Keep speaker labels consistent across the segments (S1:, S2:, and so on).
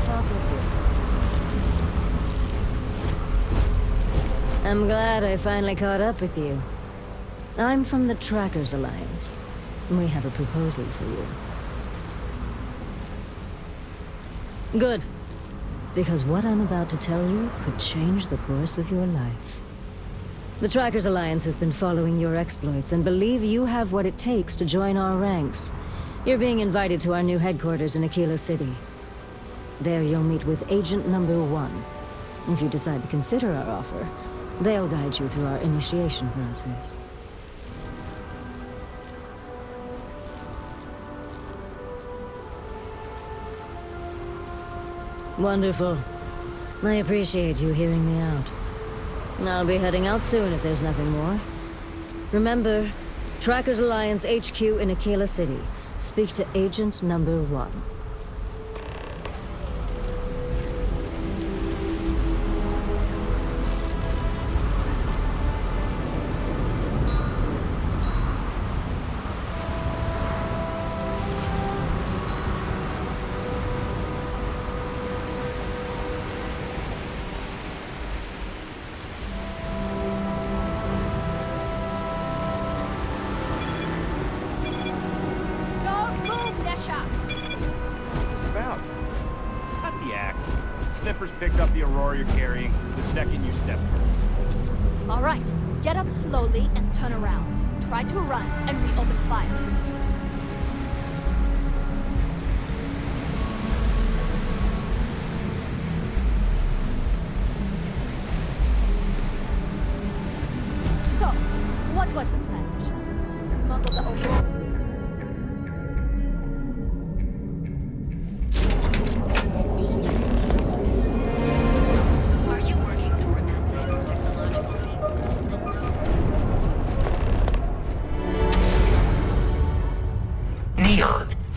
S1: talk with you. I'm glad I finally caught up with you. I'm from the Trackers Alliance. We have a proposal for you. Good. Because what I'm about to tell you could change the course of your life. The Trackers Alliance has been following your exploits and believe you have what it takes to join our ranks. You're being invited to our new headquarters in Aquila City. There you'll meet with Agent Number 1. If you decide to consider our offer, they'll guide you through our initiation process. Wonderful. I appreciate you hearing me out. I'll be heading out soon if there's nothing more. Remember, Trackers Alliance HQ in Aquila City. Speak to Agent Number 1.
S2: What's this about? Not the act. Sniffers picked up the Aurora you're carrying the second you stepped through.
S3: All right, get up slowly and turn around. Try to run, and we open fire. So, what was the plan, Michelle? Smuggle the Aurora?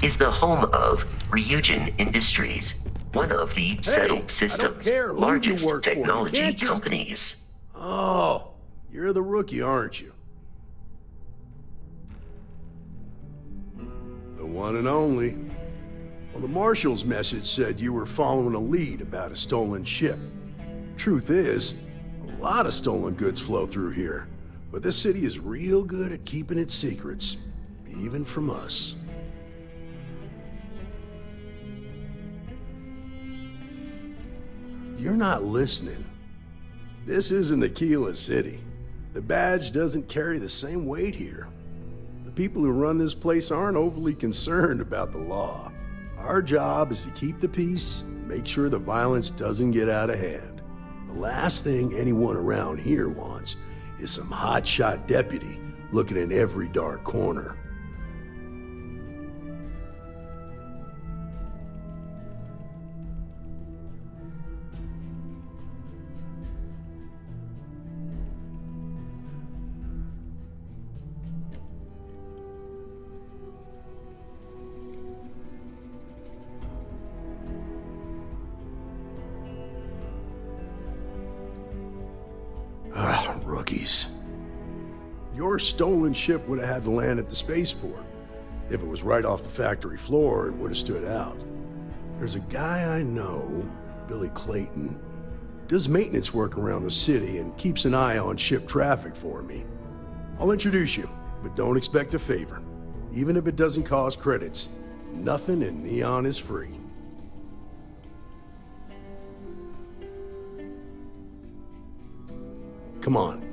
S4: Is the home of Ryujin Industries, one of the settled system's largest technology companies.
S5: Oh, you're the rookie, aren't you? The one and only. Well, the Marshal's message said you were following a lead about a stolen ship. Truth is, a lot of stolen goods flow through here, but this city is real good at keeping its secrets, even from us. You're not listening. This isn't Aquila City. The badge doesn't carry the same weight here. The people who run this place aren't overly concerned about the law. Our job is to keep the peace, make sure the violence doesn't get out of hand. The last thing anyone around here wants is some hotshot deputy looking in every dark corner. Rookies. Your stolen ship would have had to land at the spaceport. If it was right off the factory floor, it would have stood out. There's a guy I know, Billy Clayton, does maintenance work around the city and keeps an eye on ship traffic for me. I'll introduce you, but don't expect a favor. Even if it doesn't cost credits, nothing in Neon is free. Come on.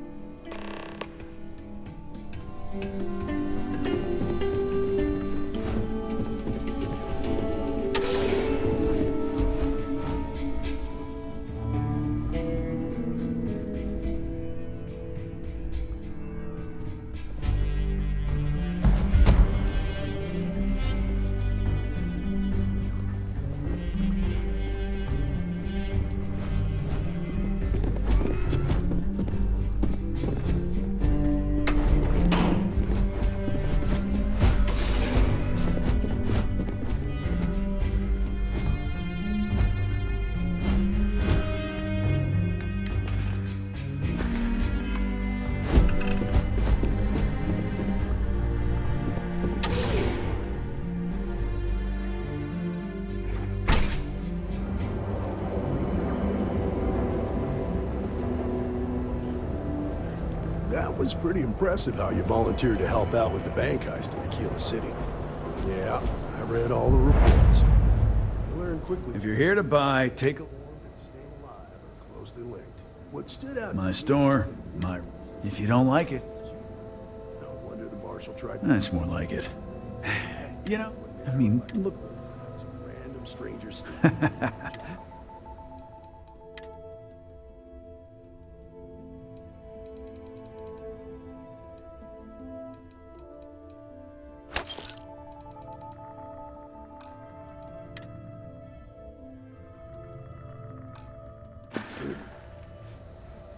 S5: That was pretty impressive how you volunteered to help out with the bank heist in Aquila City. Yeah, I read all the reports. You learn quickly.
S6: If you're here to buy, take a...
S5: Staying alive are closely linked. What stood out
S6: My
S5: to
S6: store, my... If you don't like it,
S5: No wonder the marshal tried to...
S6: that's more like it. You know, I mean, look...
S5: Some random strangers...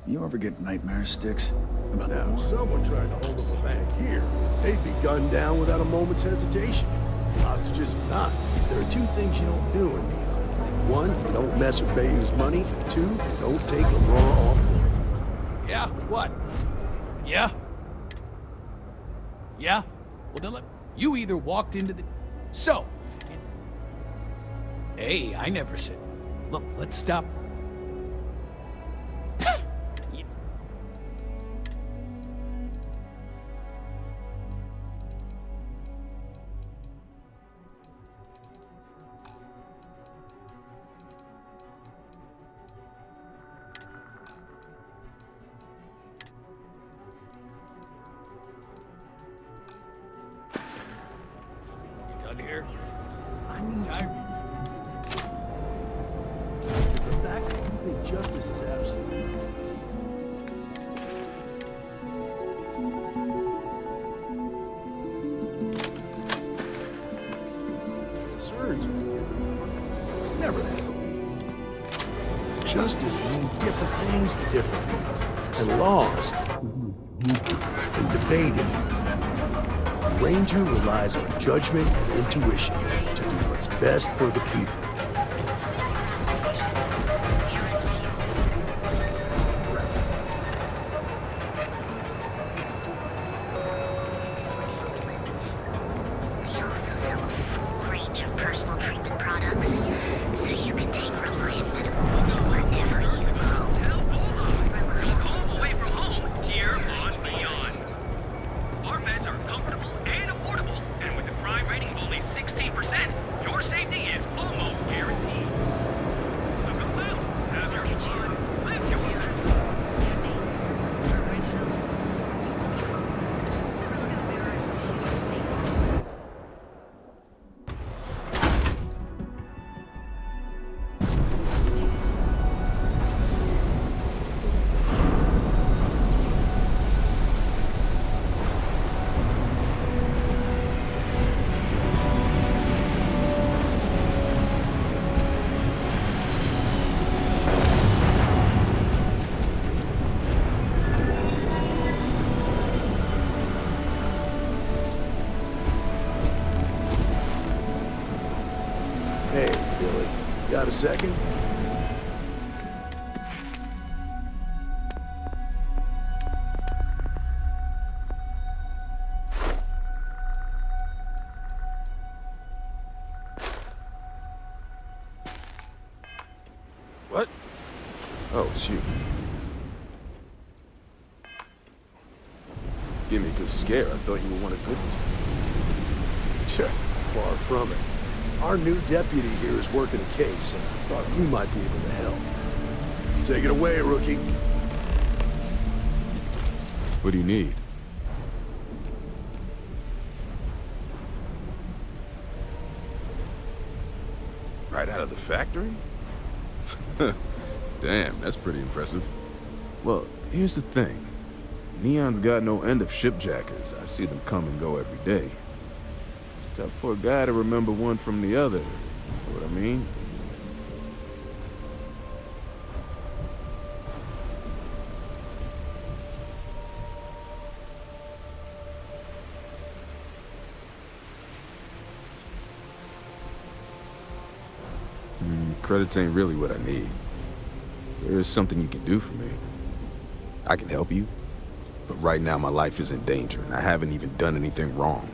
S6: You ever get nightmare sticks? About the
S5: Now,
S6: war?
S5: if someone tried to hold up a bank here, they'd be gunned down without a moment's hesitation. Hostages or not, there are two things you don't do in Neon. One, you don't mess with Bayou's money. And two, you don't take Aurora off.
S7: Yeah? What? Yeah? Yeah? Well, then you either walked into the... So, it's... Hey, I never said... Look, let's stop... Yeah. You done here? Time?
S5: The fact that you think justice is absolute. Concerns me. It's never that. Justice can mean different things to different people. And laws can debated. A ranger relies on judgment and intuition to do what's best for the people.
S8: We also sell a full range of personal treatment products, so you can take Reliant Medical wherever you go.
S9: Home away from home here on Beyond. Our beds are comfortable and affordable, and with a crime rating of only 16%, your safety is almost guaranteed. So go out, have your fun, live your life.
S5: Hey, Billy, got a second?
S10: What? Oh, it's you. Give me a good scare. I thought you were one of Goodman's people.
S5: Sure, far from it. Our new deputy here is working a case, and I thought you might be able to help. Take it away, rookie.
S10: What do you need? Right out of the factory? Damn, that's pretty impressive. Well, here's the thing. Neon's got no end of shipjackers. I see them come and go every day. It's tough for a guy to remember one from the other. You know what I mean? Credits ain't really what I need. There is something you can do for me. I can help you, but right now my life is in danger, and I haven't even done anything wrong.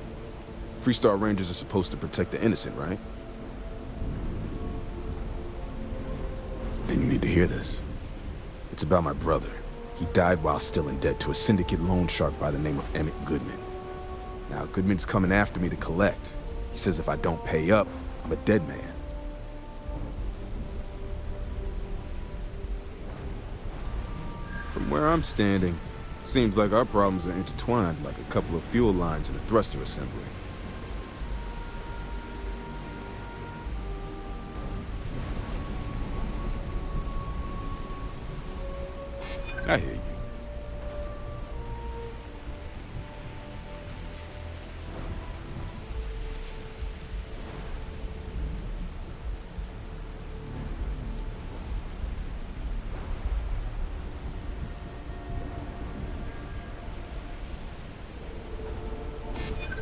S10: Freestar Rangers are supposed to protect the innocent, right? Then you need to hear this. It's about my brother, He died while still in debt to a syndicate loan shark by the name of Emmett Goodman. Now, Goodman's coming after me to collect. He says if I don't pay up, I'm a dead man. From where I'm standing, seems like our problems are intertwined like a couple of fuel lines in a thruster assembly. I hear you.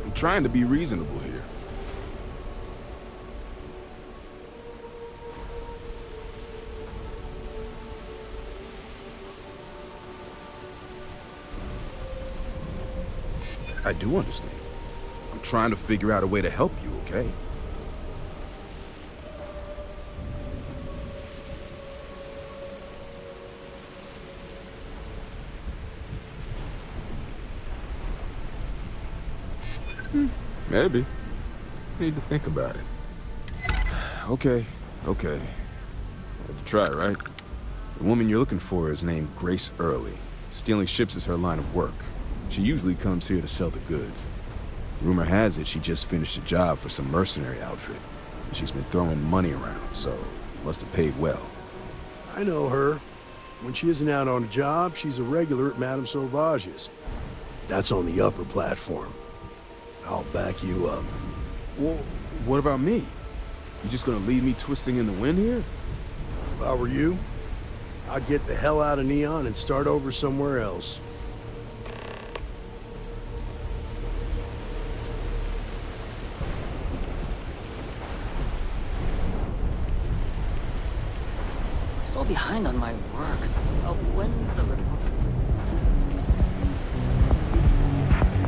S10: I'm trying to be reasonable here. I do understand. I'm trying to figure out a way to help you, okay? Maybe. I need to think about it. Okay. Had to try, right? The woman you're looking for is named Grace Early. Stealing ships is her line of work. She usually comes here to sell the goods. Rumor has it she just finished a job for some mercenary outfit. She's been throwing money around, so must have paid well.
S5: I know her. When she isn't out on a job, she's a regular at Madame Sauvage's. That's on the upper platform. I'll back you up.
S10: Well, what about me? You just gonna leave me twisting in the wind here?
S5: If I were you, I'd get the hell out of Neon and start over somewhere else.
S11: So behind on my work. Oh, when's the report?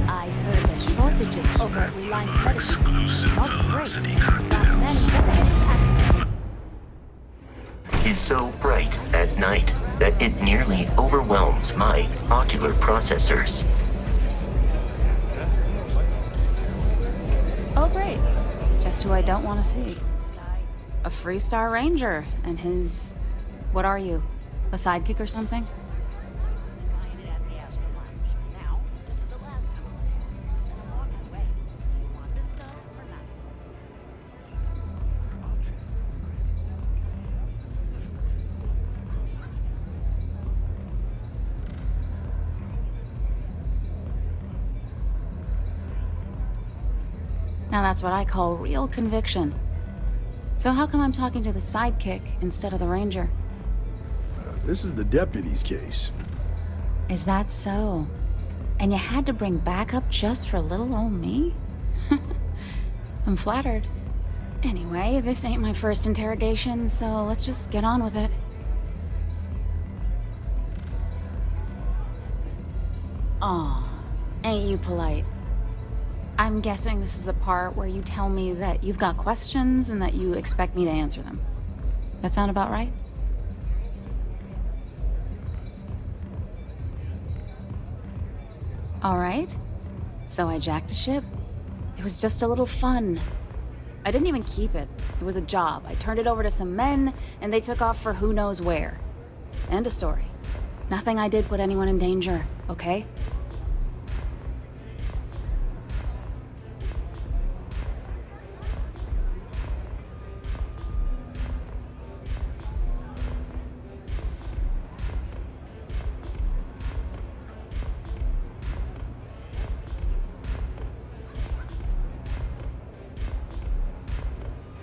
S3: I heard the shortages over at Reliant Medical. Not great, but many veterans active.
S4: Is so bright at night that it nearly overwhelms my ocular processors.
S12: Oh, great. Just who I don't want to see. A Freestar Ranger and his... What are you? A sidekick or something? Now that's what I call real conviction. So how come I'm talking to the sidekick instead of the ranger?
S5: This is the deputy's case.
S12: Is that so? And you had to bring backup just for little old me? I'm flattered. Anyway, this ain't my first interrogation, so let's just get on with it. Aw, ain't you polite? I'm guessing this is the part where you tell me that you've got questions and that you expect me to answer them. That sound about right? All right. So I jacked a ship. It was just a little fun. I didn't even keep it. It was a job. I turned it over to some men, and they took off for who knows where. End of story. Nothing I did put anyone in danger, okay?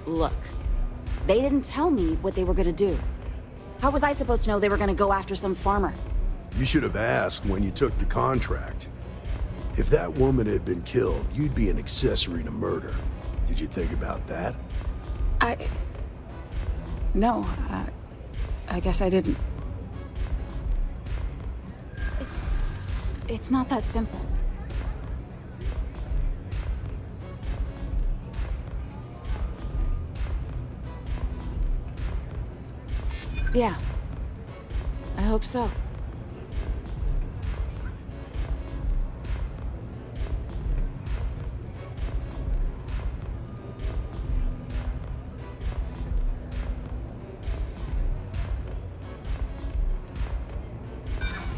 S12: Look, they didn't tell me what they were gonna do. How was I supposed to know they were gonna go after some farmer?
S5: You should have asked when you took the contract. If that woman had been killed, you'd be an accessory to murder. Did you think about that?
S12: No, I guess I didn't. It's not that simple. Yeah, I hope so.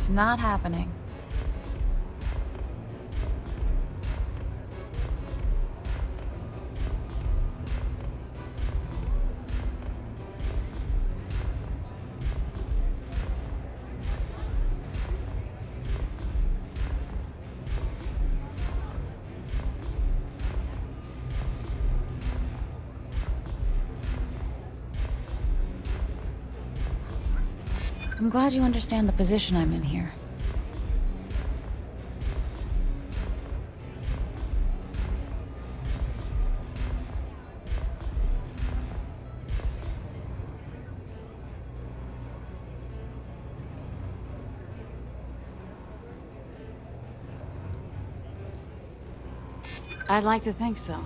S12: Not happening. I'm glad you understand the position I'm in here. I'd like to think so.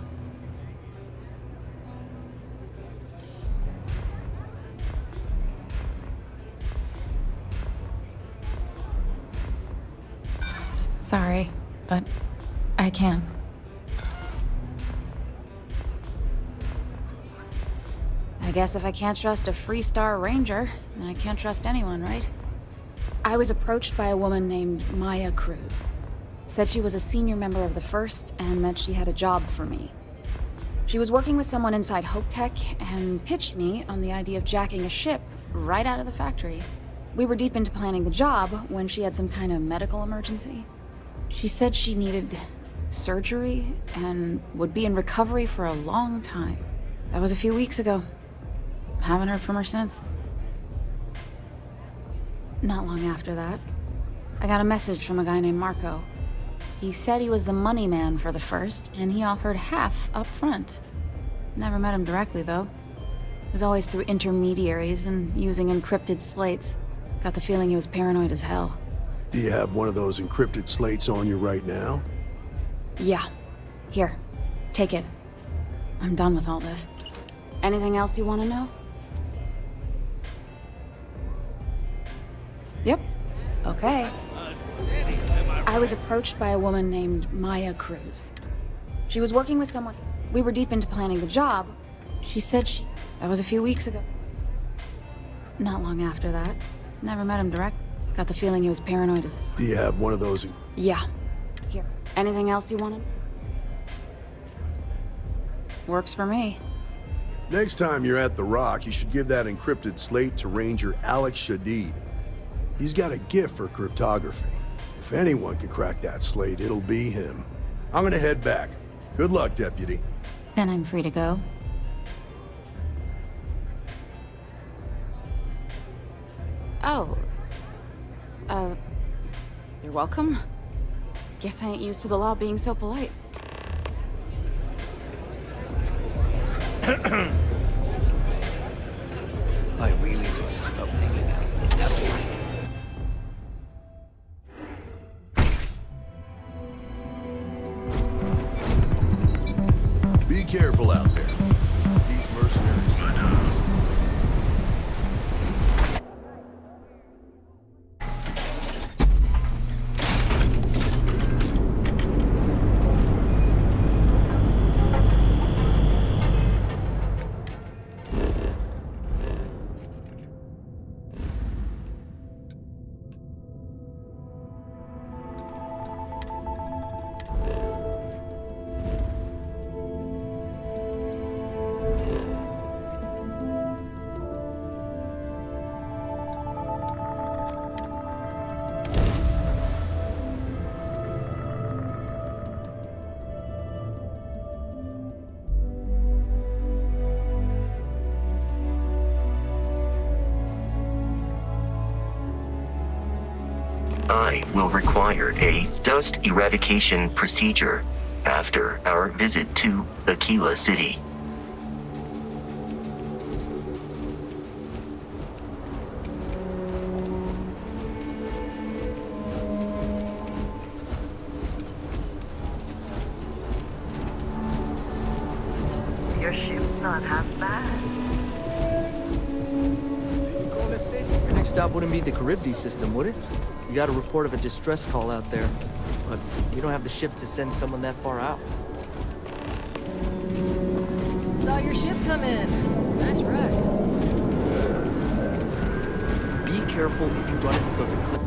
S12: Sorry, but I can't. I guess if I can't trust a Freestar Ranger, then I can't trust anyone, right? I was approached by a woman named Maya Cruz. Said she was a senior member of the First and that she had a job for me. She was working with someone inside Hope Tech and pitched me on the idea of jacking a ship right out of the factory. We were deep into planning the job when she had some kind of medical emergency. She said she needed surgery and would be in recovery for a long time. That was a few weeks ago. Haven't heard from her since. Not long after that, I got a message from a guy named Marco. He said he was the money man for the First, and he offered half up front. Never met him directly, though. It was always through intermediaries and using encrypted slates. Got the feeling he was paranoid as hell.
S5: Do you have one of those encrypted slates on you right now?
S12: Yeah. Here. Take it. I'm done with all this. Anything else you want to know? Yep. Okay. I was approached by a woman named Maya Cruz. She was working with someone. We were deep into planning the job. She said that was a few weeks ago. Not long after that. Never met him direct. Got the feeling he was paranoid as...
S5: Do you have one of those?
S12: Yeah. Here. Anything else you wanted? Works for me.
S5: Next time you're at the Rock, you should give that encrypted slate to Ranger Alex Shadid. He's got a gift for cryptography. If anyone can crack that slate, it'll be him. I'm gonna head back. Good luck, Deputy.
S12: Then I'm free to go. Oh. You're welcome. Guess I ain't used to the law being so polite.
S13: I really need to stop hanging out outside.
S5: Be careful out there. These mercenaries.
S4: I will require a dust eradication procedure after our visit to Aquila City.
S14: Your ship's not half bad.
S13: Your next stop wouldn't be the Charybdis system, would it? You got a report of a distress call out there, but you don't have the ship to send someone that far out.
S11: Saw your ship come in. Nice wreck.
S13: Be careful if you run into those eclipses.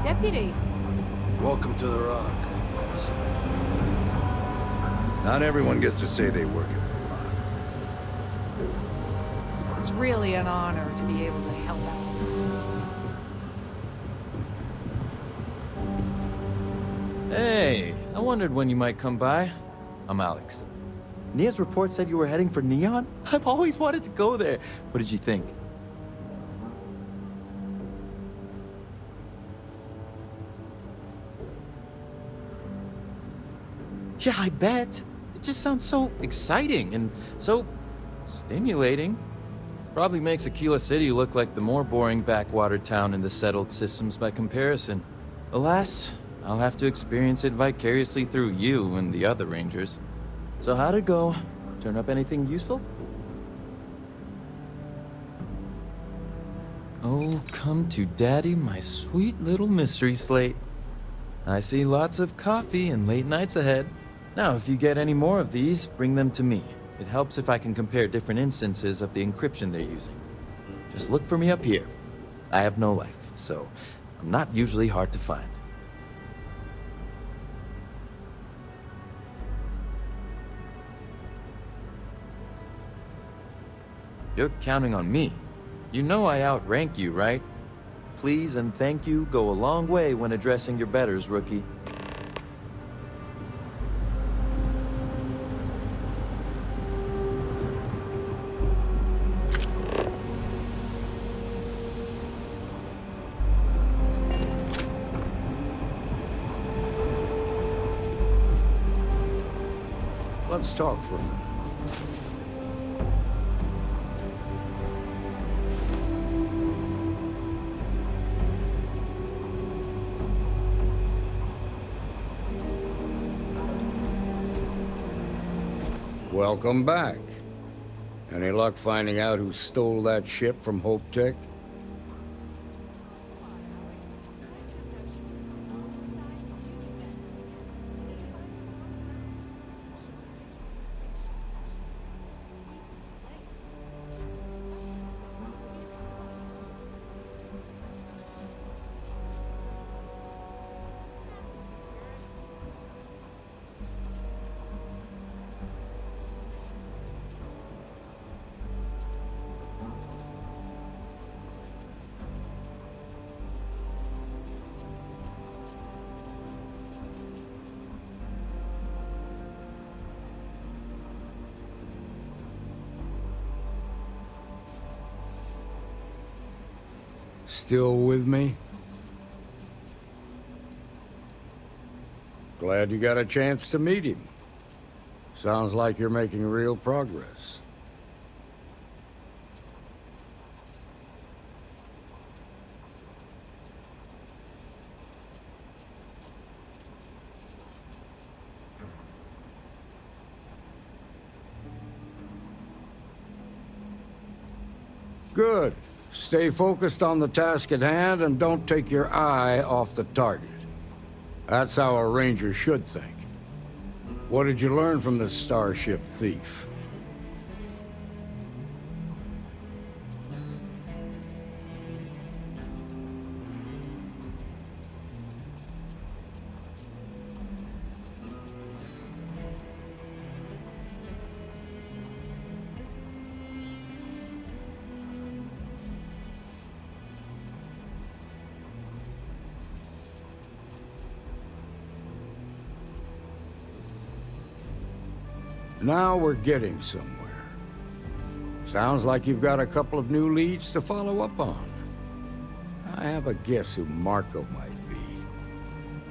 S15: Deputy.
S5: Welcome to the Rock, I guess.
S6: Not everyone gets to say they work at
S15: It's really an honor to be able to help out.
S16: Hey, I wondered when you might come by. I'm Alex. Nia's report said you were heading for Neon? I've always wanted to go there. What did you think? Yeah, I bet. It just sounds so exciting and so stimulating. Probably makes Aquila City look like the more boring backwater town in the settled systems by comparison. Alas, I'll have to experience it vicariously through you and the other rangers. So how'd it go? Turn up anything useful? Oh, come to daddy, my sweet little mystery slate. I see lots of coffee and late nights ahead. Now, if you get any more of these, bring them to me. It helps if I can compare different instances of the encryption they're using. Just look for me up here. I have no life, so I'm not usually hard to find. You're counting on me. You know I outrank you, right? Please and thank you go a long way when addressing your betters, rookie.
S6: Let's talk for a minute. Welcome back. Any luck finding out who stole that ship from Hope Tech? Still with me? Glad you got a chance to meet him. Sounds like you're making real progress. Good. Stay focused on the task at hand and don't take your eye off the target. That's how a ranger should think. What did you learn from this starship thief? Now we're getting somewhere. Sounds like you've got a couple of new leads to follow up on. I have a guess who Marco might be.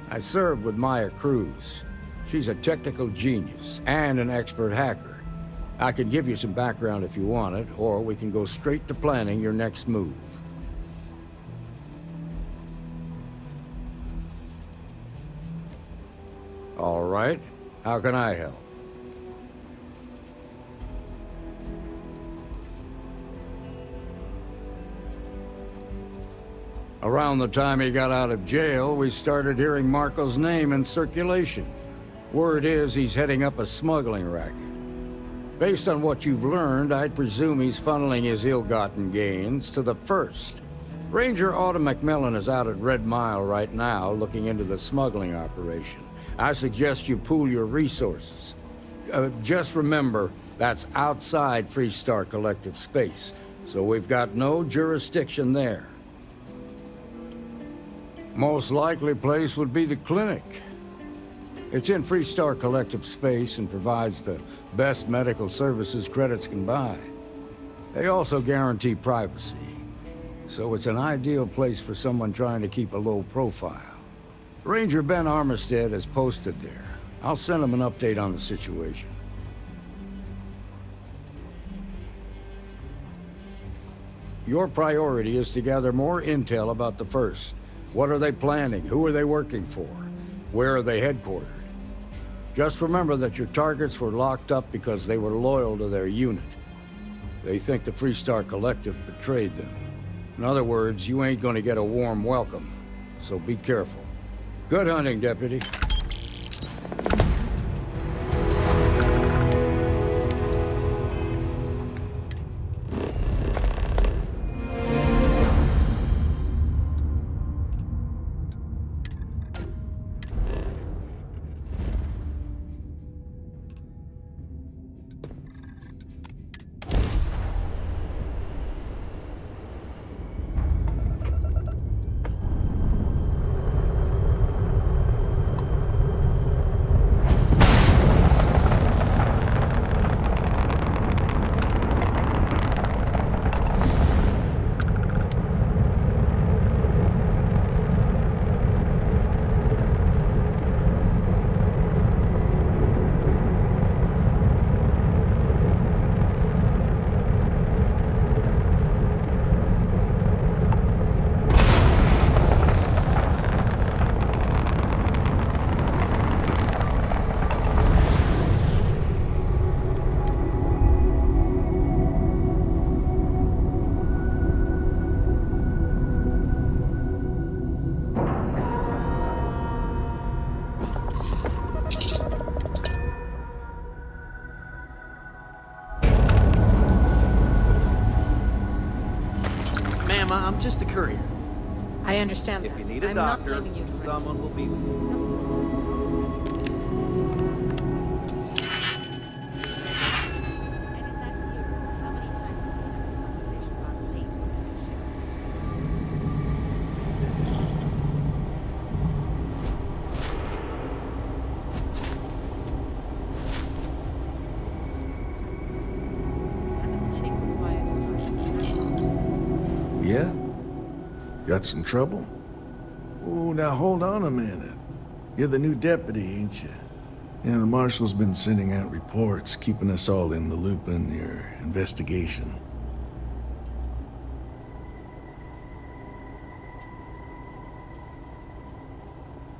S6: I served with Maya Cruz. She's a technical genius and an expert hacker. I could give you some background if you want it, or we can go straight to planning your next move. All right. How can I help? Around the time he got out of jail, we started hearing Marco's name in circulation. Word is he's heading up a smuggling racket. Based on what you've learned, I'd presume he's funneling his ill-gotten gains to the First. Ranger Autumn McMillan is out at Red Mile right now, looking into the smuggling operation. I suggest you pool your resources. Just remember, that's outside Freestar Collective space, so we've got no jurisdiction there. Most likely place would be the clinic. It's in Freestar Collective space and provides the best medical services credits can buy. They also guarantee privacy, so it's an ideal place for someone trying to keep a low profile. Ranger Ben Armistead is posted there. I'll send him an update on the situation. Your priority is to gather more intel about the First. What are they planning? Who are they working for? Where are they headquartered? Just remember that your targets were locked up because they were loyal to their unit. They think the Freestar Collective betrayed them. In other words, you ain't gonna get a warm welcome, so be careful. Good hunting, Deputy.
S17: I'm just a courier.
S15: I understand
S17: If
S15: that.
S17: you need a
S15: I'm
S17: doctor,
S15: not blaming you directly.
S17: someone will be with you.
S18: Yeah? Got some trouble? Oh, now hold on a minute. You're the new deputy, ain't you? You know, the marshal's been sending out reports, keeping us all in the loop on your investigation.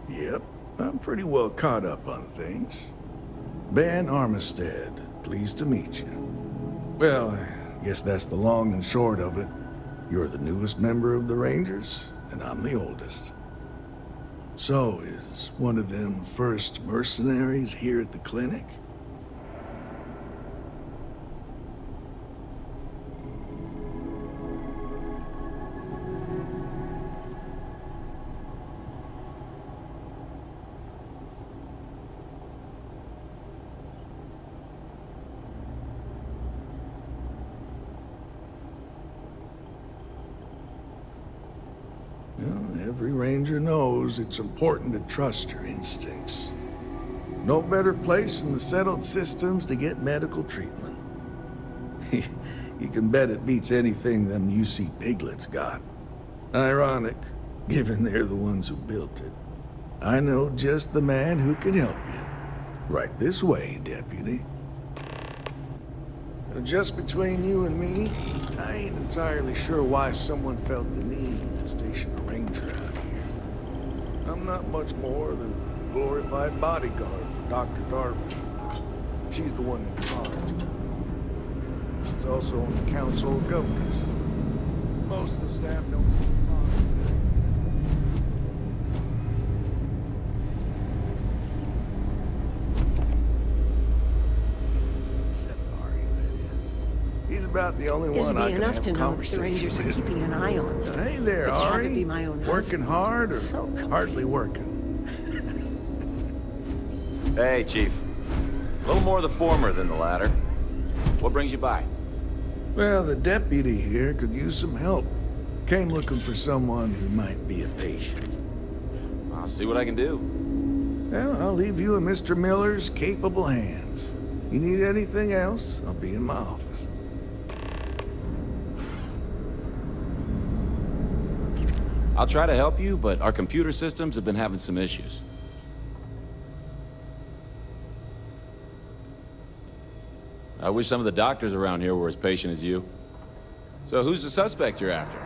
S18: Yep, I'm pretty well caught up on things. Ben Armistead, pleased to meet you. Well, I guess that's the long and short of it. You're the newest member of the Rangers, and I'm the oldest. So, is one of them first mercenaries here at the clinic? Well, every ranger knows it's important to trust your instincts. No better place in the settled systems to get medical treatment. You can bet it beats anything them UC piglets got. Ironic, given they're the ones who built it. I know just the man who can help you. Right this way, Deputy. Just between you and me, I ain't entirely sure why someone felt the need to station a ranger out here. I'm not much more than a glorified bodyguard for Dr. Darwin. She's the one in charge. She's also on the Council of Governors. Most of the staff don't seem about the only
S14: It'd
S18: one
S14: be
S18: I can
S14: enough
S18: have
S14: to
S18: a
S14: know that the
S18: conversation
S14: Rangers are
S18: with.
S14: keeping an eye on us.
S18: Hey there,
S14: But to have it
S18: Ari.
S14: be my own
S18: Working
S14: husband,
S18: hard or
S14: so
S18: hardly working?
S2: Hey, Chief. A little more of the former than the latter. What brings you by?
S18: Well, the deputy here could use some help. Came looking for someone who might be a patient.
S2: I'll see what I can do.
S18: Well, I'll leave you in Mr. Miller's capable hands. You need anything else, I'll be in my office.
S2: I'll try to help you, but our computer systems have been having some issues. I wish some of the doctors around here were as patient as you. So who's the suspect you're after?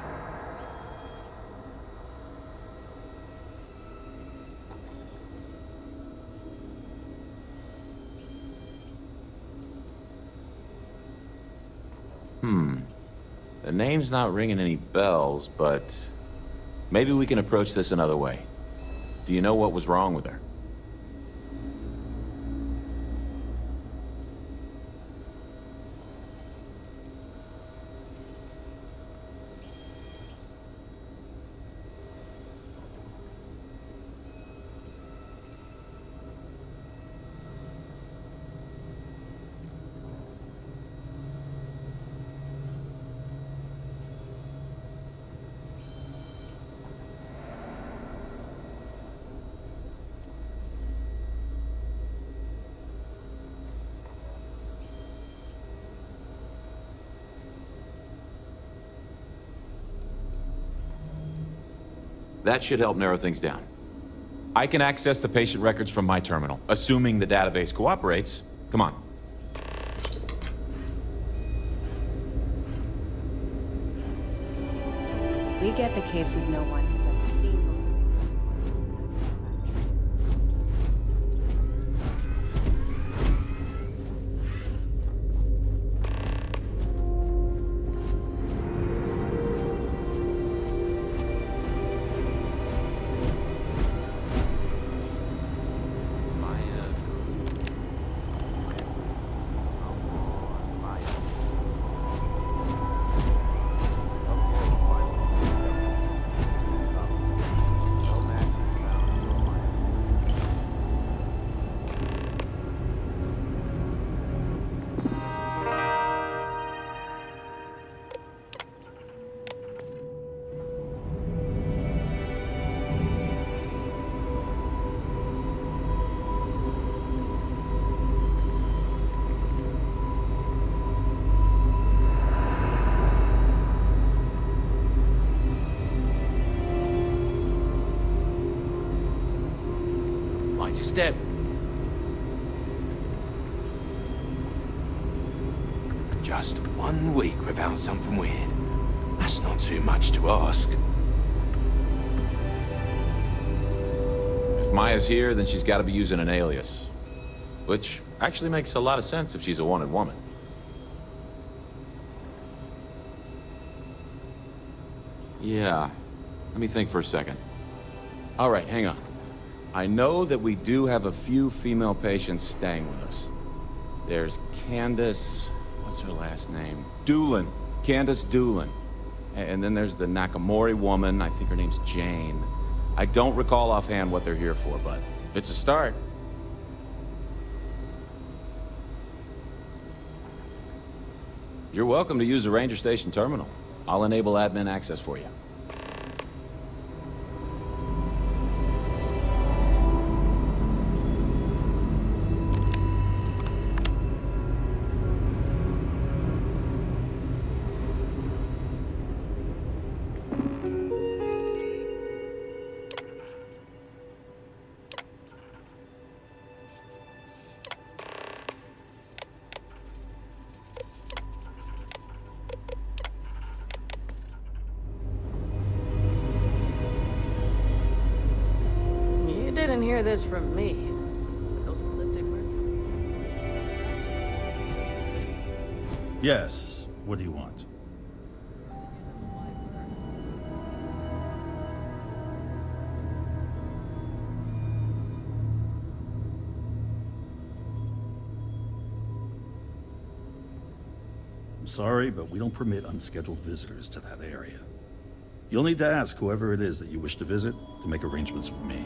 S2: The name's not ringing any bells, but maybe we can approach this another way. Do you know what was wrong with her? That should help narrow things down. I can access the patient records from my terminal, assuming the database cooperates. Come on.
S12: We get the cases no one has ever seen before.
S7: Mind your step.
S19: Just 1 week without something weird. That's not too much to ask.
S2: If Maya's here, then she's got to be using an alias. Which actually makes a lot of sense if she's a wanted woman. Yeah. Let me think for a second. All right, hang on. I know that we do have a few female patients staying with us. There's Candace... what's her last name? Doolin. Candace Doolin. And then there's the Nakamori woman. I think her name's Jane. I don't recall offhand what they're here for, but it's a start. You're welcome to use the Ranger Station terminal. I'll enable admin access for you.
S15: You didn't hear this from me. Those ecliptic mercenaries.
S20: Yes. What do you want? I'm sorry, but we don't permit unscheduled visitors to that area. You'll need to ask whoever it is that you wish to visit to make arrangements with me.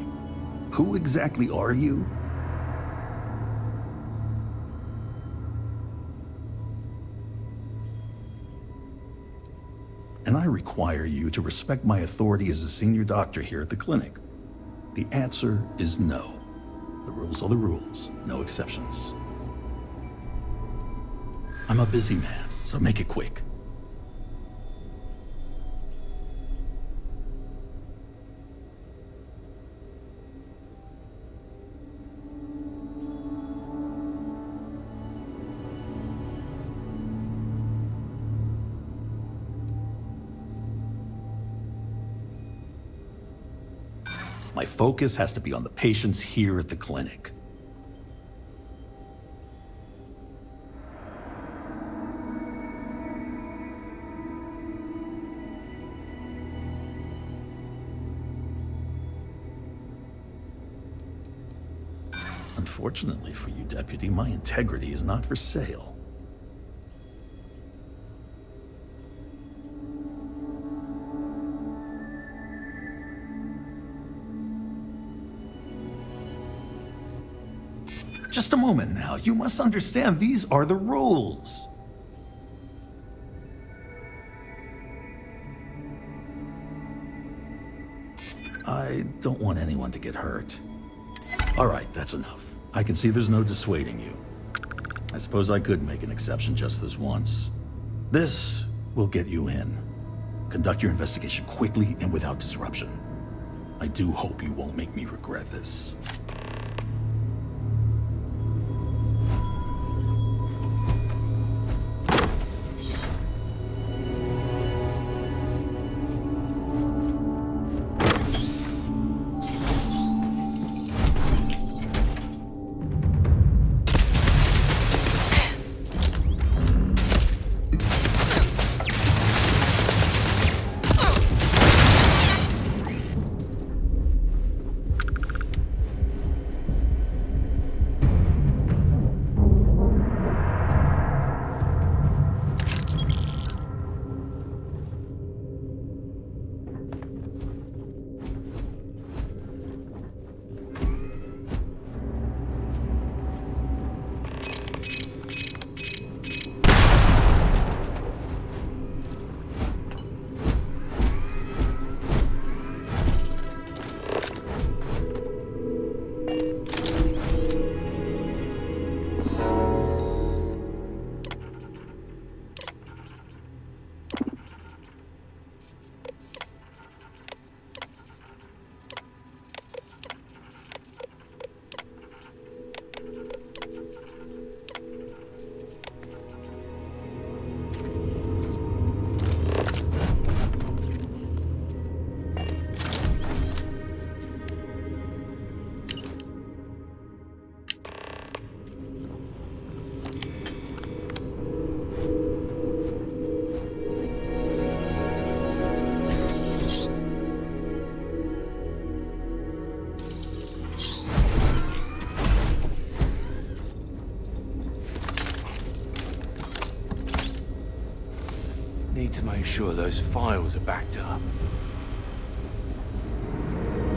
S20: Who exactly are you? And I require you to respect my authority as a senior doctor here at the clinic. The answer is no. The rules are the rules, no exceptions. I'm a busy man, so make it quick. My focus has to be on the patients here at the clinic. Unfortunately for you, Deputy, my integrity is not for sale. Just a moment now. You must understand these are the rules. I don't want anyone to get hurt. All right, that's enough. I can see there's no dissuading you. I suppose I could make an exception just this once. This will get you in. Conduct your investigation quickly and without disruption. I do hope you won't make me regret this.
S19: Need to make sure those files are backed up.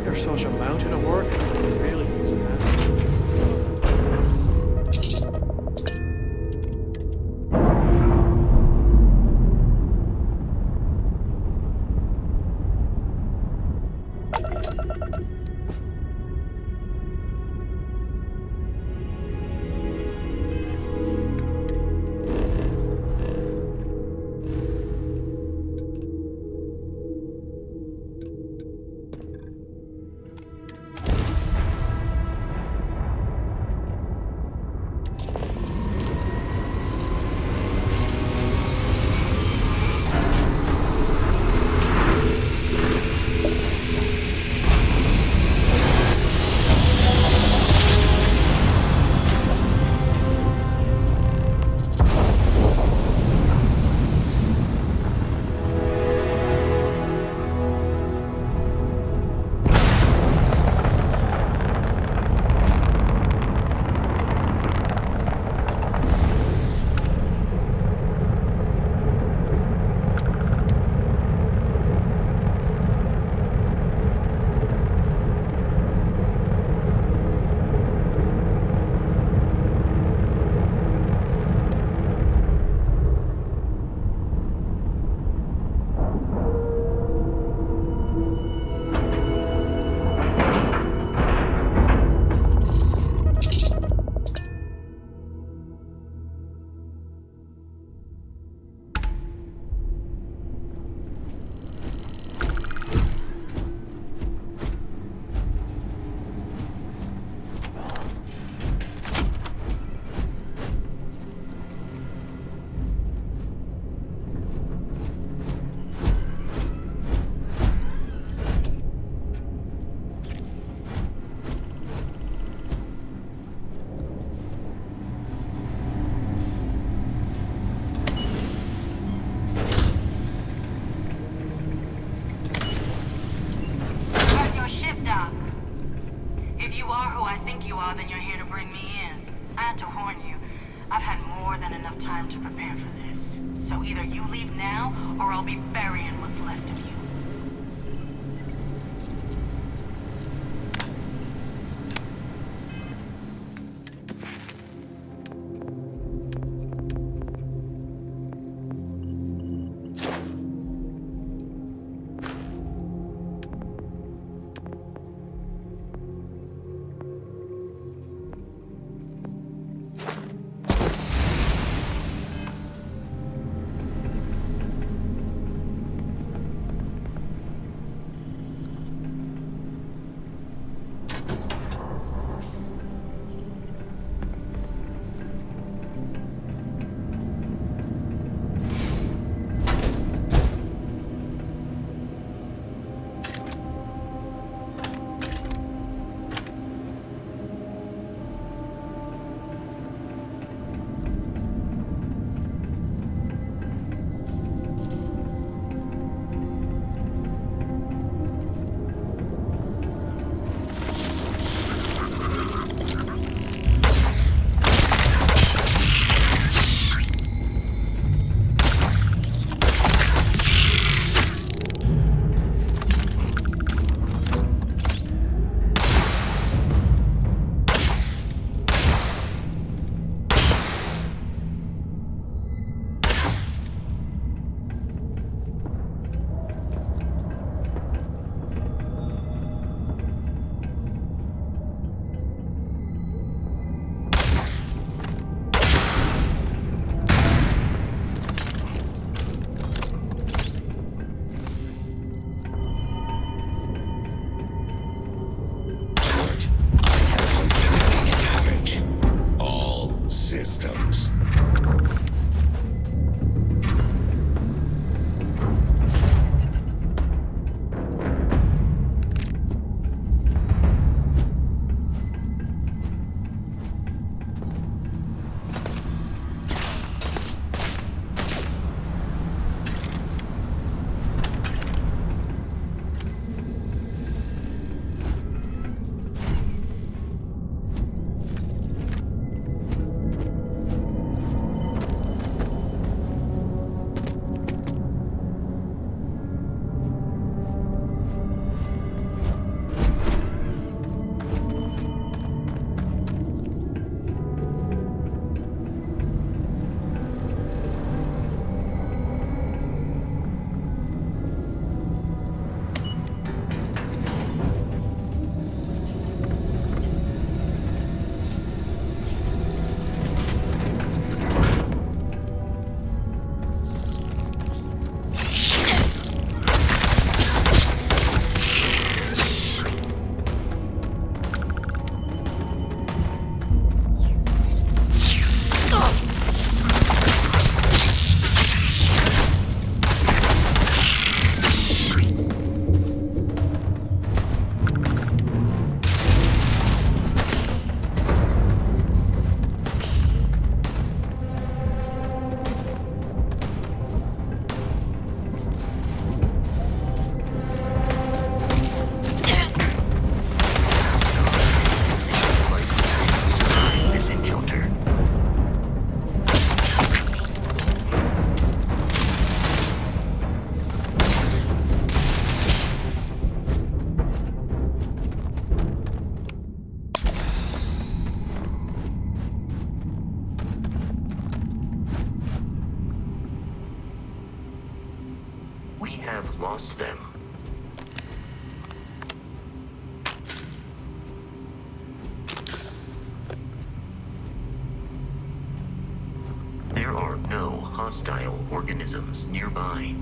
S17: There's such a mountain of work. It really is, man.
S14: you are who I think you are, then you're here to bring me in. I had to warn you. I've had more than enough time to prepare for this. So either you leave now, or I'll be burying what's left of you.
S4: We have lost them. There are no hostile organisms nearby.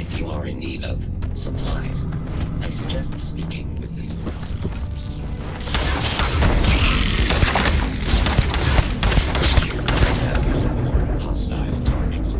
S21: If you are in need of supplies, I suggest speaking with the report hostile targets.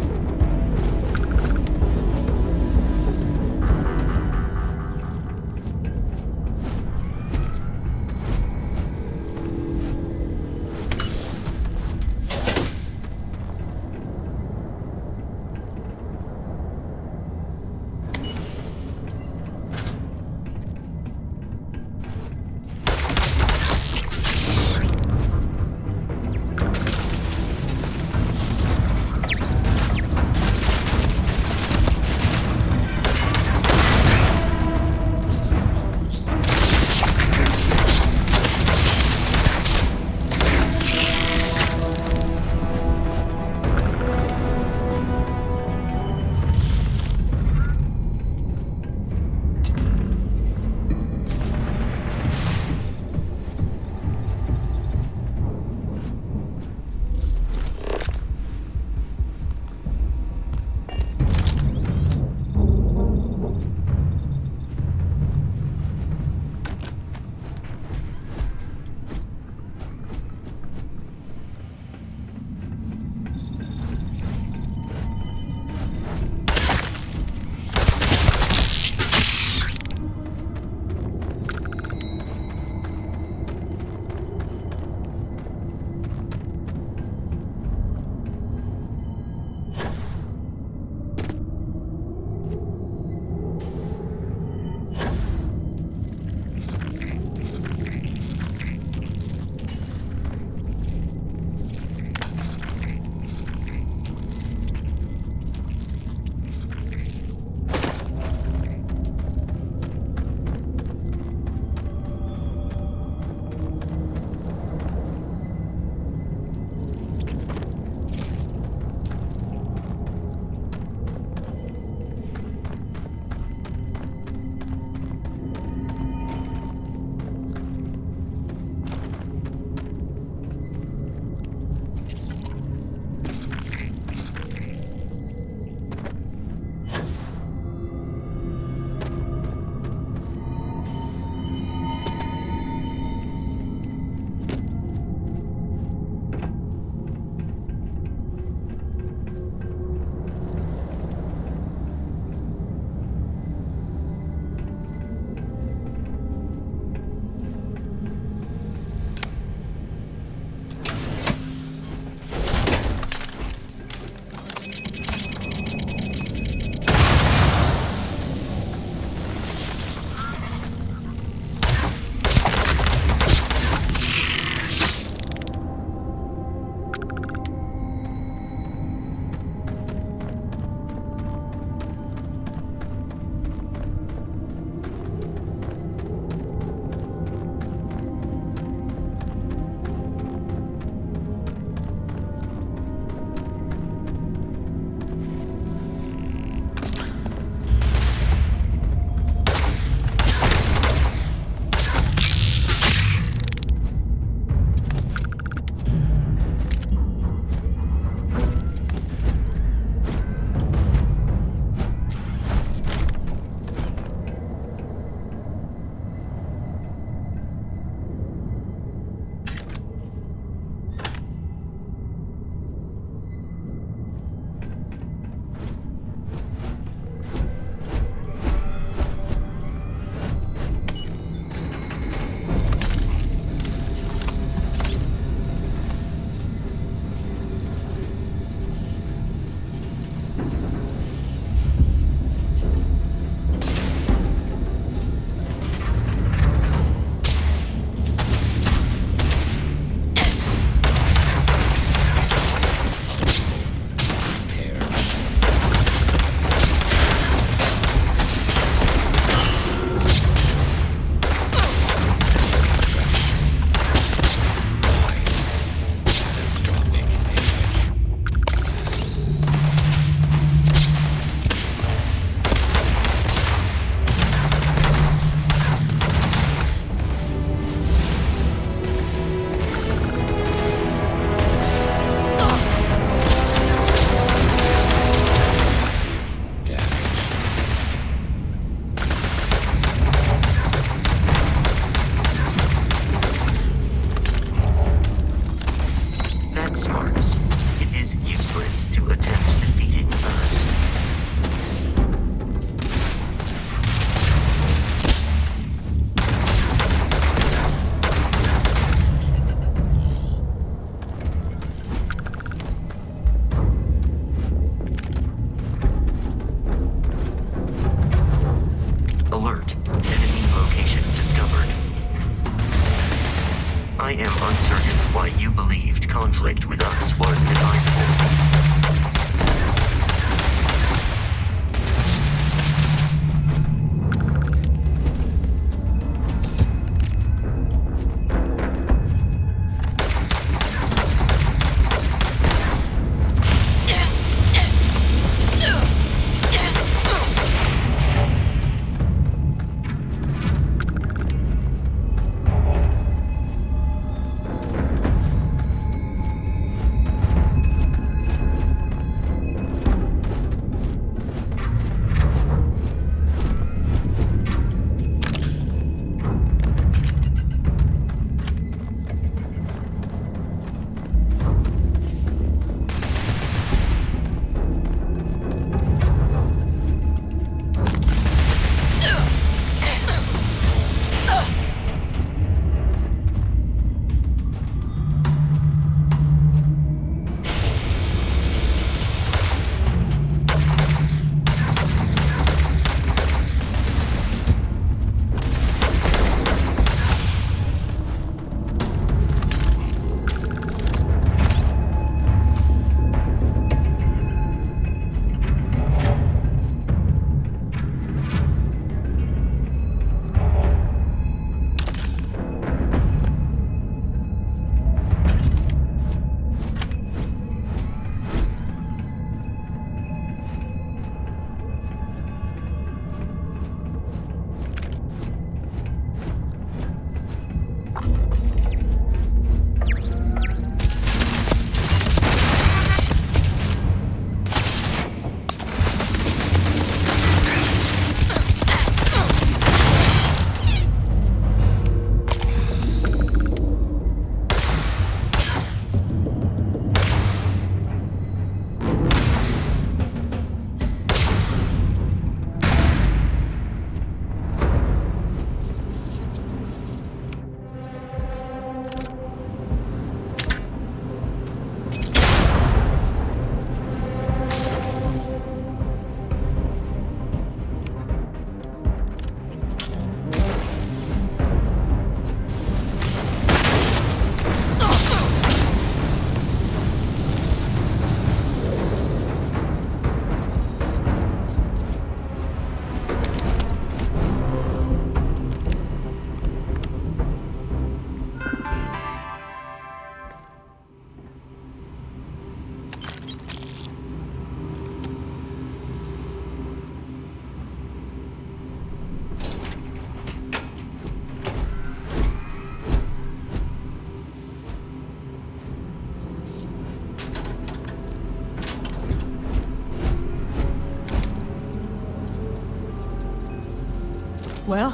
S14: Well,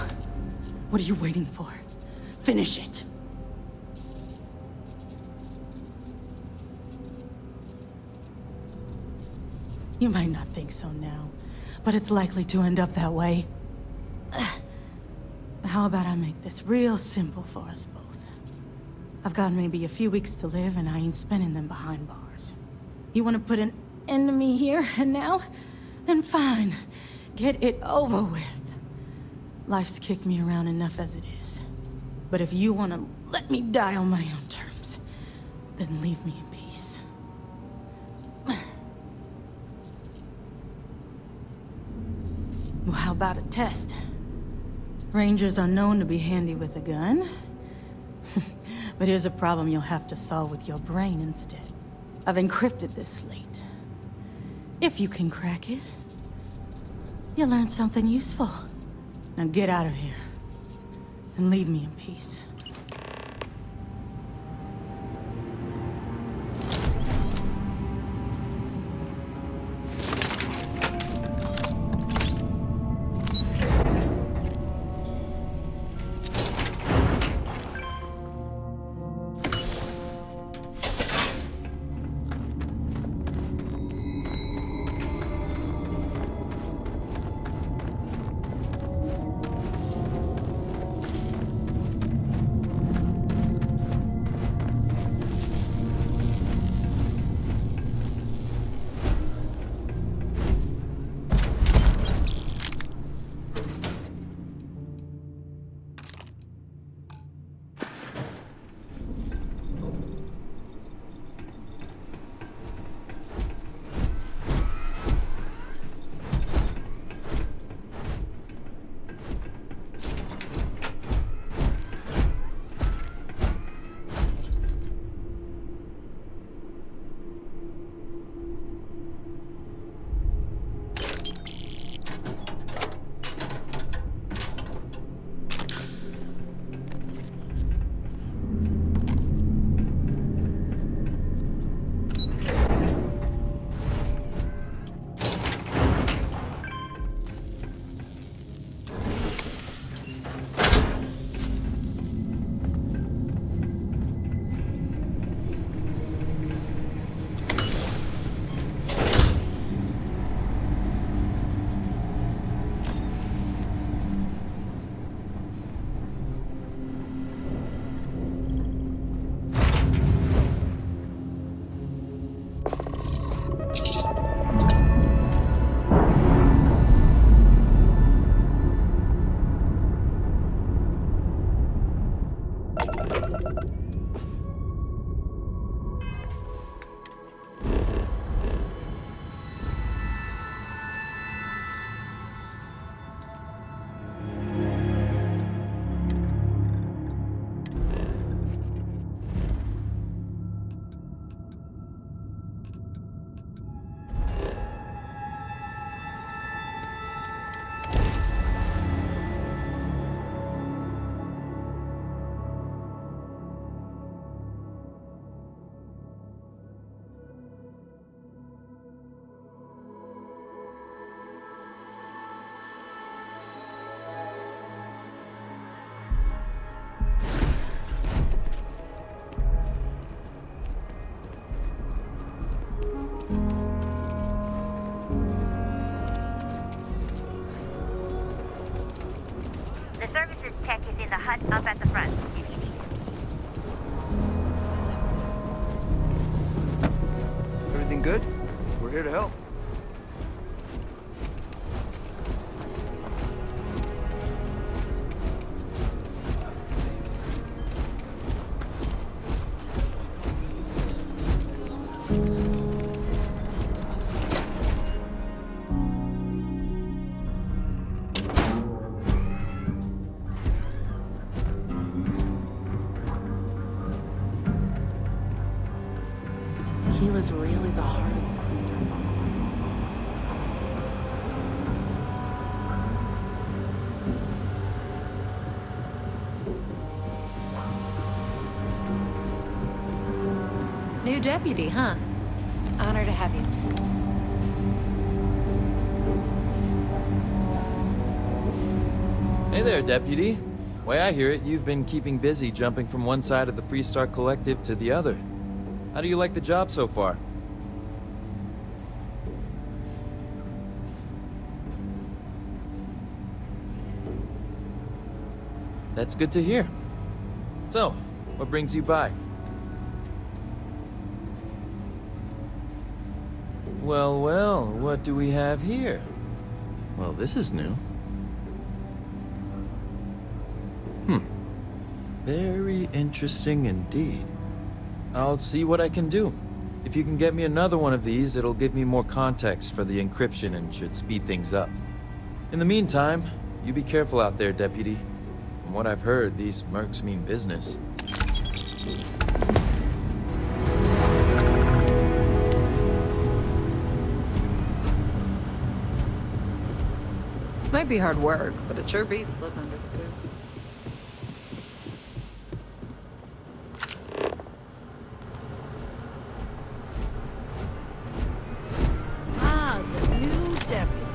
S14: what are you waiting for? Finish it. You might not think so now, but it's likely to end up that way. How about I make this real simple for us both? I've got maybe a few weeks to live, and I ain't spending them behind bars. You want to put an end to me here and now? Then fine. Get it over with. Life's kicked me around enough as it is. But if you want to let me die on my own terms, then leave me in peace. Well, how about a test? Rangers are known to be handy with a gun. But here's a problem you'll have to solve with your brain instead. I've encrypted this slate. If you can crack it, you'll learn something useful. Now get out of here, and leave me in peace.
S8: Tech is in the hut up at the front, if you need it.
S13: Everything good? We're here to help.
S11: Keela's really the heart of the Freestyle.
S15: New deputy, huh? Honor to have you.
S16: Hey there, Deputy. Way I hear it, you've been keeping busy jumping from one side of the Freestar Collective to the other. How do you like the job so far? That's good to hear. So, what brings you by? Well, well, what do we have here? Well, this is new. Very interesting indeed. I'll see what I can do. If you can get me another one of these, it'll give me more context for the encryption and should speed things up. In the meantime, you be careful out there, Deputy. From what I've heard, these mercs mean business.
S11: Might be hard work, but it sure beats living under the boot.
S14: Ah, the new deputy.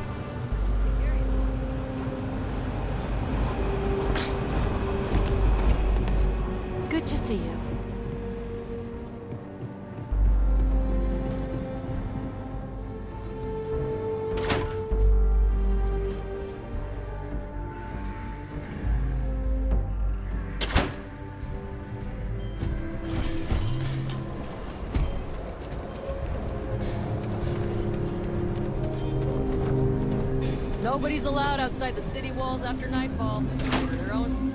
S14: Good to see you.
S11: Nobody's allowed outside the city walls after nightfall. For their own.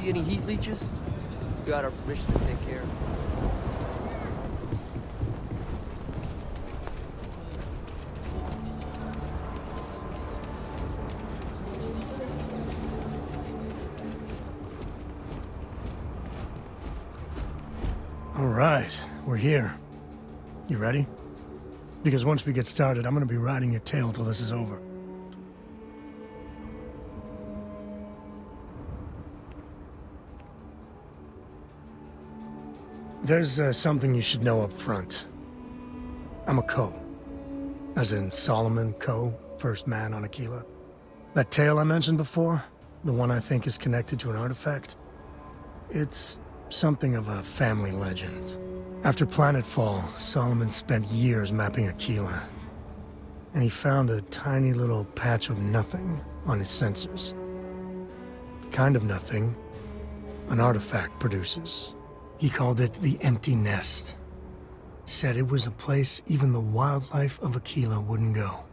S13: See any heat leeches? We got our permission to take care.
S1: All right, we're here. You ready? Because once we get started, I'm gonna be riding your tail till this is over. There's something you should know up front. I'm a Coe. As in Solomon Coe, first man on Aquila. That tale I mentioned before, the one I think is connected to an artifact, it's something of a family legend. After Planetfall, Solomon spent years mapping Aquila, and he found a tiny little patch of nothing on his sensors. The kind of nothing an artifact produces. He called it the Empty Nest. Said it was a place even the wildlife of Aquila wouldn't go.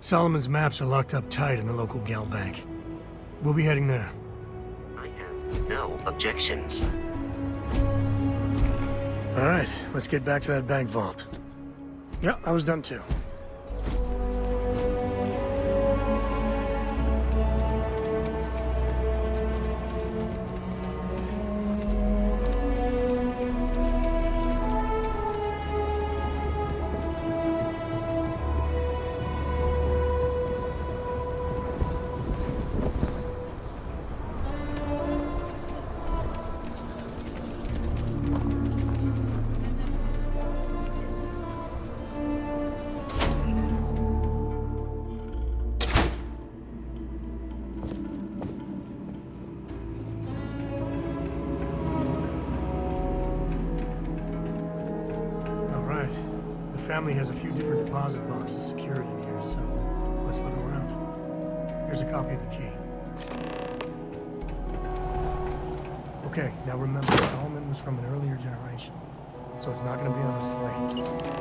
S1: Solomon's maps are locked up tight in the local Gal Bank. We'll be heading there.
S4: I have no objections.
S1: All right, let's get back to that bank vault. Yeah, I was done too. Family has a few different deposit boxes secured in here, so let's look around. Here's a copy of the key. Okay, now remember, Solomon was from an earlier generation, so it's not going to be on a slate.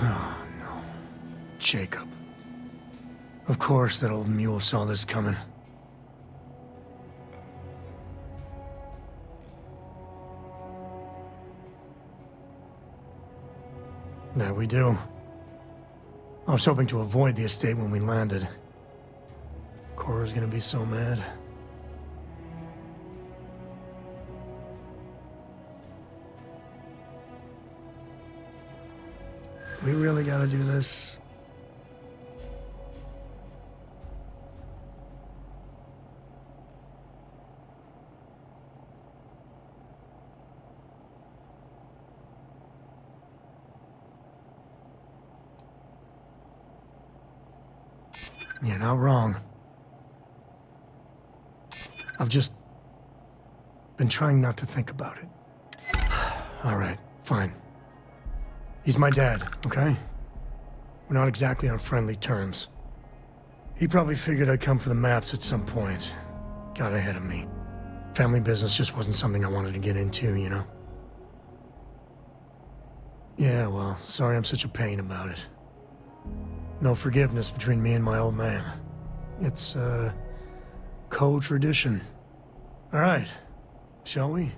S1: Oh, no. Jacob. Of course that old mule saw this coming. There we do. I was hoping to avoid the estate when we landed. Cora's gonna be so mad. We really gotta do this. You're not wrong. I've just been trying not to think about it. All right, fine. He's my dad, okay? We're not exactly on friendly terms. He probably figured I'd come for the maps at some point. Got ahead of me. Family business just wasn't something I wanted to get into, you know? Yeah, well, sorry I'm such a pain about it. No forgiveness between me and my old man. It's, co-tradition. All right, shall we?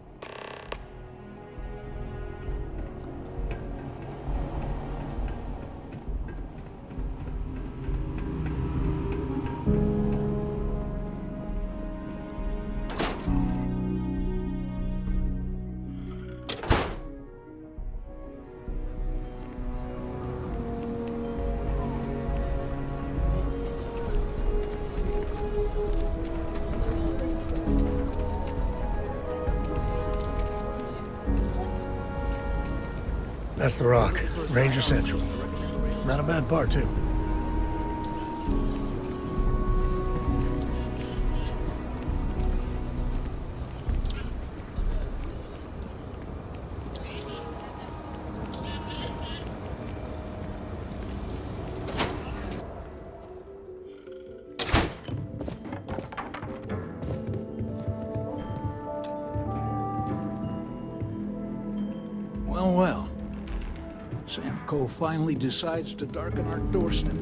S1: That's the rock. Ranger Central. Not a bad part, too.
S9: Well, well. Sam Coe finally decides to darken our doorstep.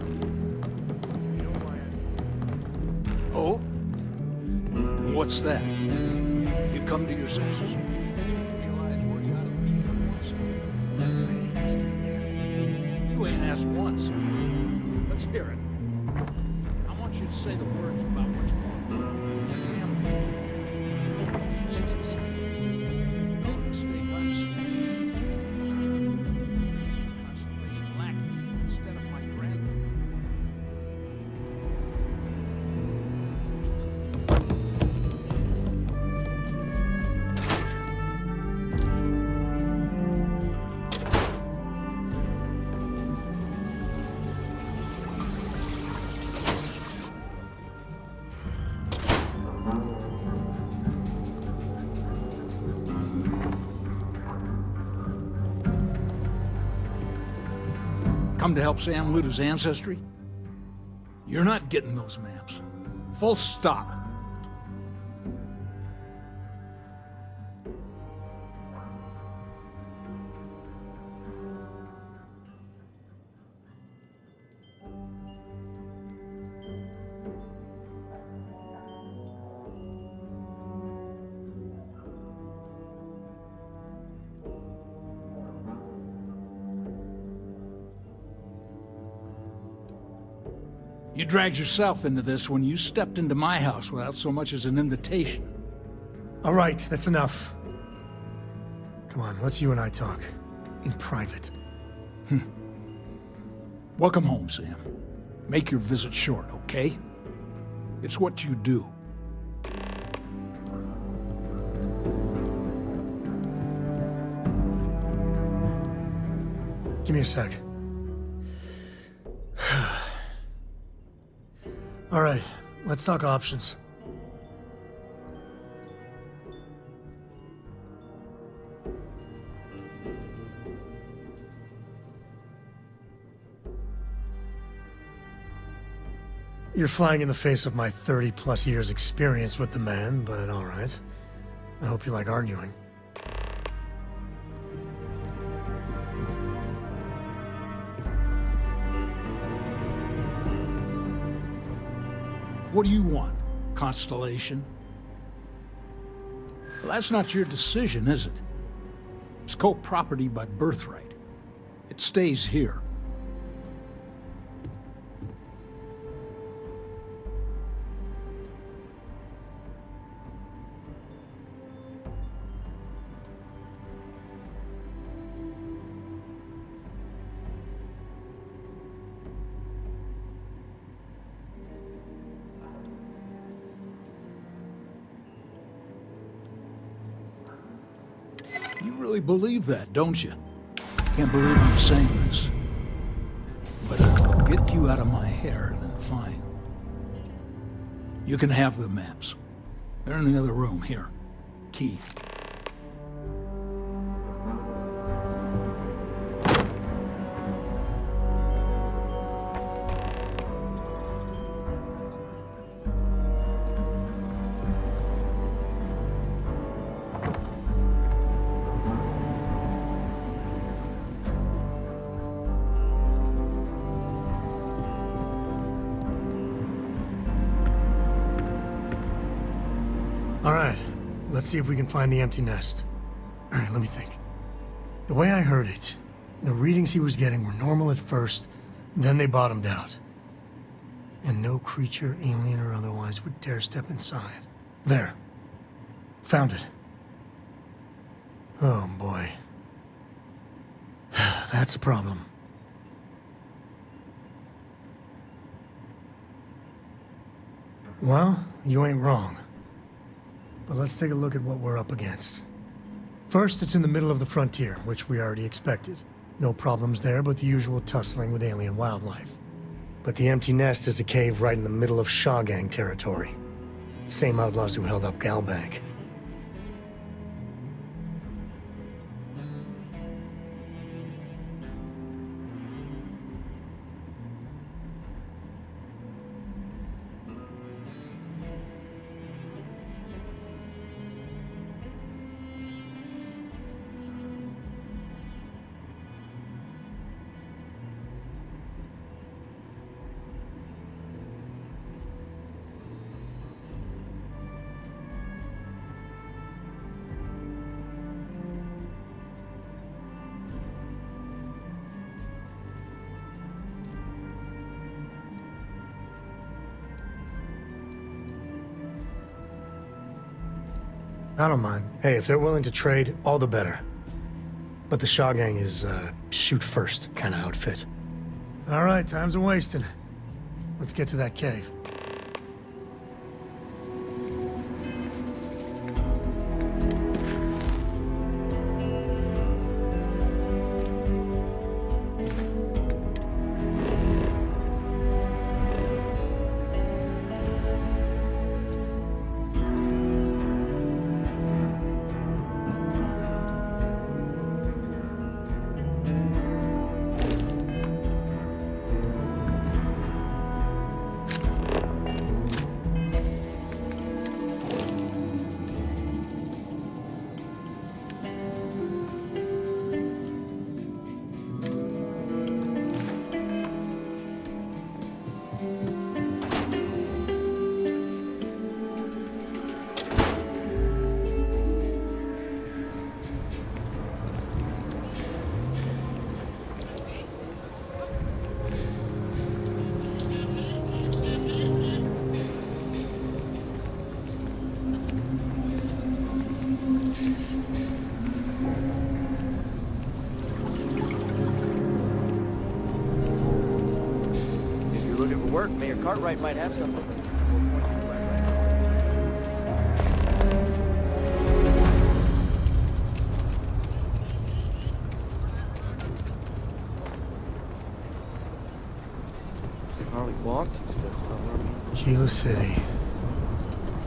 S9: Oh? What's that? You come to your senses? Realize where you ought to be for once? I ain't asked him again. You ain't asked once. Let's hear it. I want you to say the words about what's going on. This is a mistake. No mistake I'm seeing. Instead of my granddaughter. Come to help Sam loot his ancestry? You're not getting those maps. Full stop. You dragged yourself into this when you stepped into my house without so much as an invitation.
S1: All right, that's enough. Come on, let's you and I talk. In private.
S9: Welcome home, Sam. Make your visit short, okay? It's what you do.
S1: Give me a sec. All right, let's talk options. You're flying in the face of my 30-plus years experience with the man, but all right. I hope you like arguing.
S9: What do you want, Constellation? Well, that's not your decision, is it? It's co-property by birthright. It stays here. You really believe that, don't you? Can't believe I'm saying this. But if I'll get you out of my hair, then fine. You can have the maps. They're in the other room, here. Key.
S1: All right, let's see if we can find the empty nest. All right, let me think. The way I heard it, the readings he was getting were normal at first, then they bottomed out. And no creature, alien or otherwise, would dare step inside. There. Found it. Oh, boy. That's a problem. Well, you ain't wrong. But let's take a look at what we're up against. First, it's in the middle of the frontier, which we already expected. No problems there, but the usual tussling with alien wildlife. But the empty nest is a cave right in the middle of Shaw Gang territory. Same outlaws who held up Galbank. I don't mind. Hey, if they're willing to trade, all the better. But the Shaw Gang is, shoot first kind of outfit. All right, time's a-wasting. Let's get to that cave.
S13: Mayor Cartwright might have something. Harley walked.
S1: Keeler City.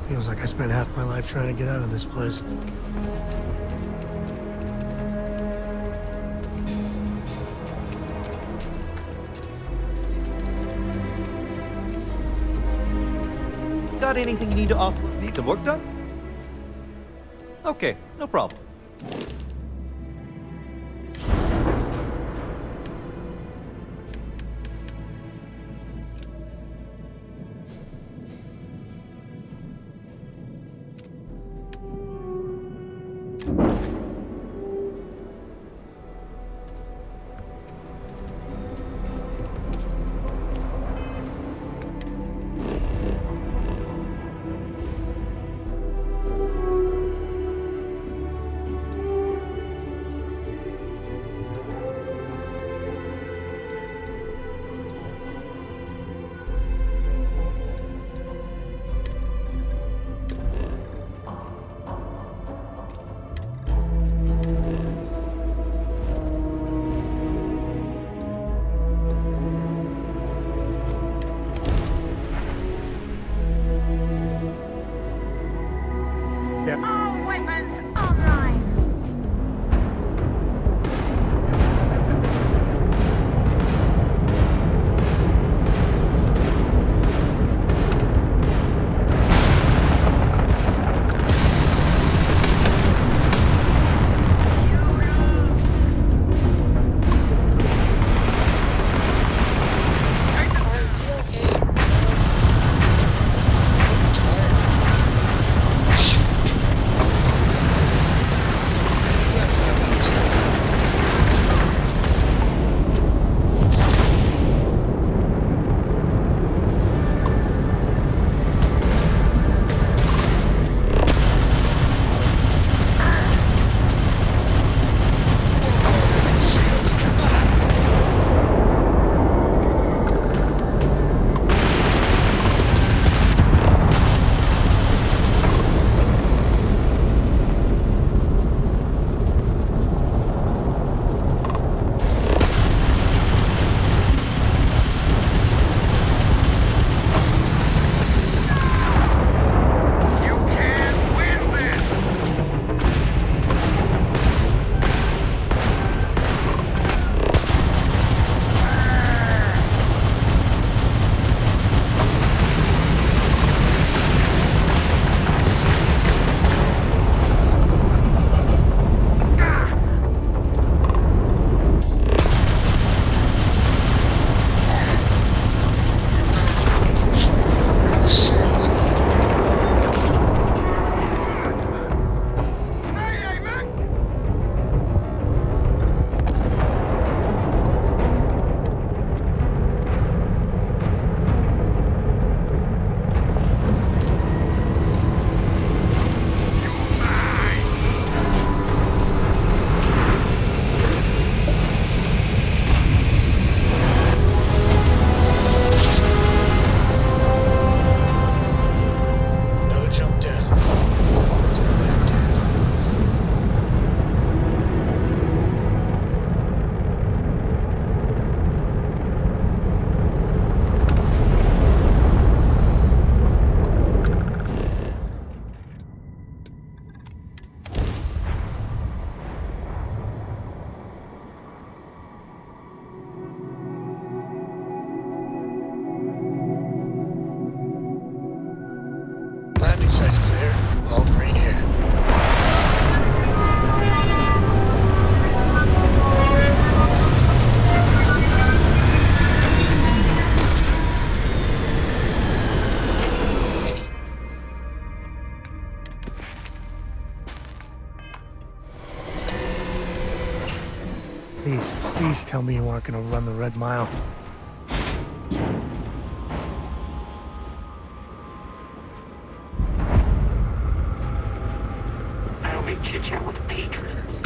S1: Feels like I spent half my life trying to get out of this place.
S10: Got anything you need to offer? Need some work done? Okay, no problem.
S17: Inside's clear. All green here.
S1: Please tell me you aren't gonna run the Red Mile.
S21: I don't make chit-chat with patrons.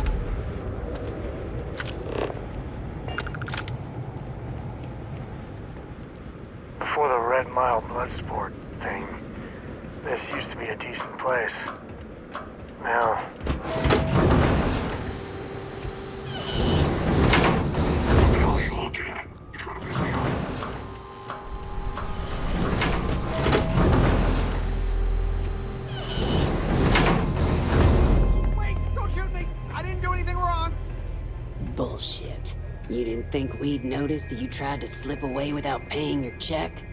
S17: Before the Red Mile Bloodsport thing, this used to be a decent place. Now...
S3: Bullshit. You didn't think we'd notice that you tried to slip away without paying your check?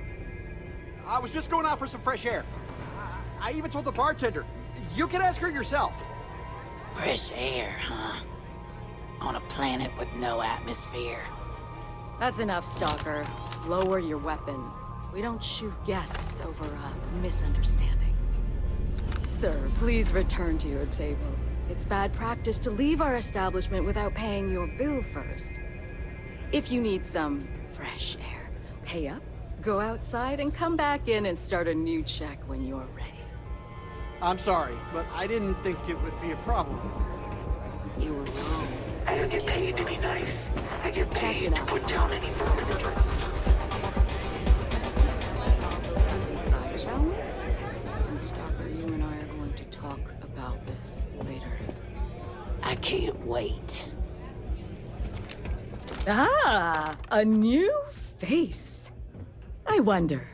S22: I was just going out for some fresh air. I even told the bartender. You can ask her yourself.
S3: Fresh air, huh? On a planet with no atmosphere.
S11: That's enough, Stalker. Lower your weapon. We don't shoot guests over a misunderstanding. Sir, please return to your table. It's bad practice to leave our establishment without paying your bill first. If you need some fresh air, pay up, go outside, and come back in and start a new check when you're ready.
S22: I'm sorry, but I didn't think it would be a problem.
S3: You were wrong.
S21: I don't get paid to be nice. I get paid to put down any vermin addresses.
S11: Inside, shall we? And Stalker, you and I are going to talk about this later.
S3: I can't wait.
S11: Ah, a new face. I wonder,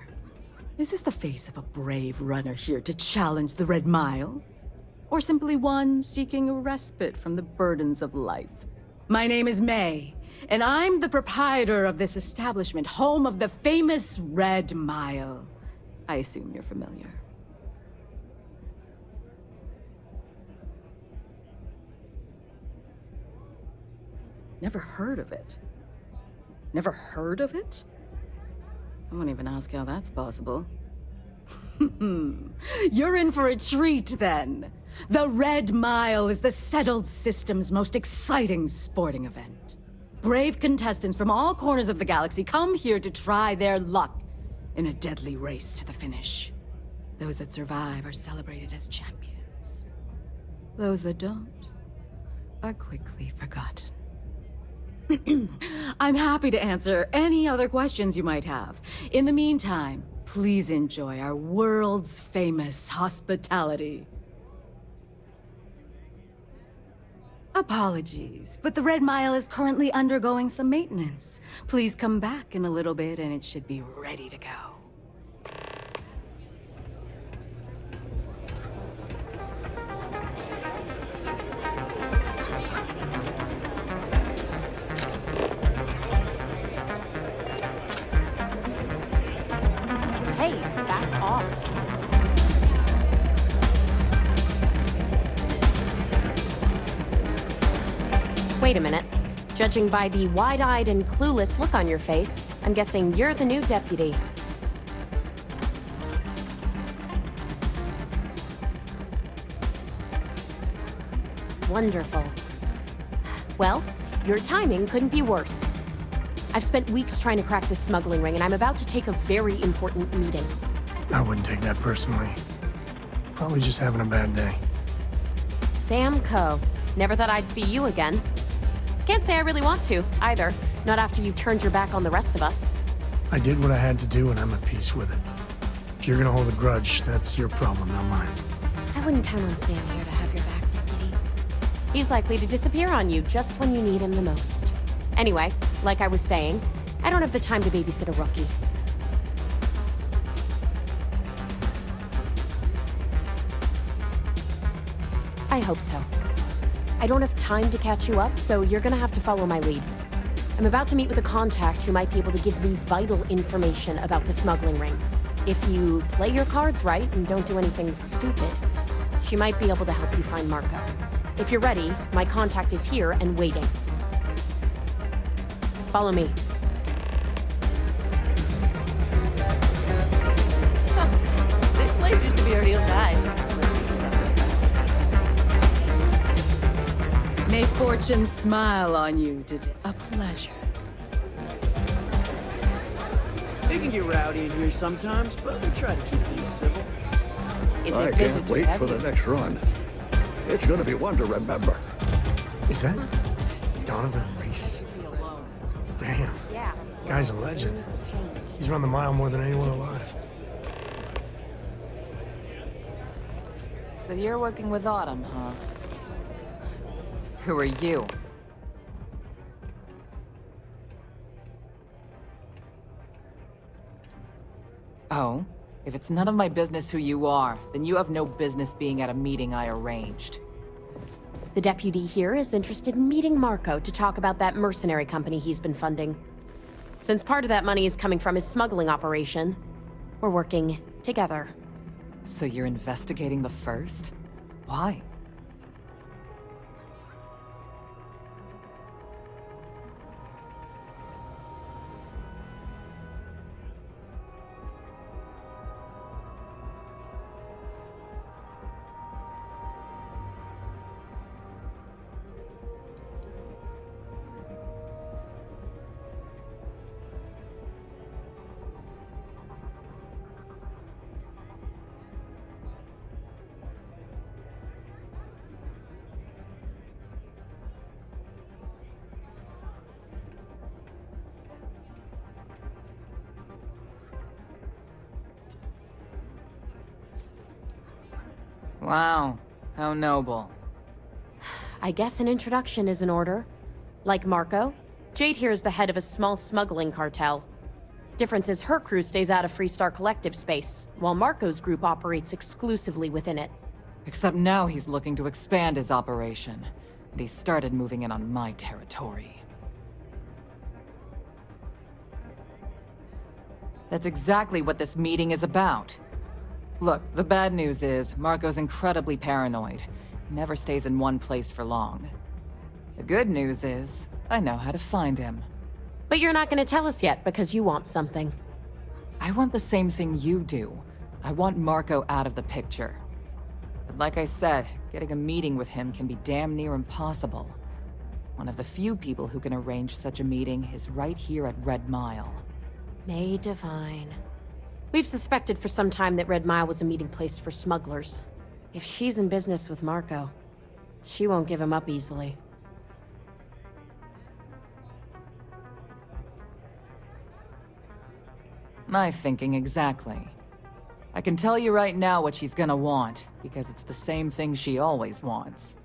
S11: is this the face of a brave runner here to challenge the Red Mile? Or simply one seeking a respite from the burdens of life? My name is May, and I'm the proprietor of this establishment, home of the famous Red Mile. I assume you're familiar. Never heard of it. Never heard of it? I won't even ask how that's possible. You're in for a treat, then. The Red Mile is the settled system's most exciting sporting event. Brave contestants from all corners of the galaxy come here to try their luck in a deadly race to the finish. Those that survive are celebrated as champions. Those that don't are quickly forgotten. I'm happy to answer any other questions you might have. In the meantime, please enjoy our world's famous hospitality. Apologies, but the Red Mile is currently undergoing some maintenance. Please come back in a little bit and it should be ready to go.
S23: Hey, back off. Wait a minute. Judging by the wide-eyed and clueless look on your face, I'm guessing you're the new deputy. Wonderful. Well, your timing couldn't be worse. I've spent weeks trying to crack this smuggling ring, and I'm about to take a very important meeting.
S1: I wouldn't take that personally. Probably just having a bad day.
S23: Sam Coe. Never thought I'd see you again. Can't say I really want to, either. Not after you turned your back on the rest of us.
S1: I did what I had to do, and I'm at peace with it. If you're gonna hold a grudge, that's your problem, not mine.
S23: I wouldn't count on Sam here to have your back, Deputy. He's likely to disappear on you just when you need him the most. Anyway, like I was saying, I don't have the time to babysit a rookie. I hope so. I don't have time to catch you up, so you're gonna have to follow my lead. I'm about to meet with a contact who might be able to give me vital information about the smuggling ring. If you play your cards right and don't do anything stupid, she might be able to help you find Marco. If you're ready, my contact is here and waiting. Follow me.
S5: This place used to be a real dive.
S11: May fortune smile on you today. A pleasure.
S6: They can get rowdy in here sometimes, but we try to keep things civil.
S11: It's
S18: I
S11: a visit
S18: can't
S11: to
S18: wait for the
S11: heaven.
S18: next run. It's gonna be one to remember.
S1: Is that Donovan Reese? Damn.
S23: Yeah.
S1: Guy's a legend. He's run the mile more than anyone alive.
S5: So you're working with Autumn, huh? Who are you? Oh? If it's none of my business who you are, then you have no business being at a meeting I arranged.
S23: The deputy here is interested in meeting Marco to talk about that mercenary company he's been funding. Since part of that money is coming from his smuggling operation, we're working together.
S5: So you're investigating the first? Why? Wow, how noble.
S23: I guess an introduction is in order. Like Marco, Jade here is the head of a small smuggling cartel. Difference is her crew stays out of Freestar Collective space, while Marco's group operates exclusively within it.
S5: Except now he's looking to expand his operation, and he started moving in on my territory. That's exactly what this meeting is about. Look, the bad news is, Marco's incredibly paranoid. He never stays in one place for long. The good news is, I know how to find him.
S23: But you're not gonna tell us yet because you want something.
S5: I want the same thing you do. I want Marco out of the picture. But like I said, getting a meeting with him can be damn near impossible. One of the few people who can arrange such a meeting is right here at Red Mile.
S23: May Divine. We've suspected for some time that Red Mile was a meeting place for smugglers. If she's in business with Marco, she won't give him up easily.
S5: My thinking exactly. I can tell you right now what she's gonna want, because it's the same thing she always wants.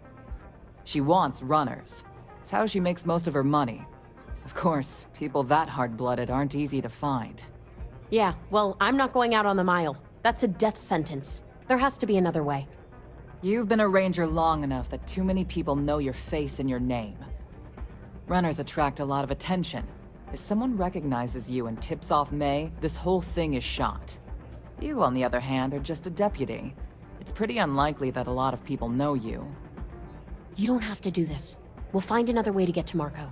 S5: She wants runners. It's how she makes most of her money. Of course, people that hard-blooded aren't easy to find.
S23: Yeah, well, I'm not going out on the mile. That's a death sentence. There has to be another way.
S5: You've been a ranger long enough that too many people know your face and your name. Runners attract a lot of attention. If someone recognizes you and tips off May, this whole thing is shot. You, on the other hand, are just a deputy. It's pretty unlikely that a lot of people know you.
S23: You don't have to do this. We'll find another way to get to Marco.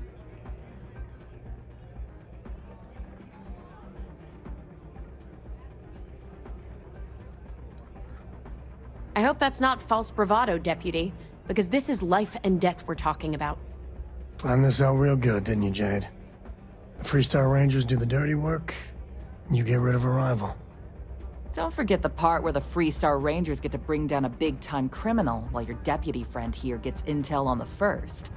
S23: I hope that's not false bravado, Deputy, because this is life and death we're talking about.
S1: Planned this out real good, didn't you, Jade? The Freestar Rangers do the dirty work, and you get rid of a rival.
S5: Don't forget the part where the Freestar Rangers get to bring down a big-time criminal, while your deputy friend here gets intel on the first.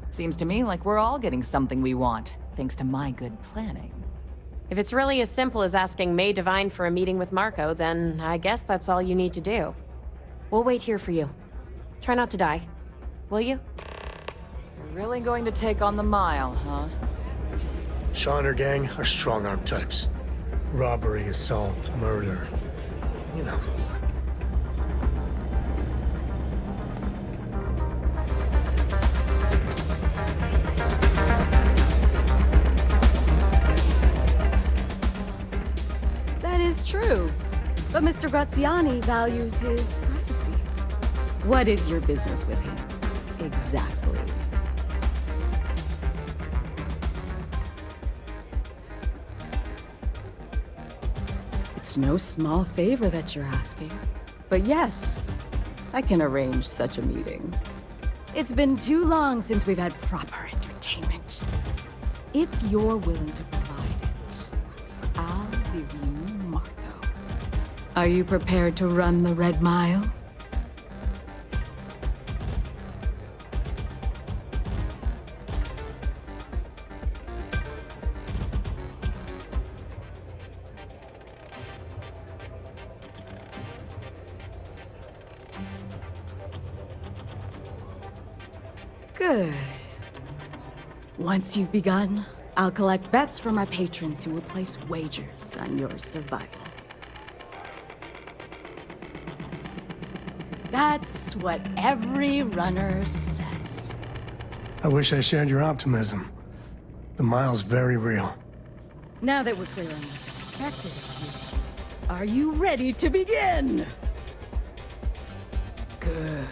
S5: Seems to me like we're all getting something we want, thanks to my good planning.
S23: If it's really as simple as asking May Divine for a meeting with Marco, then I guess that's all you need to do. We'll wait here for you. Try not to die. Will you?
S5: You're really going to take on the mile, huh?
S1: Shaw and her gang are strong-arm types. Robbery, assault, murder. You know.
S11: That is But Mr. Graziani values his privacy. What is your business with him? Exactly. It's no small favor that you're asking. But yes, I can arrange such a meeting. It's been too long since we've had proper entertainment. If you're willing to provide it, I'll give you Marco. Are you prepared to run the Red Mile? Good. Once you've begun, I'll collect bets from my patrons who will place wagers on your survival. That's what every runner says.
S1: I wish I shared your optimism. The mile's very real.
S11: Now that we're clear on what's expected of you, are you ready to begin? Good.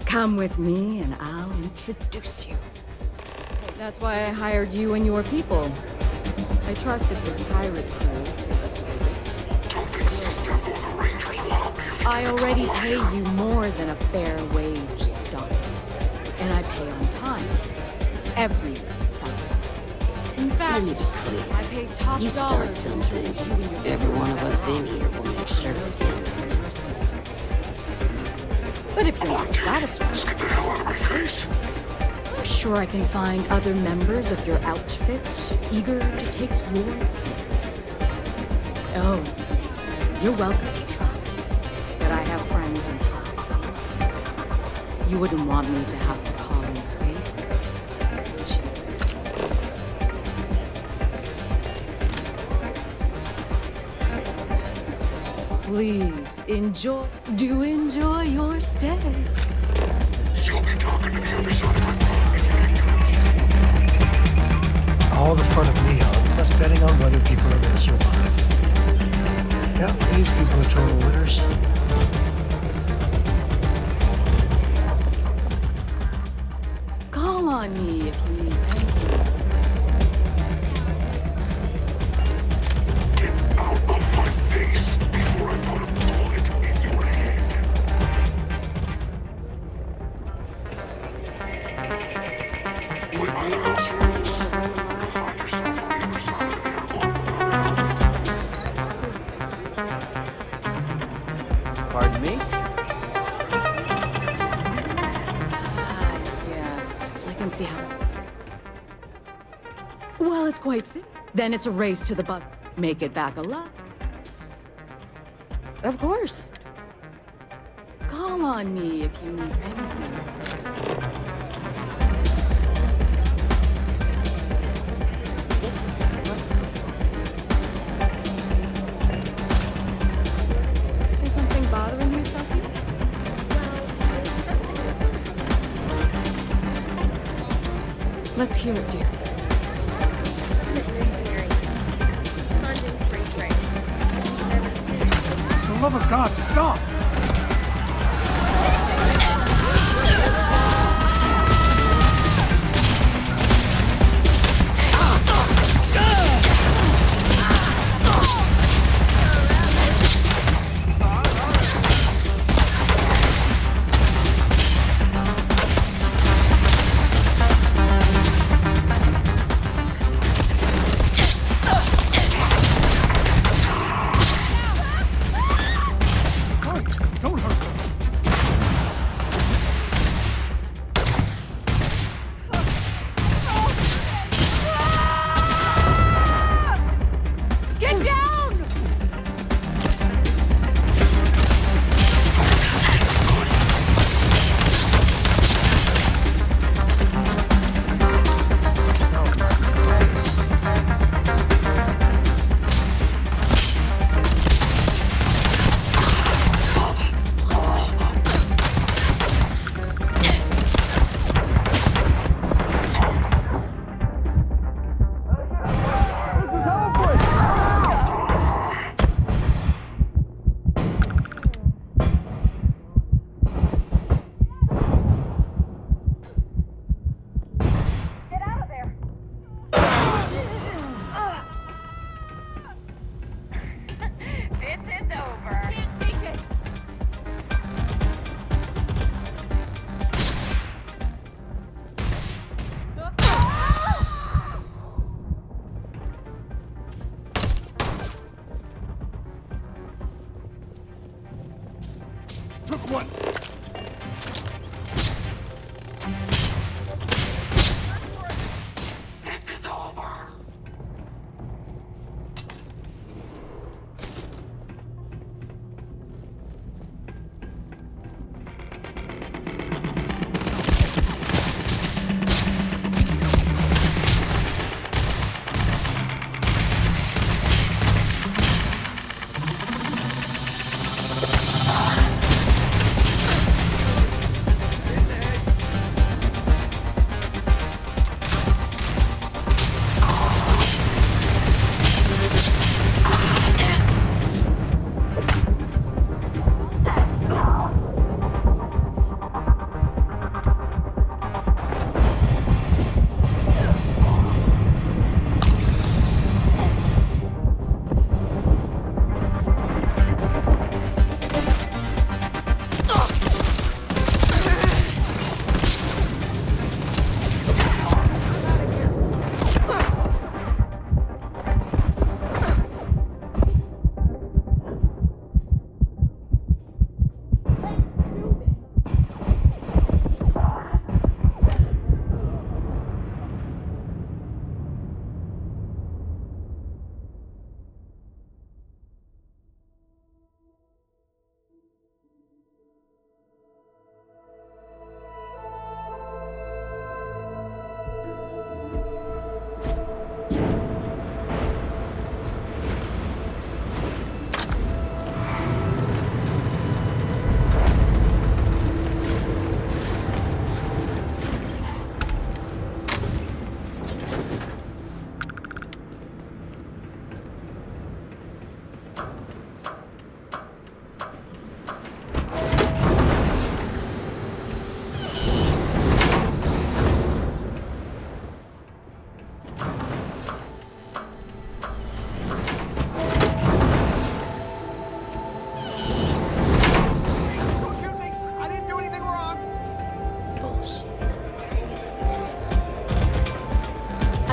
S11: Come with me and I'll introduce you. That's why I hired you and your people. I trust if this pirate crew is us a visit.
S21: Don't think Sister or the Rangers will help you.
S11: I already pay you more than a fair wage, Stark. And I pay on time. Every time. In fact,
S3: Let me be clear.
S11: I pay top
S3: You start
S11: dollar to
S3: something,
S11: ensure that you and your
S3: every one of us in here will make sure it's end it.
S11: But if you're not satisfied, I'll say. I'm sure I can find other members of your outfit eager to take your place. Oh, you're welcome to try. But I have friends in high places. You wouldn't want me to have to call in favor, would you? Please enjoy your stay.
S21: You'll be talking to the other side.
S1: All the fun of Neo, plus betting on whether people are going to survive. Yep, these people are total winners.
S11: Call on me if you need anything.
S21: Get out of my face before I put a bullet in your head. Play by the house rules. You'll find yourself on the other side of there or
S13: Pardon me?
S11: Yes, I can see how. Well, it's quite simple. Then it's a race to the bus. Make it back alive. Of course. Call on me if you need anything. Is something bothering you, Sophie? Let's hear it, dear.
S9: For the love of God, stop!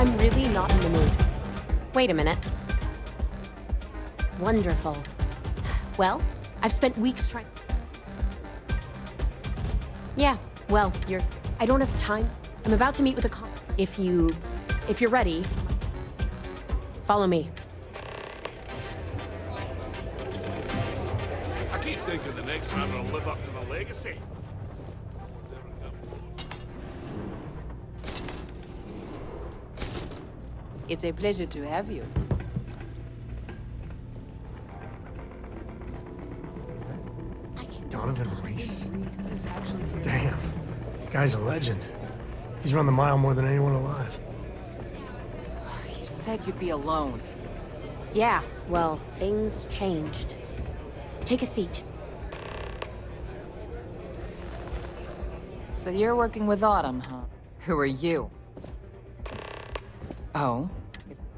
S23: I'm really not in the mood. Wait a minute. Wonderful. Well, I've spent weeks trying... Yeah, well, I don't have time. I'm about to meet with a If you're ready, follow me.
S21: I keep thinking the next one will live up to the legacy.
S5: It's a pleasure to have you.
S1: Donovan Reese? Damn. Guy's a legend. He's run the mile more than anyone alive.
S5: You said you'd be alone.
S23: Yeah, well, things changed. Take a seat.
S5: So you're working with Autumn, huh? Who are you? Oh?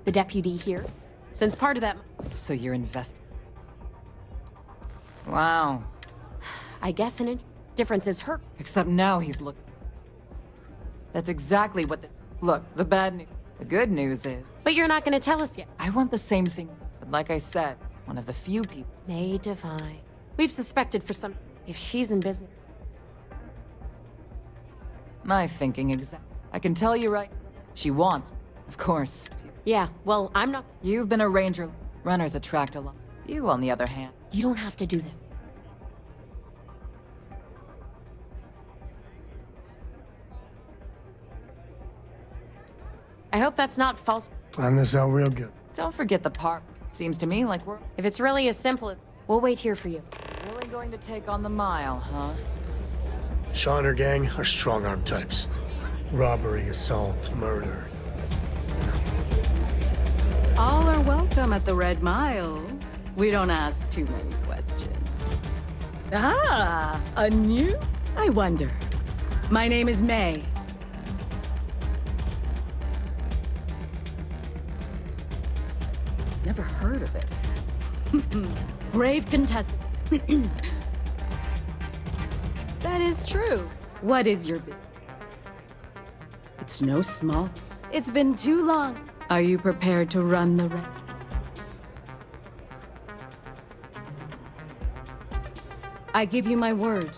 S23: The deputy here. Since part of that...
S5: So you're Wow.
S23: I guess difference is her...
S5: Except now he's looking... That's exactly what Look, the bad news... The good news is...
S23: But you're not gonna tell us yet.
S5: I want the same thing, but like I said, one of the few people...
S23: May Divine. We've suspected for some... If she's in business...
S5: My thinking exactly. I can tell you right... She wants me, of course.
S23: Yeah, well, I'm not...
S5: You've been a ranger. Runners attract a lot. You, on the other hand...
S23: You don't have to do this. I hope that's not false.
S1: Plan this out real good.
S5: Don't forget the part. Seems to me like we're...
S23: If it's really as simple as... We'll wait here for you.
S5: Really going to take on the mile, huh?
S1: Shaw and her gang are strong-arm types. Robbery, assault, murder.
S11: All are welcome at the Red Mile. We don't ask too many questions. Ah, a new? I wonder. My name is May. Never heard of it. Brave contestant. That is true. What is your business? It's no small. It's been too long. Are you prepared to run the red? I give you my word.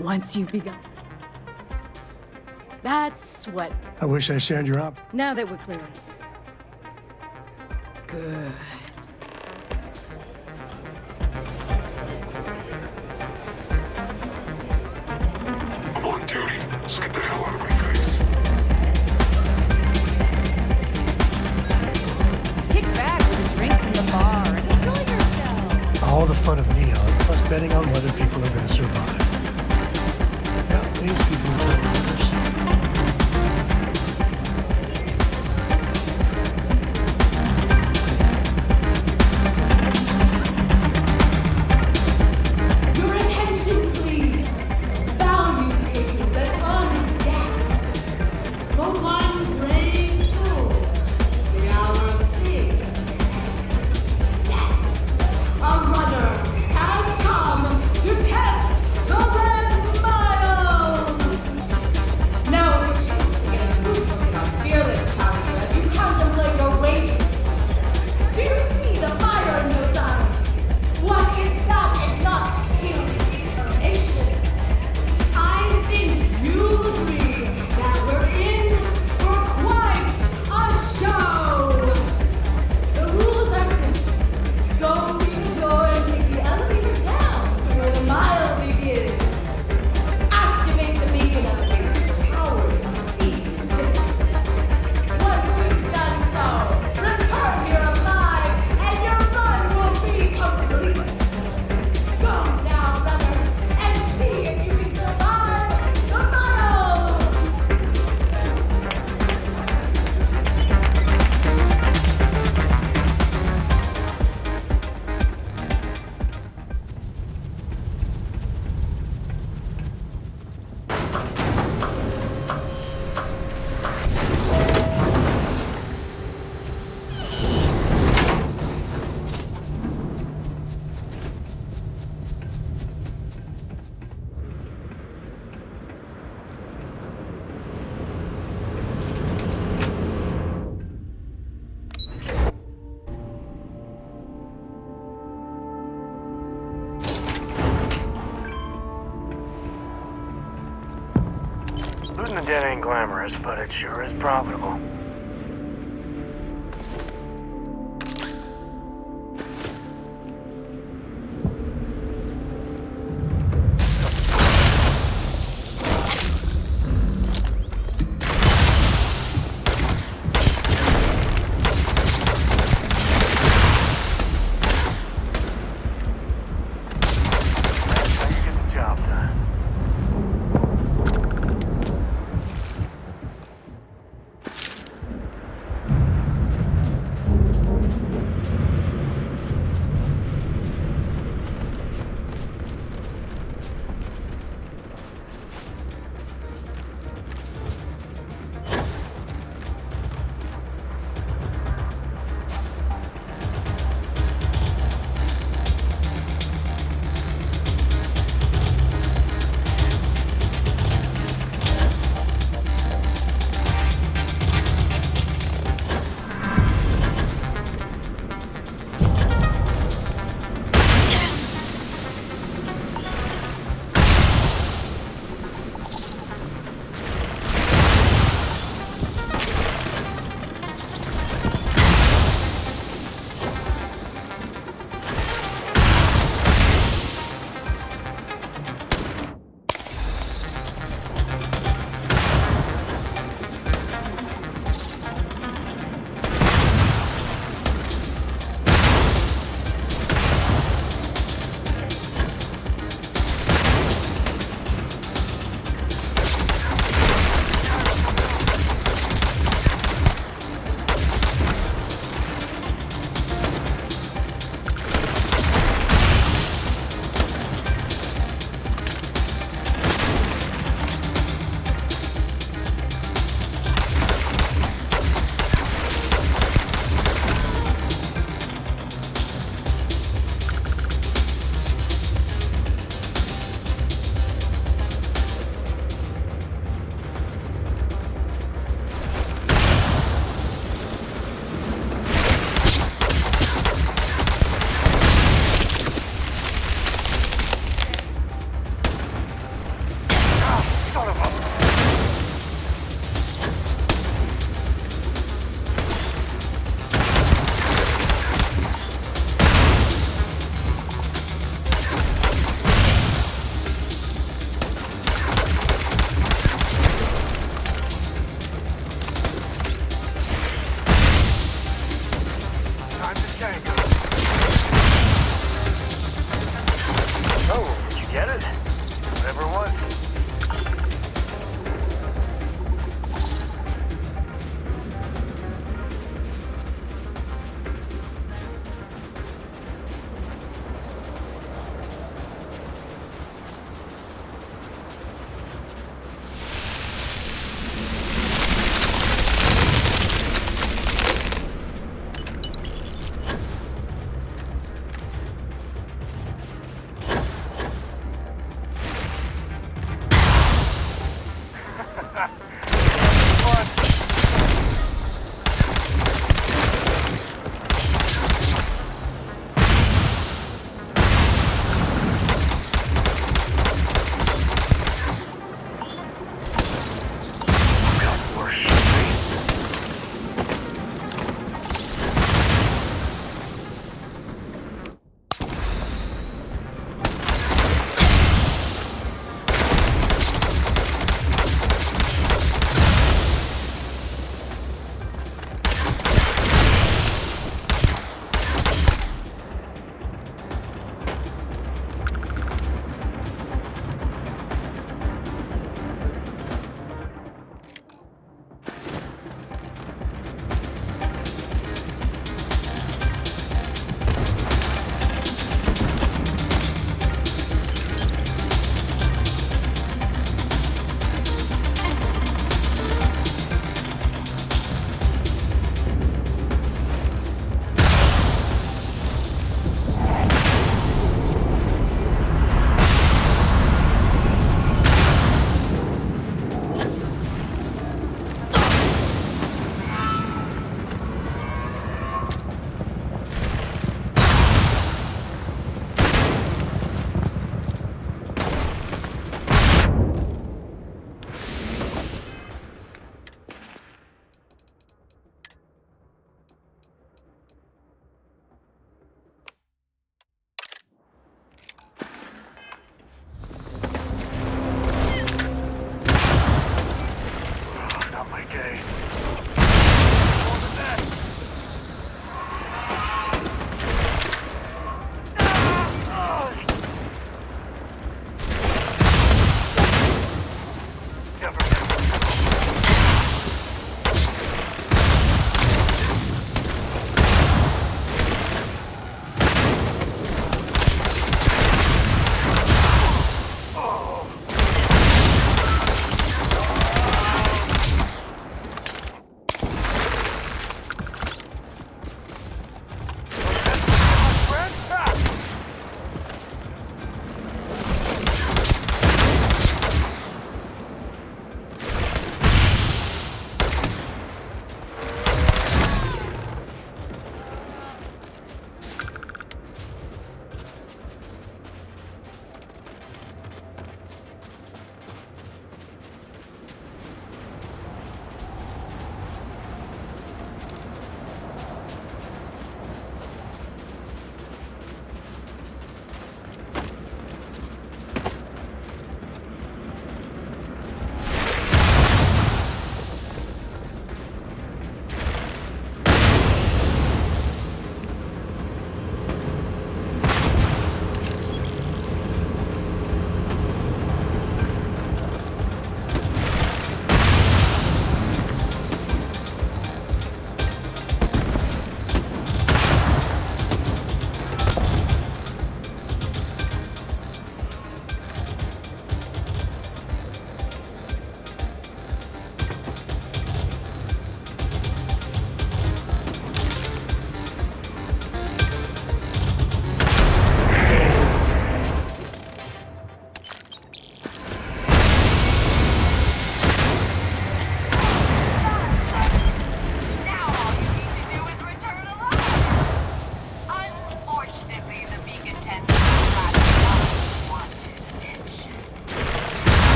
S11: Once you've begun. That's what.
S1: I wish I shared your op.
S11: Now that we're clear. Good.
S21: I'm on duty. Let's get the hell out of my face.
S15: Kick back with a drink from the bar and enjoy yourself.
S1: All the fun of Neon, plus betting on whether people are going to survive. Yeah, these people are others.
S14: Your attention, please. Valued patrons and honored guests. For one brave soul, the hour of things. Yes, a runner has come to test the Red Mile. Now is your chance to get a good look at our fearless challenger as you contemplate your wages. Do you see the fire in those eyes? What is that if not skill and determination? I think you'll agree that we're in
S17: Shooting the dead ain't glamorous, but it sure is profitable.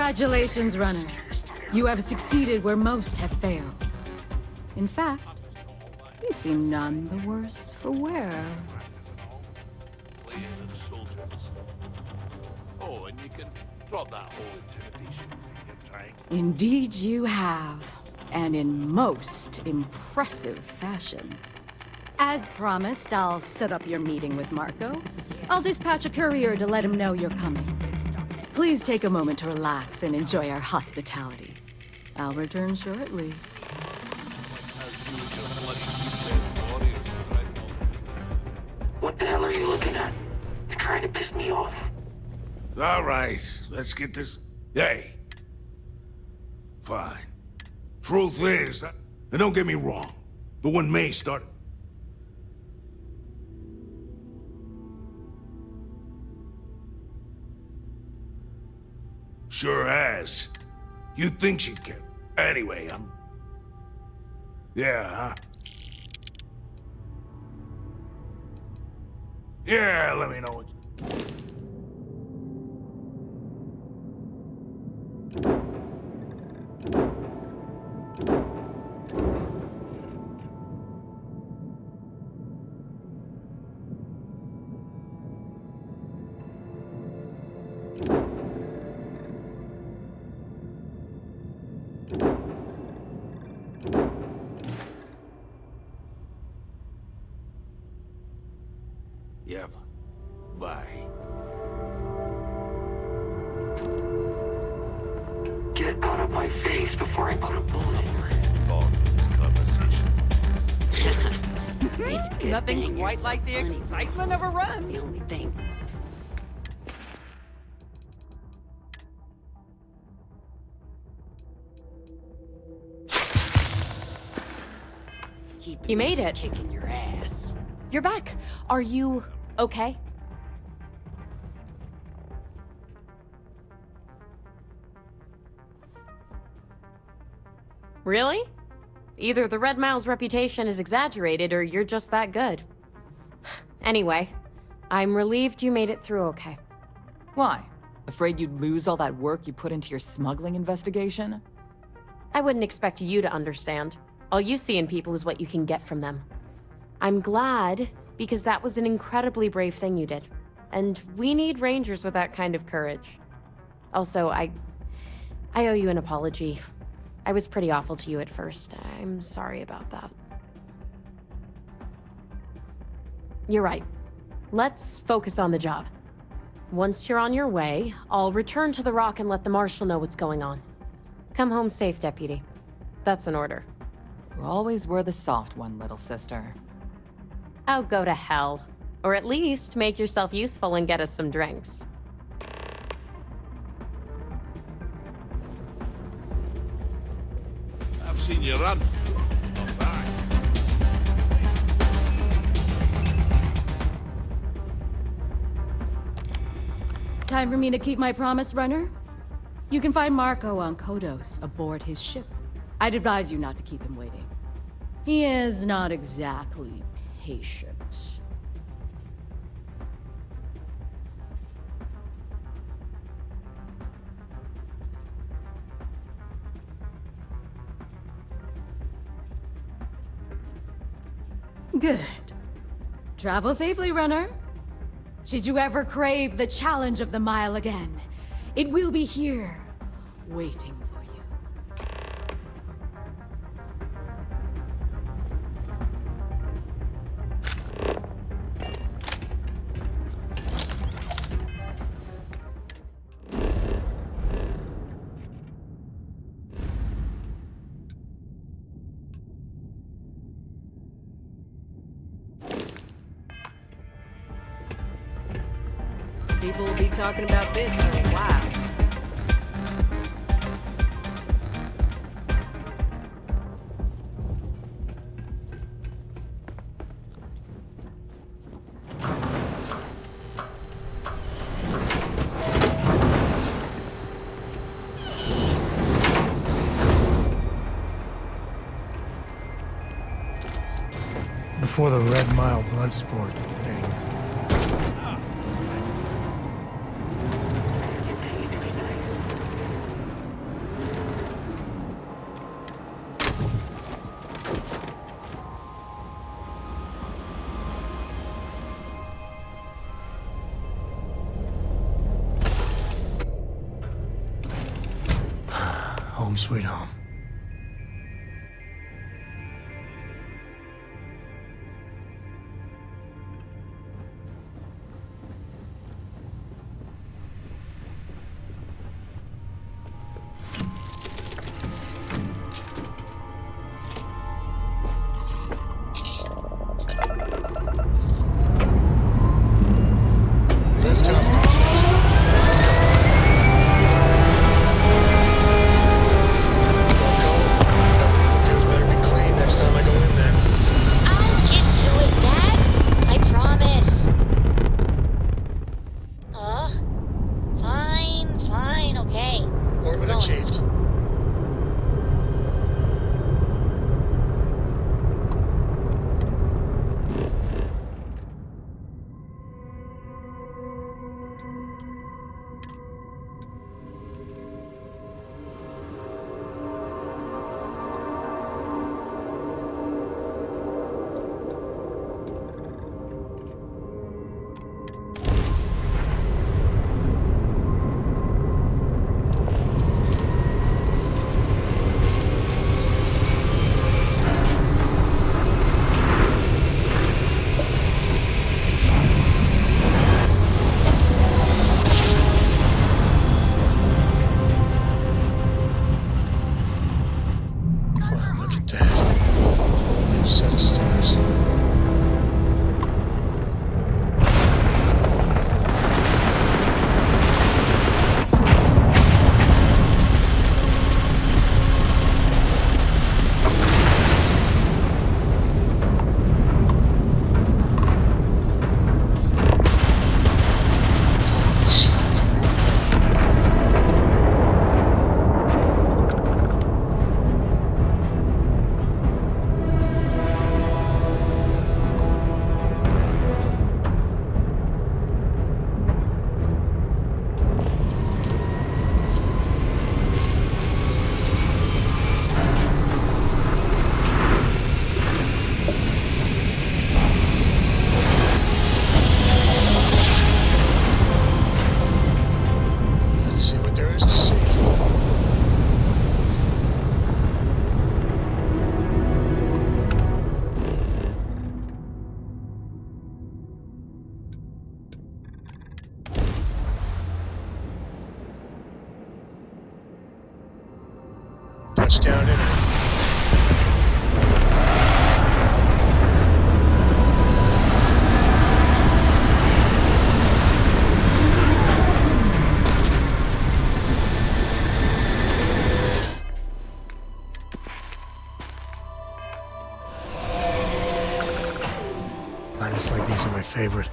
S11: Congratulations, runner. You have succeeded where most have failed. In fact, you seem none the worse for wear.
S21: Oh, and you can drop that whole intimidation thing you're trying.
S11: Indeed you have, and in most impressive fashion. As promised, I'll set up your meeting with Marco. I'll dispatch a courier to let him know you're coming. Please take a moment to relax and enjoy our hospitality. I'll return shortly.
S19: What the hell are you looking at? You're trying to piss me off.
S21: All right, let's get this. Hey. Fine. Truth is, and don't get me wrong, but when May started... Sure has. You'd think she'd care. Anyway, Yeah, huh? Yeah, let me know what... Yep. Bye.
S19: Get out of my face before I put a bullet in your head. All this conversation.
S3: It's a good
S15: Nothing
S3: thing
S15: quite
S3: you're so
S15: like the
S3: funny,
S15: excitement
S3: Bruce.
S15: of a run.
S3: That's the only thing.
S23: You made it.
S3: Kicking your ass.
S23: You're back. Are you okay? Really? Either the Red Mile's reputation is exaggerated or you're just that good. Anyway, I'm relieved you made it through okay.
S5: Why? Afraid you'd lose all that work you put into your smuggling investigation?
S23: I wouldn't expect you to understand. All you see in people is what you can get from them. I'm glad, because that was an incredibly brave thing you did. And we need rangers with that kind of courage. Also, I owe you an apology. I was pretty awful to you at first. I'm sorry about that. You're right. Let's focus on the job. Once you're on your way, I'll return to the Rock and let the Marshal know what's going on. Come home safe, Deputy. That's an order.
S5: You always were the soft one, little sister.
S23: Oh, go to hell. Or at least make yourself useful and get us some drinks.
S21: I've seen you run. Not bad.
S11: Time for me to keep my promise, runner? You can find Marco on Kodos aboard his ship. I'd advise you not to keep him waiting. He is not exactly patient. Good. Travel safely, runner. Should you ever crave the challenge of the mile again, it will be here, waiting for you.
S6: People will be talking about this for a while.
S1: Before the Red Mile blood sport thing. Home sweet home.
S2: Lift off. Let's go. Feels better be clean next time I go in there.
S8: I'll get to it, Dad. I promise. Fine, okay.
S2: Orbit achieved. Wow, look at that. New set of stairs. Let's see what there is to see. Touchdown in it.
S1: Planets like these are my favorite.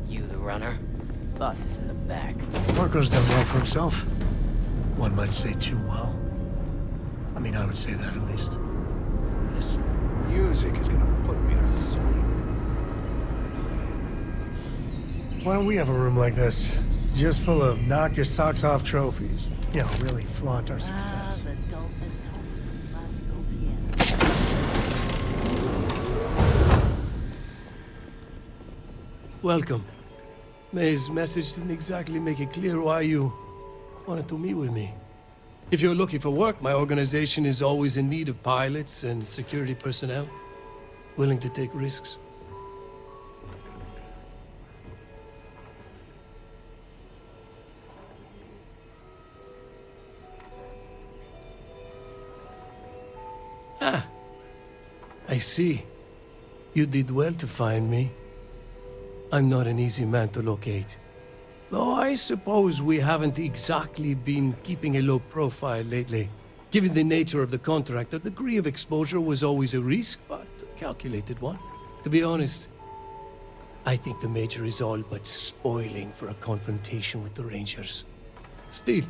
S13: You the runner? Boss is in the back.
S1: Marco's done well for himself. One might say too well. I mean, I would say that at least.
S9: This music is gonna put me to sleep.
S1: Why don't we have a room like this? Just full of knock your socks off trophies. You know, really flaunt our success.
S14: The dulcet tones of classical piano.
S7: Welcome. May's message didn't exactly make it clear why you wanted to meet with me. If you're looking for work, my organization is always in need of pilots and security personnel, willing to take risks. Ah, I see. You did well to find me. I'm not an easy man to locate. Though I suppose we haven't exactly been keeping a low profile lately. Given the nature of the contract, a degree of exposure was always a risk, but a calculated one. To be honest, I think the Major is all but spoiling for a confrontation with the Rangers. Still,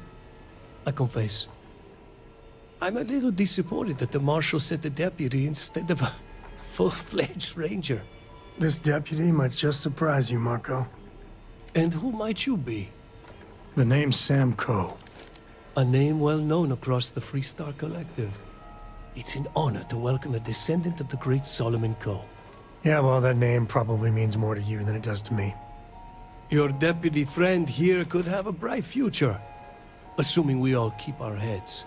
S7: I confess, I'm a little disappointed that the marshal sent a deputy instead of a full-fledged ranger.
S1: This deputy might just surprise you, Marco.
S7: And who might you be?
S1: The name's Sam Coe.
S7: A name well known across the Freestar Collective. It's an honor to welcome a descendant of the great Solomon Coe.
S1: Yeah, well, that name probably means more to you than it does to me.
S7: Your deputy friend here could have a bright future, assuming we all keep our heads.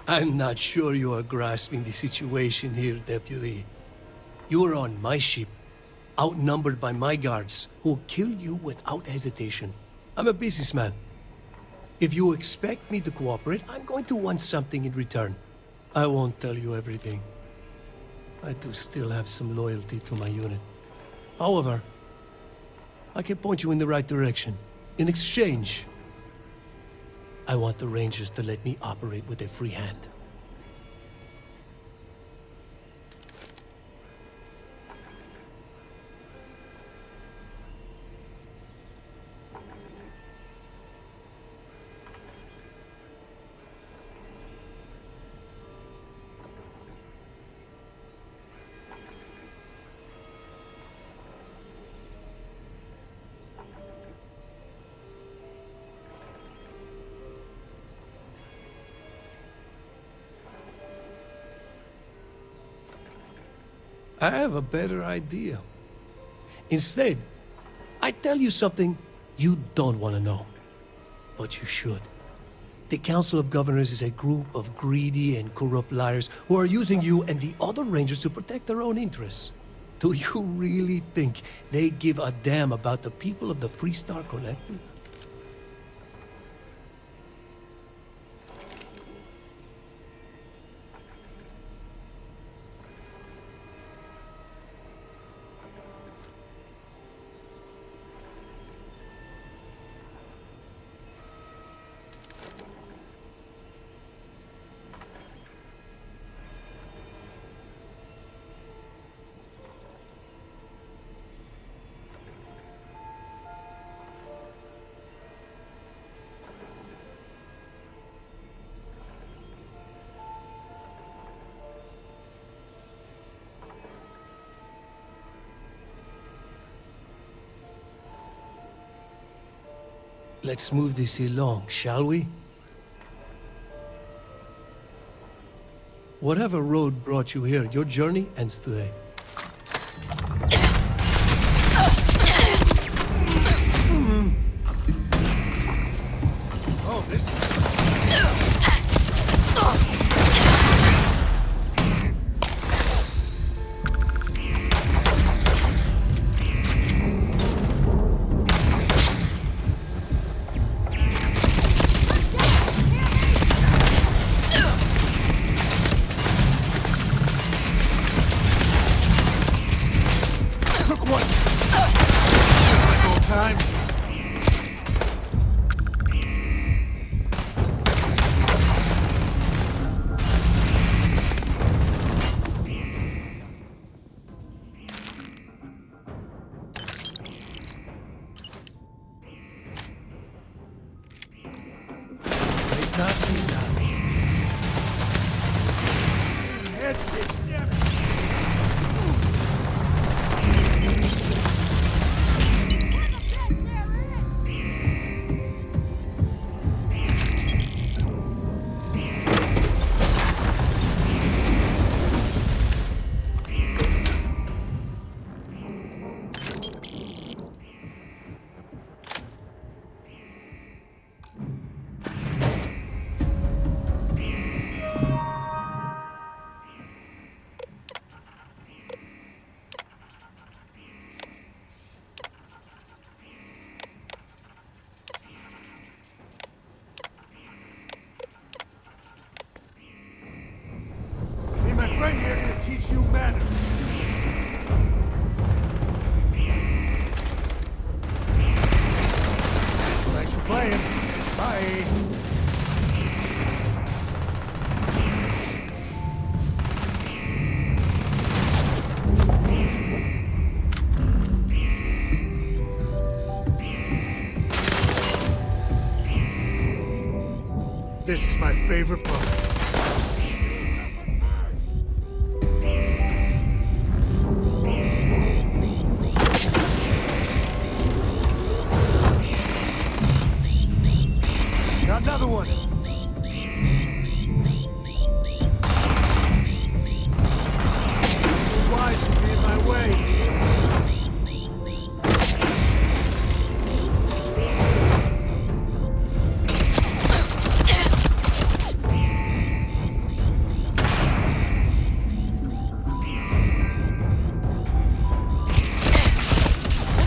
S7: I'm not sure you are grasping the situation here, Deputy. You are on my ship, outnumbered by my guards, who will kill you without hesitation. I'm a businessman. If you expect me to cooperate, I'm going to want something in return. I won't tell you everything. I do still have some loyalty to my unit. However, I can point you in the right direction. In exchange, I want the Rangers to let me operate with a free hand. I have a better idea. Instead, I tell you something you don't want to know. But you should. The Council of Governors is a group of greedy and corrupt liars who are using you and the other Rangers to protect their own interests. Do you really think they give a damn about the people of the Freestar Collective? Let's move this along, shall we? Whatever road brought you here, your journey ends today.
S9: Oh, this...
S7: teach you manners.
S1: Thanks for playing. Bye. This is my favorite part. Got another one. Wise to be in my way.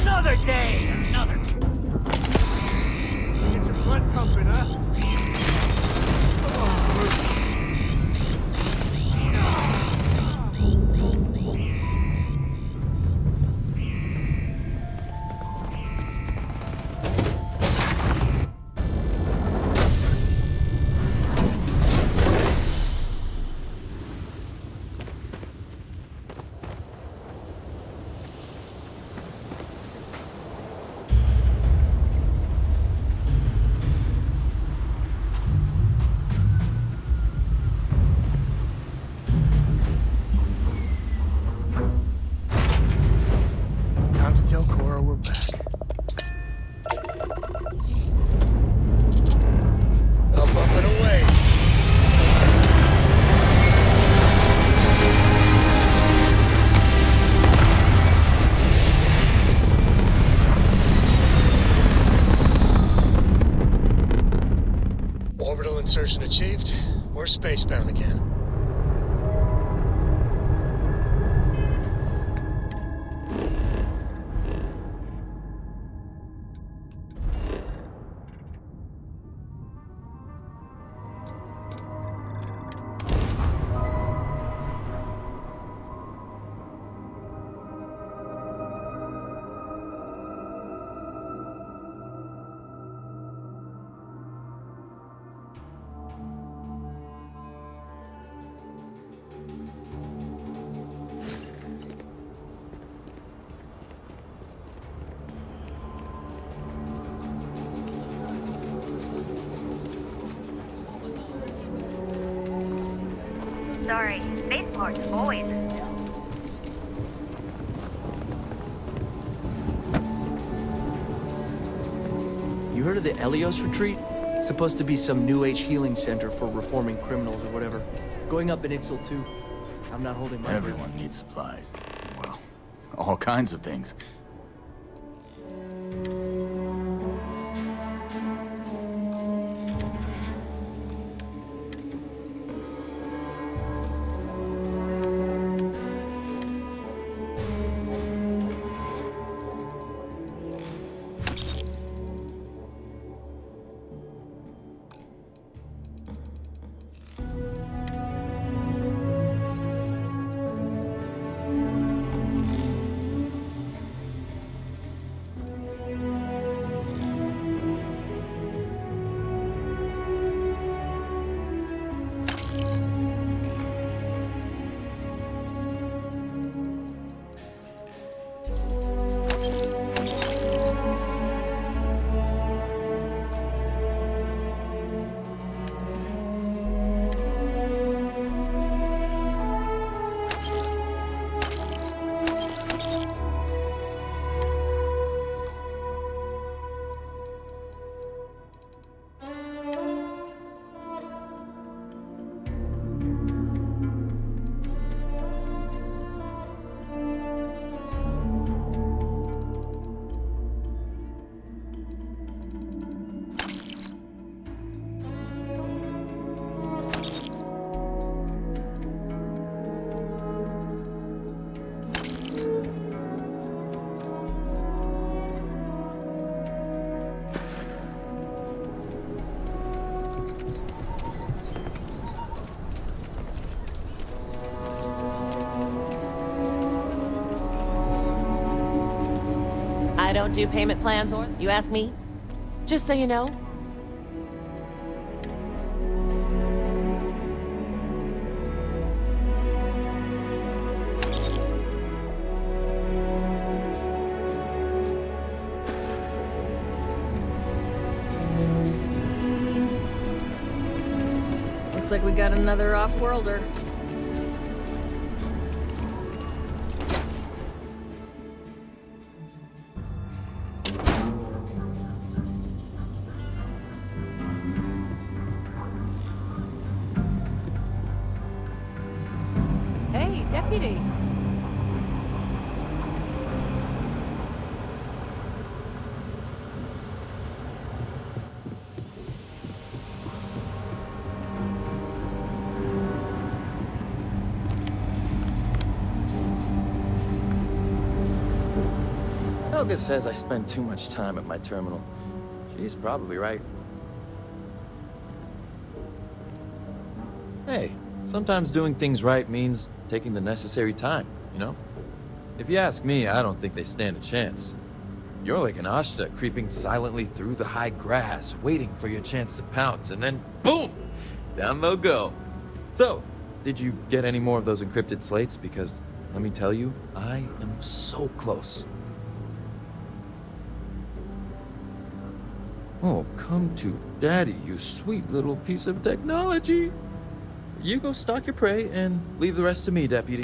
S6: Another day, another.
S7: Get some blood pumping, huh?
S1: Time to tell Cora we're back. Up and away. Orbital insertion achieved. We're spacebound again.
S8: Sorry, spaceport's always
S13: You heard of the Helios Retreat? Supposed to be some New Age healing center for reforming criminals or whatever. Going up in Ixel too. I'm not holding my breath.
S12: Everyone needs supplies. Well, all kinds of things.
S23: I don't do payment plans or... You ask me? Just so you know.
S11: Looks like we got another off-worlder.
S15: Hey, deputy.
S4: Helga says I spend too much time at my terminal. She's probably right. Hey, sometimes doing things right means taking the necessary time, you know? If you ask me, I don't think they stand a chance. You're like an Ashta creeping silently through the high grass, waiting for your chance to pounce, and then boom! Down they'll go. So, did you get any more of those encrypted slates? Because, let me tell you, I am so close. Oh, come to daddy, you sweet little piece of technology. You go stalk your prey and leave the rest to me, deputy.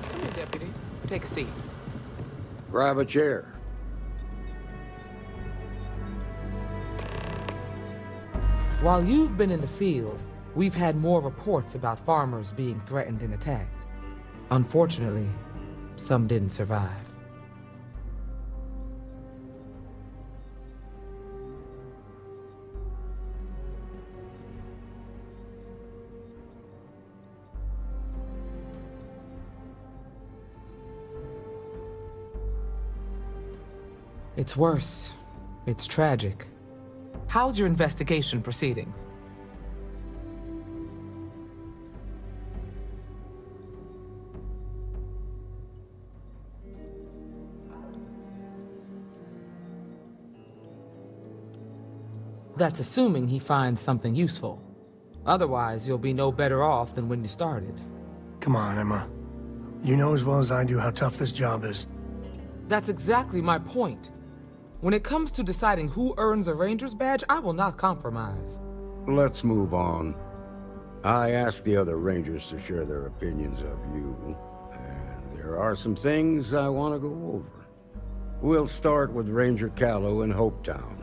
S16: Come here, deputy. Take a seat.
S18: Grab a chair.
S16: While you've been in the field, we've had more reports about farmers being threatened and attacked. Unfortunately, some didn't survive. It's worse. It's tragic. How's your investigation proceeding? That's assuming he finds something useful. Otherwise, you'll be no better off than when you started.
S1: Come on, Emma. You know as well as I do how tough this job is.
S16: That's exactly my point. When it comes to deciding who earns a Ranger's badge, I will not compromise.
S18: Let's move on. I asked the other Rangers to share their opinions of you, and there are some things I want to go over. We'll start with Ranger Callow in Hopetown.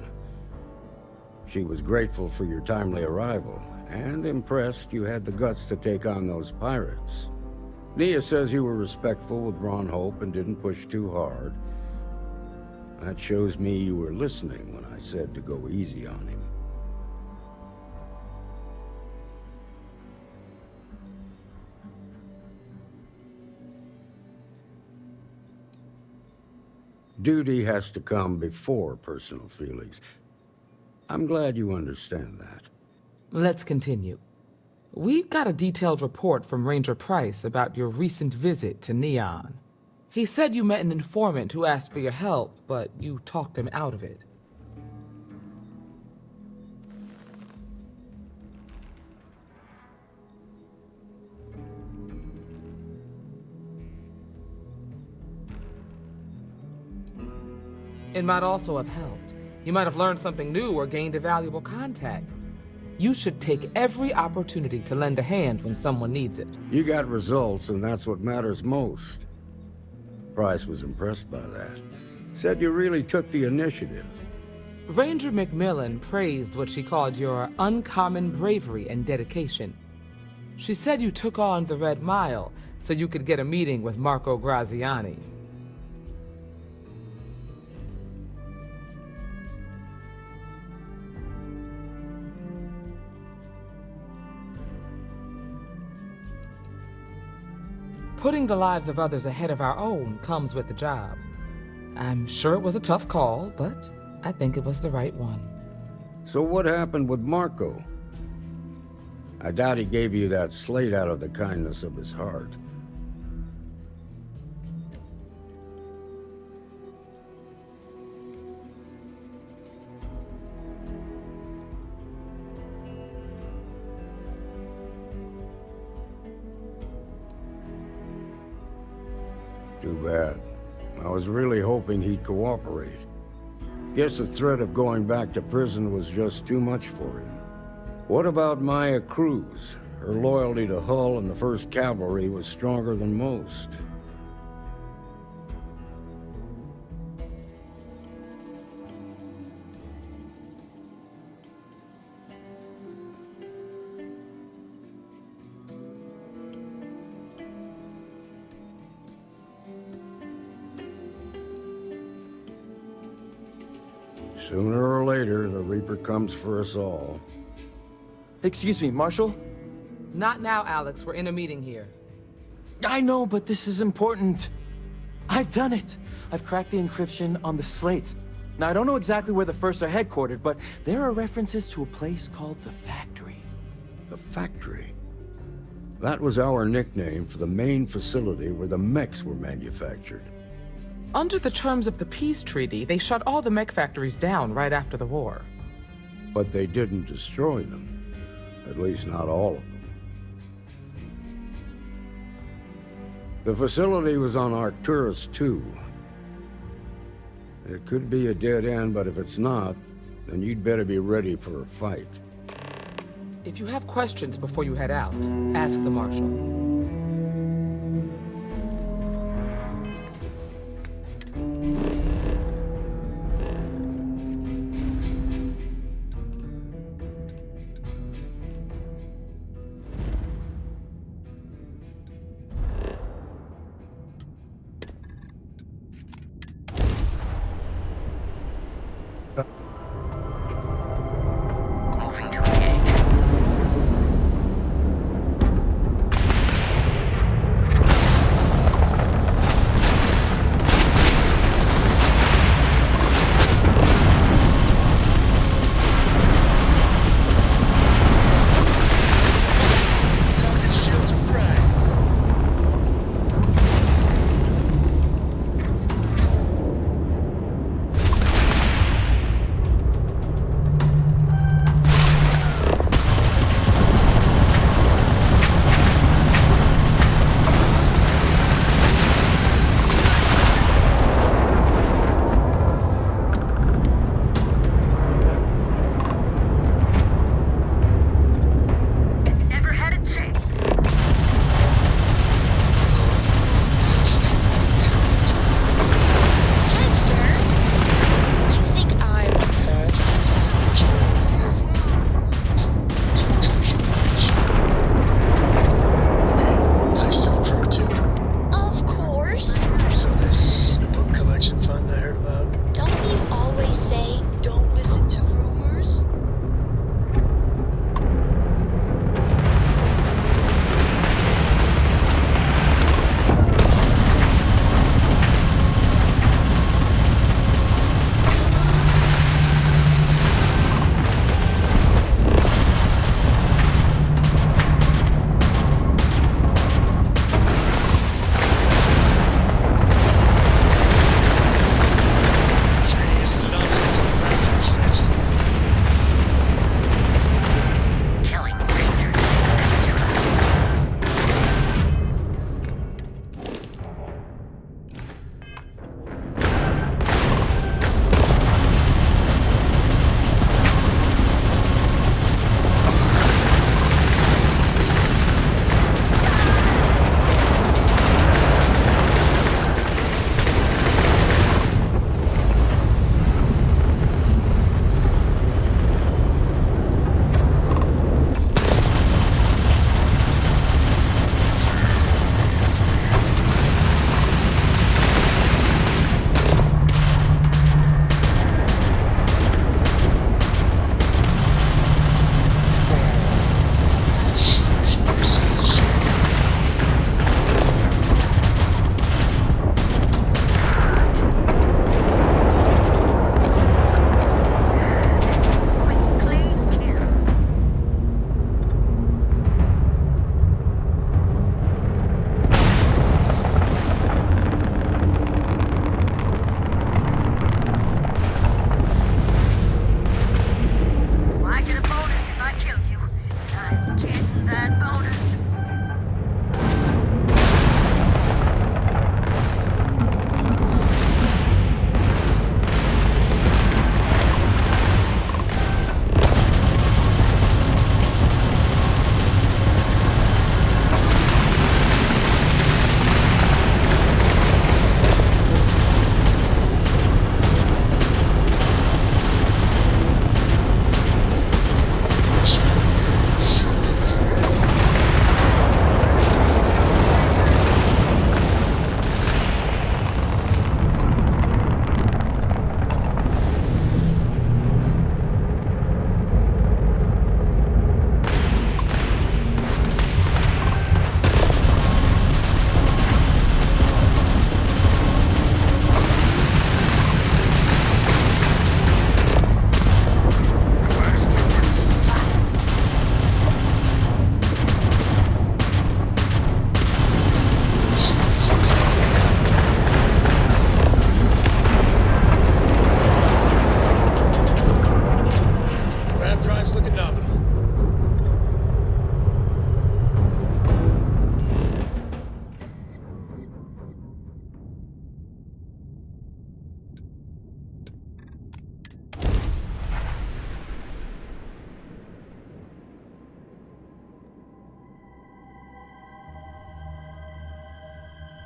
S18: She was grateful for your timely arrival, and impressed you had the guts to take on those pirates. Nia says you were respectful with Ron Hope and didn't push too hard. That shows me you were listening when I said to go easy on him. Duty has to come before personal feelings. I'm glad you understand that.
S16: Let's continue. We got a detailed report from Ranger Price about your recent visit to Neon. He said you met an informant who asked for your help, but you talked him out of it. It might also have helped. You might have learned something new or gained a valuable contact. You should take every opportunity to lend a hand when someone needs it.
S18: You got results, and that's what matters most. Price was impressed by that. Said you really took the initiative.
S16: Ranger Macmillan praised what she called your uncommon bravery and dedication. She said you took on the Red Mile so you could get a meeting with Marco Graziani. Putting the lives of others ahead of our own comes with the job. I'm sure it was a tough call, but I think it was the right one.
S18: So what happened with Marco? I doubt he gave you that slate out of the kindness of his heart. Too bad. I was really hoping he'd cooperate. Guess the threat of going back to prison was just too much for him. What about Maya Cruz? Her loyalty to Hull and the 1st Cavalry was stronger than most. Sooner or later, the Reaper comes for us all.
S4: Excuse me, Marshal?
S16: Not now, Alex. We're in a meeting here.
S4: I know, but this is important. I've done it. I've cracked the encryption on the slates. Now, I don't know exactly where the First are headquartered, but there are references to a place called the Factory.
S18: The Factory? That was our nickname for the main facility where the mechs were manufactured.
S16: Under the terms of the peace treaty, they shut all the mech factories down right after the war.
S18: But they didn't destroy them. At least not all of them. The facility was on Arcturus 2. It could be a dead end, but if it's not, then you'd better be ready for a fight.
S16: If you have questions before you head out, ask the Marshal.
S21: Moving to engage.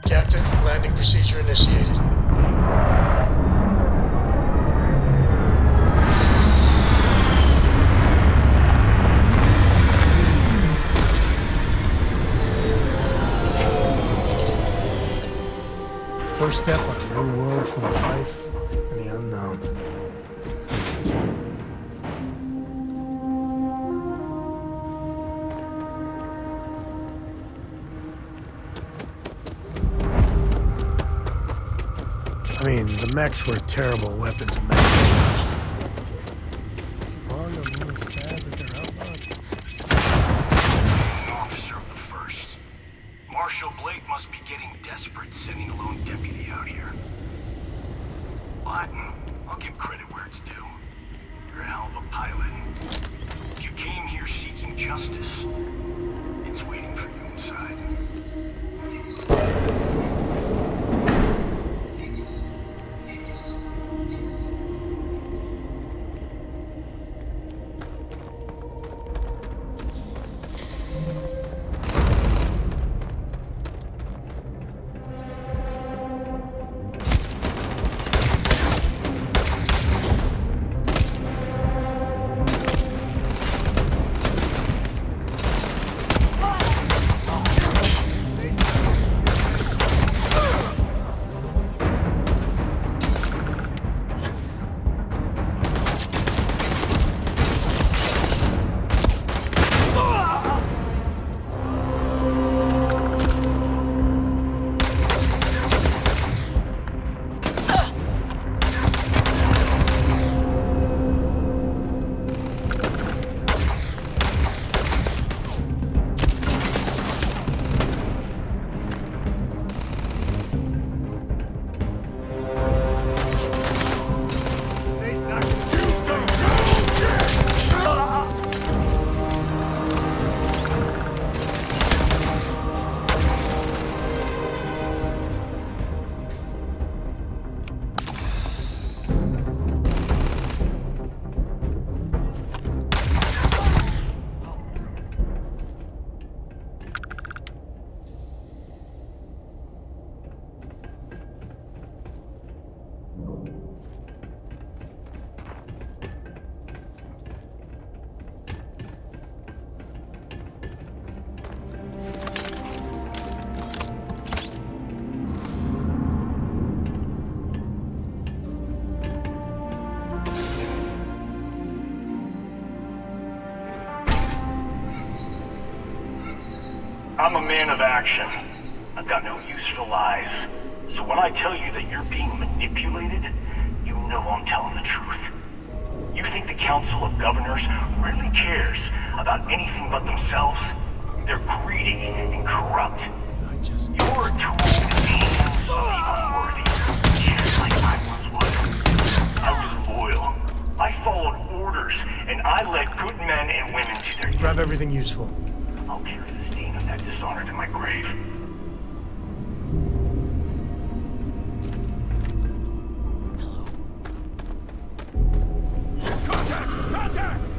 S1: Captain, landing procedure initiated. First step on a new world full of life and the unknown. I mean, the mechs were terrible weapons of mass destruction. Is it wrong or a little sad that they're outlawed?
S21: An officer of the first. Marshal Blake must be getting desperate sending a lone deputy out here. But I'll give credit where it's due. You're a hell of a pilot. If you came here seeking justice, it's waiting for you inside. I'm a man of action. I've got no use for lies. So when I tell you that you're being manipulated, you know I'm telling the truth. You think the Council of Governors really cares about anything but themselves? They're greedy and corrupt. You're a tool in the hands of the unworthy, just like I once was. I was loyal. I followed orders, and I led good men and women to their
S1: Grab everything useful.
S21: I'll carry the stain of that dishonor to my grave.
S10: Contact! Contact!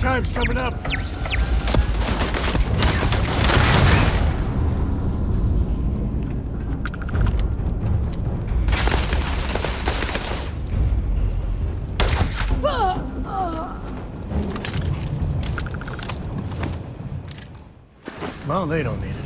S1: time's coming up. Well, they don't need it.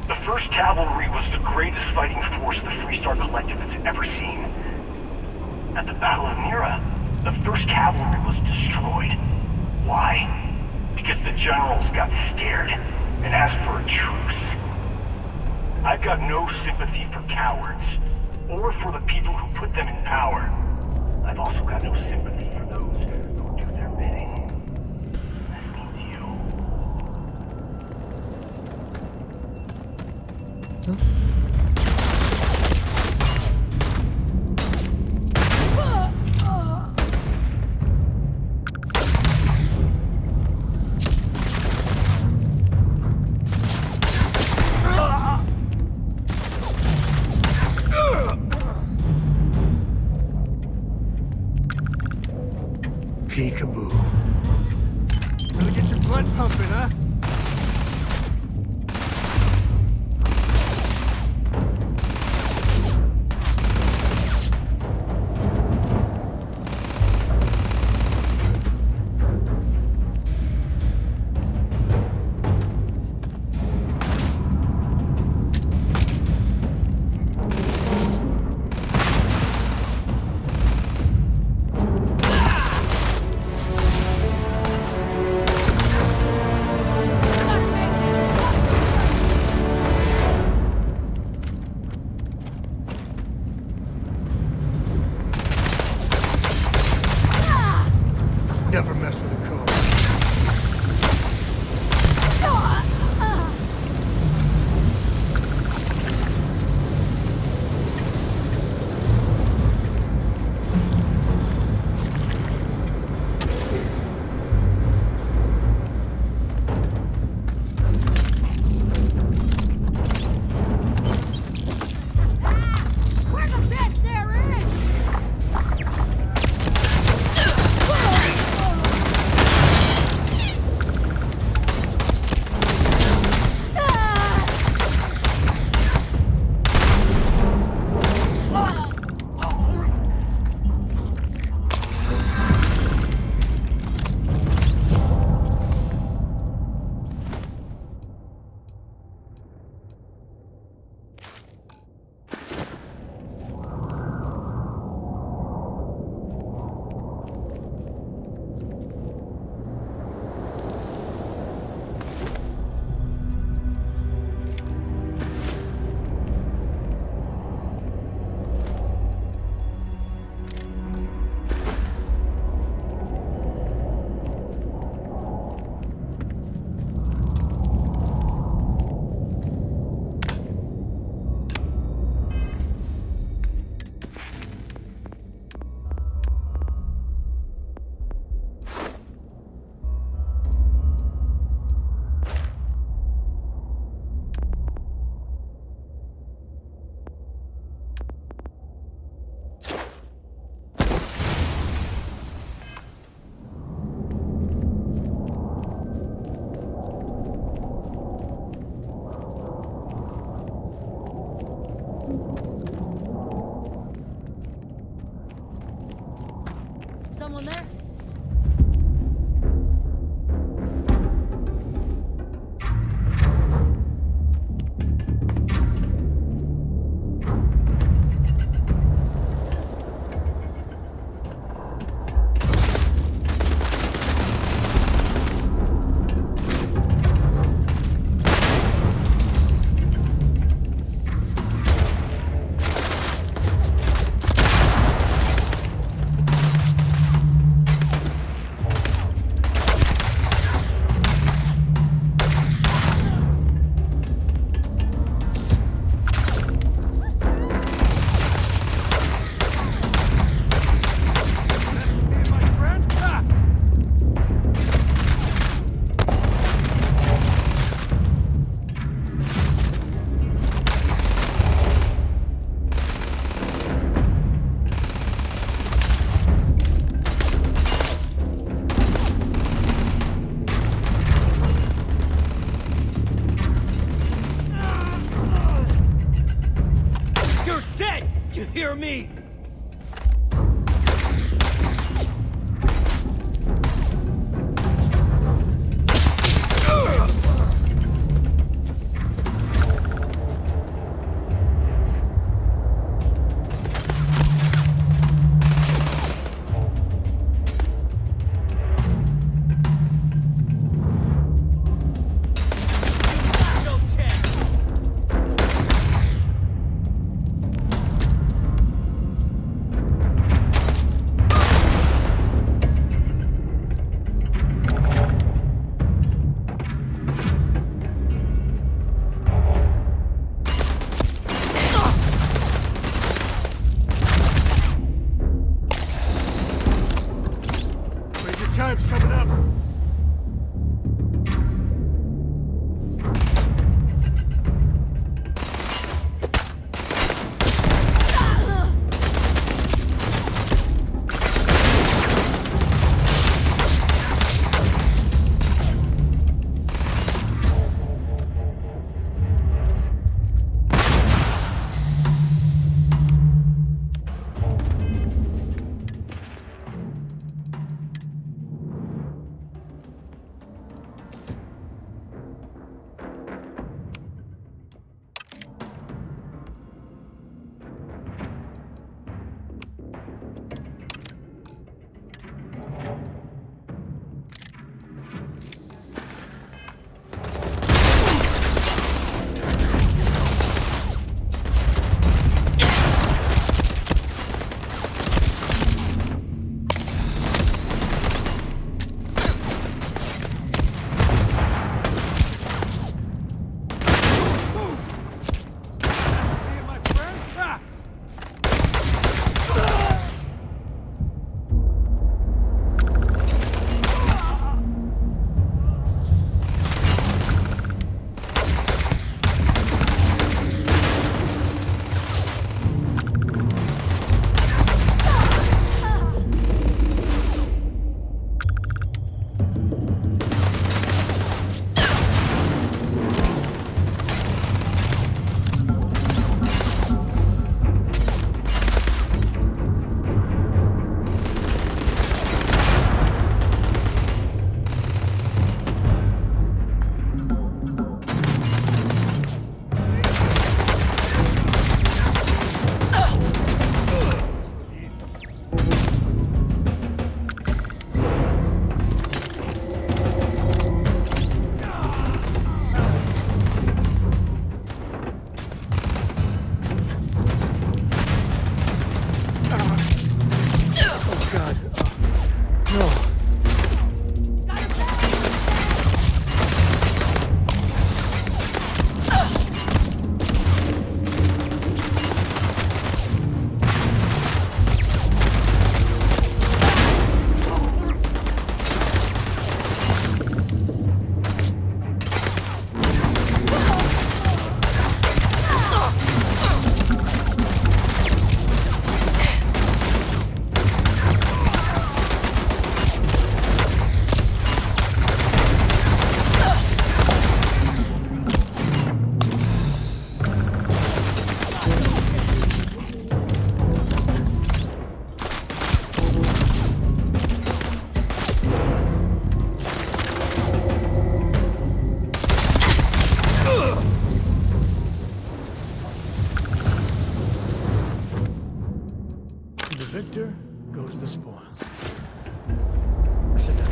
S21: The 1st Cavalry was the greatest fighting force the Freestar Collective has ever seen. At the Battle of Mira, the 1st Cavalry was destroyed. Why? Because the generals got scared and asked for a truce. I've got no sympathy for cowards, or for the people who put them in power. I've also got no sympathy for those who do their bidding. This means you.
S1: Peekaboo. Gotta get your blood pumping, huh? Never mess with a code.
S10: We're the best there is! Someone there?
S19: hear me?
S9: Time's coming up. victor goes the spoils. Sit down.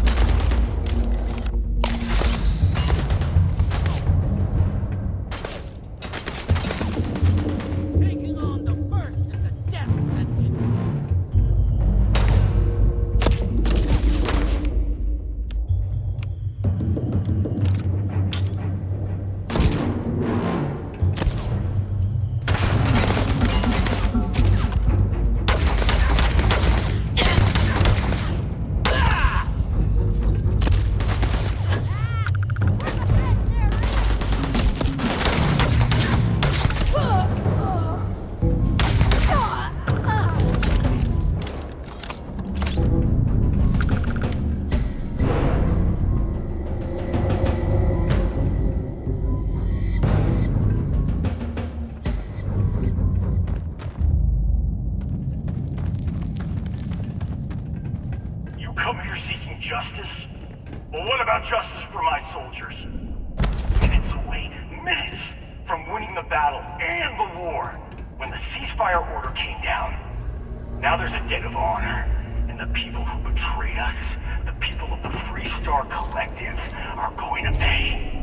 S10: Taking on the first is a death sentence.
S21: justice? Well, what about justice for my soldiers? Minutes away, minutes from winning the battle and the war, when the ceasefire order came down. Now there's a debt of honor, and the people who betrayed us, the people of the Free Star Collective, are going to pay.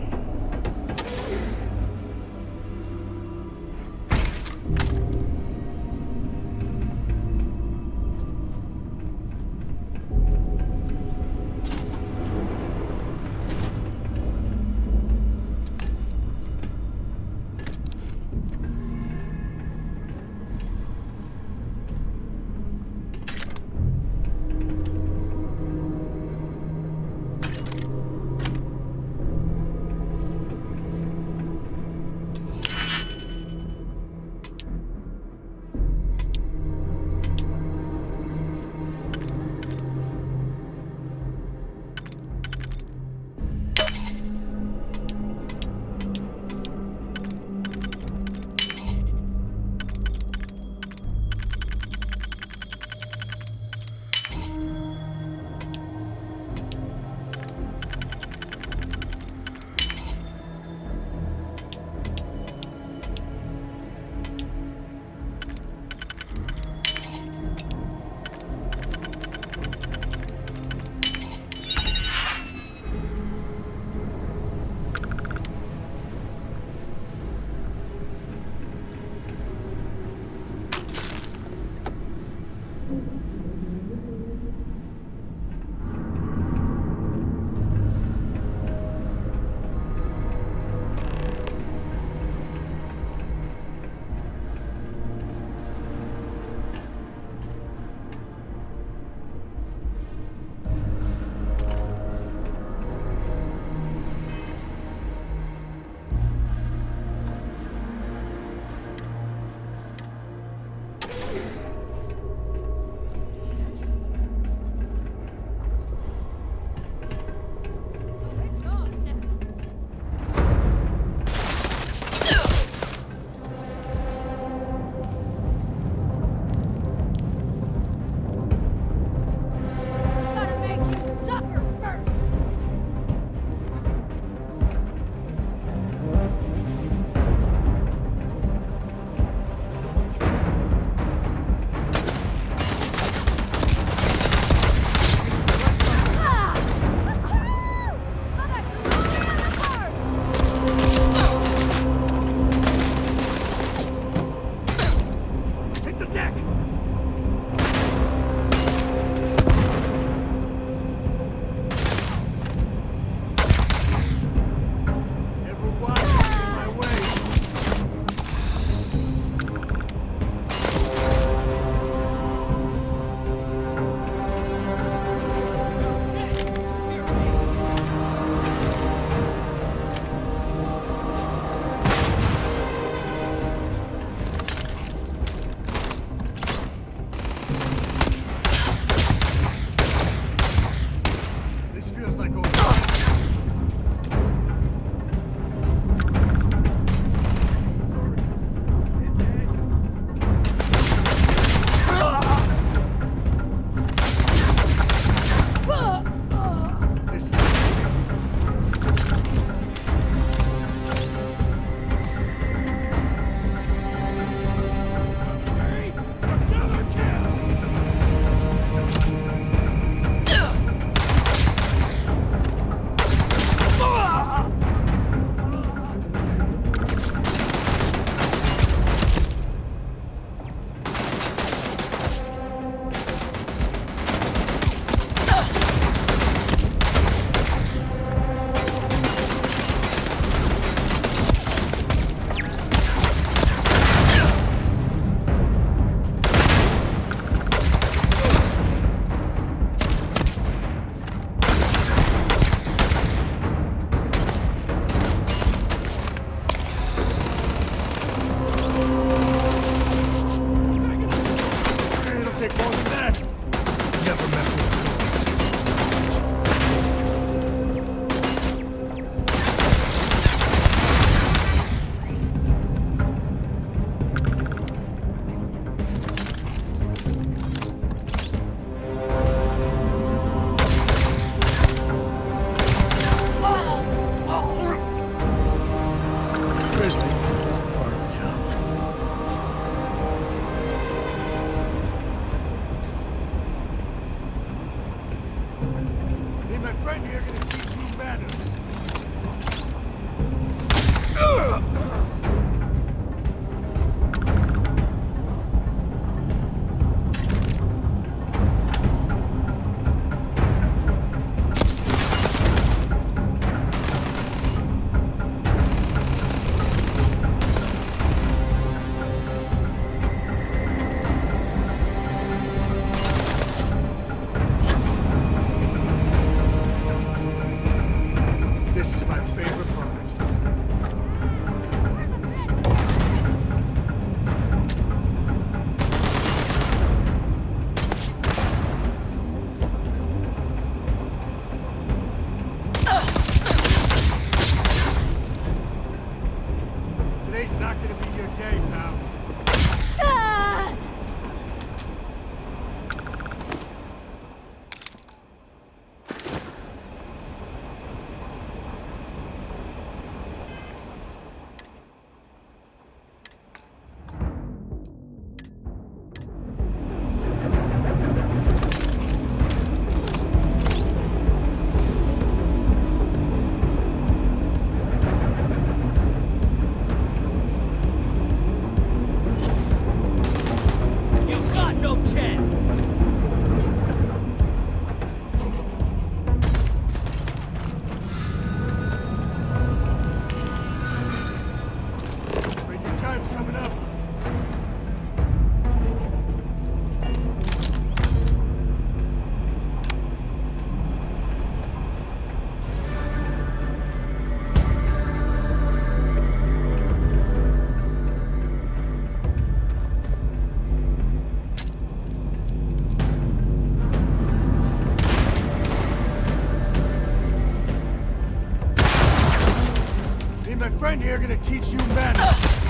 S9: here gonna teach you manners.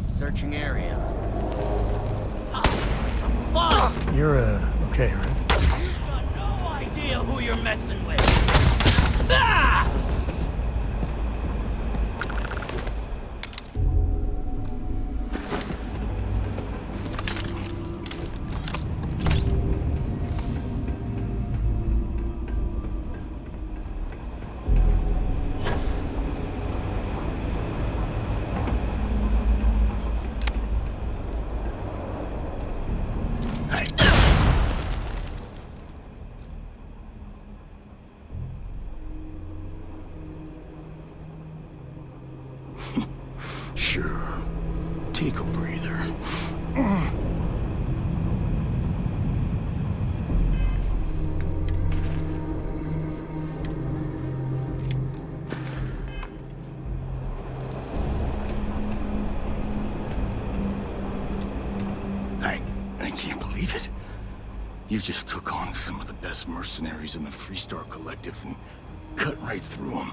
S6: Searching area.
S1: You're, okay, right?
S6: You've got no idea who you're messing with. Ah!
S9: Sure. Take a breather. I can't believe it. You just took on some of the best mercenaries in the Freestar Collective and cut right through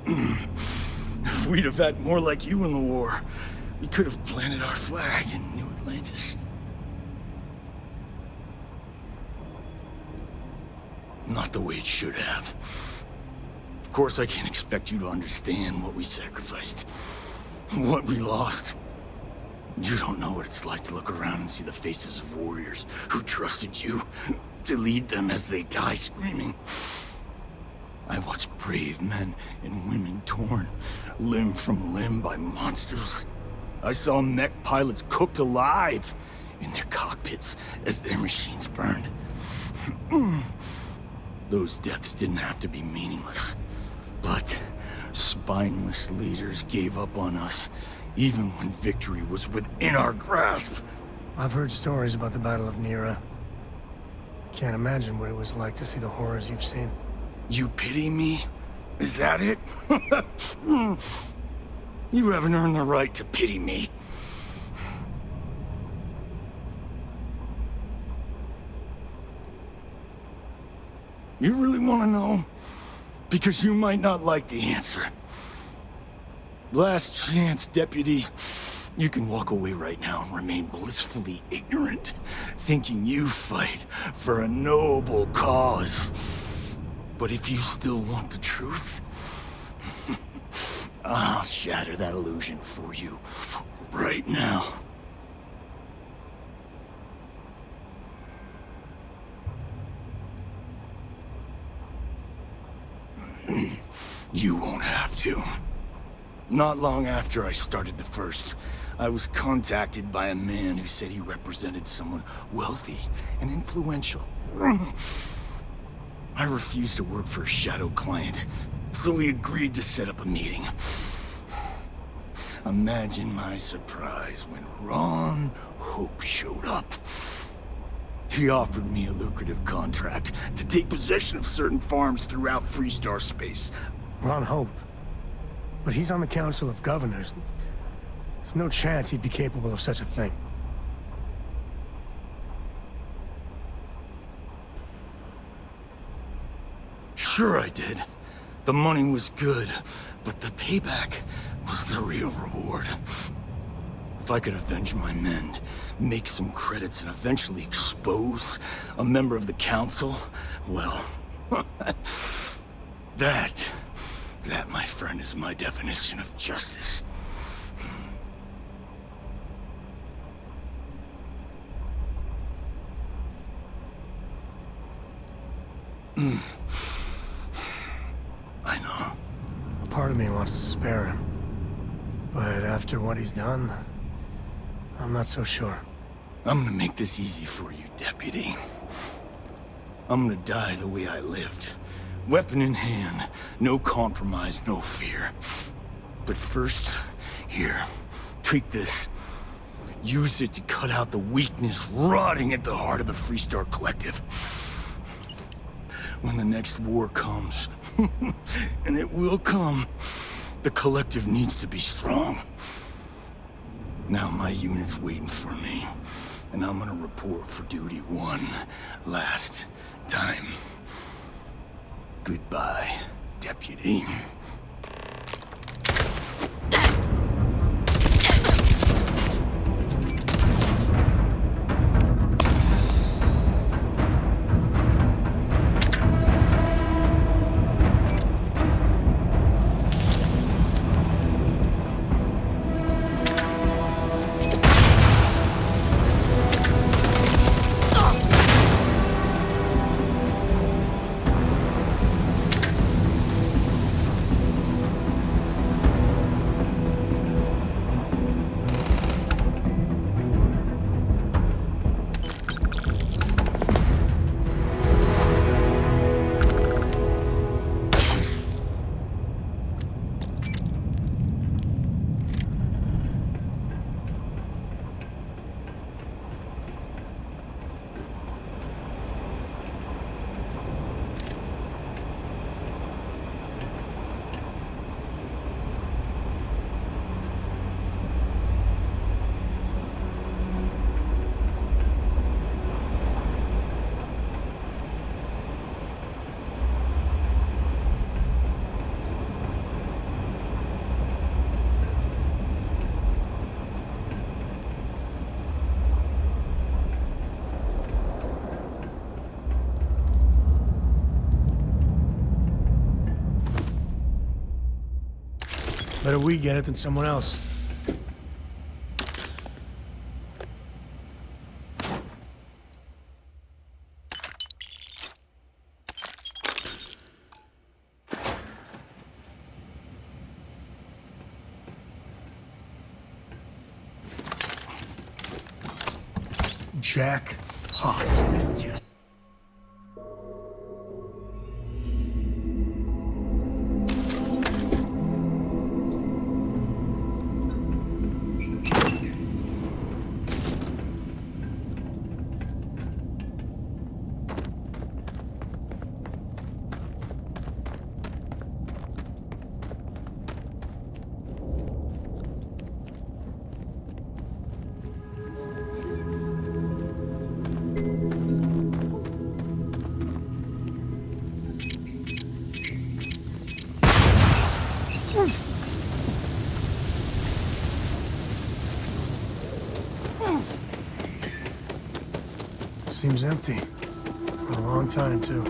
S9: them. If we'd have had more like you in the war, we could have planted our flag in New Atlantis. Not the way it should have. Of course, I can't expect you to understand what we sacrificed, what we lost. You don't know what it's like to look around and see the faces of warriors who trusted you to lead them as they die screaming. I watched brave men and women torn limb from limb by monsters. I saw mech pilots cooked alive
S17: in their cockpits as their machines burned. Those deaths didn't have to be meaningless. But spineless leaders gave up on us, even when victory was within our grasp.
S1: I've heard stories about the Battle of Nira. Can't imagine what it was like to see the horrors you've seen.
S17: You pity me? Is that it? You haven't earned the right to pity me. You really want to know? Because you might not like the answer. Last chance, Deputy. You can walk away right now and remain blissfully ignorant, thinking you fight for a noble cause. But if you still want the truth, I'll shatter that illusion for you right now. You won't have to. Not long after I started the First, I was contacted by a man who said he represented someone wealthy and influential. I refused to work for a shadow client, so he agreed to set up a meeting. Imagine my surprise when Ron Hope showed up. He offered me a lucrative contract to take possession of certain farms throughout Freestar space.
S1: Ron Hope? But he's on the Council of Governors. There's no chance he'd be capable of such a thing.
S17: Sure I did. The money was good, but the payback was the real reward. If I could avenge my men, make some credits, and eventually expose a member of the Council, well, that, my friend, is my definition of justice. I know.
S1: A part of me wants to spare him. But after what he's done, I'm not so sure.
S17: I'm gonna make this easy for you, Deputy. I'm gonna die the way I lived. Weapon in hand, no compromise, no fear. But first, here, take this. Use it to cut out the weakness rotting at the heart of the Freestar Collective. When the next war comes, and it will come, the Collective needs to be strong. Now my unit's waiting for me, and I'm gonna report for duty one last time. Goodbye, Deputy.
S1: Better we get it than someone else. jackpot. Yes. Seems empty. For a long time, too.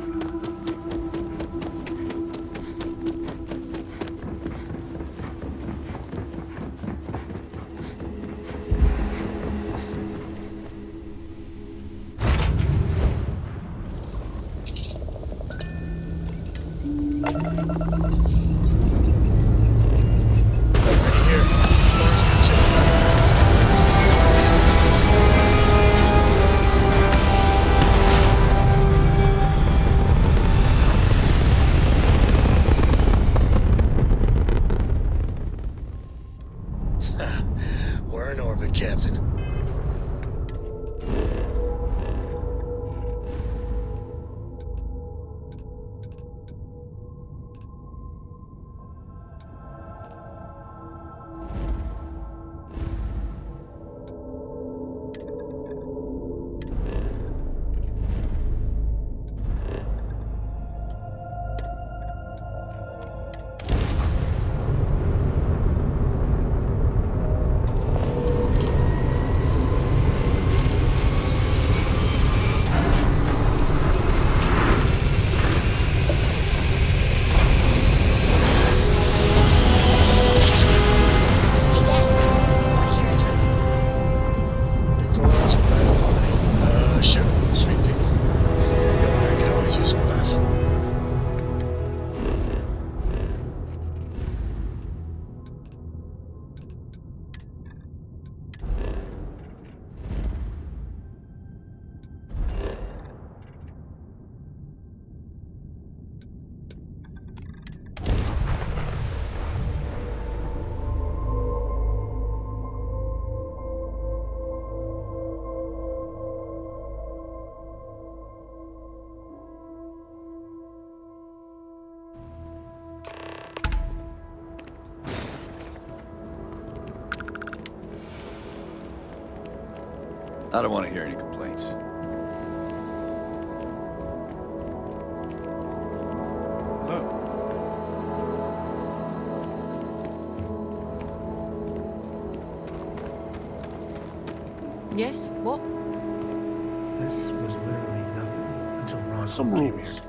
S2: We're in orbit, Captain. Sure, sweet people. I could always use a laugh.
S12: I don't want to hear any complaints.
S9: Hello.
S5: Yes? What?
S1: This was literally nothing until Ron
S9: Some
S1: came here.
S9: rules.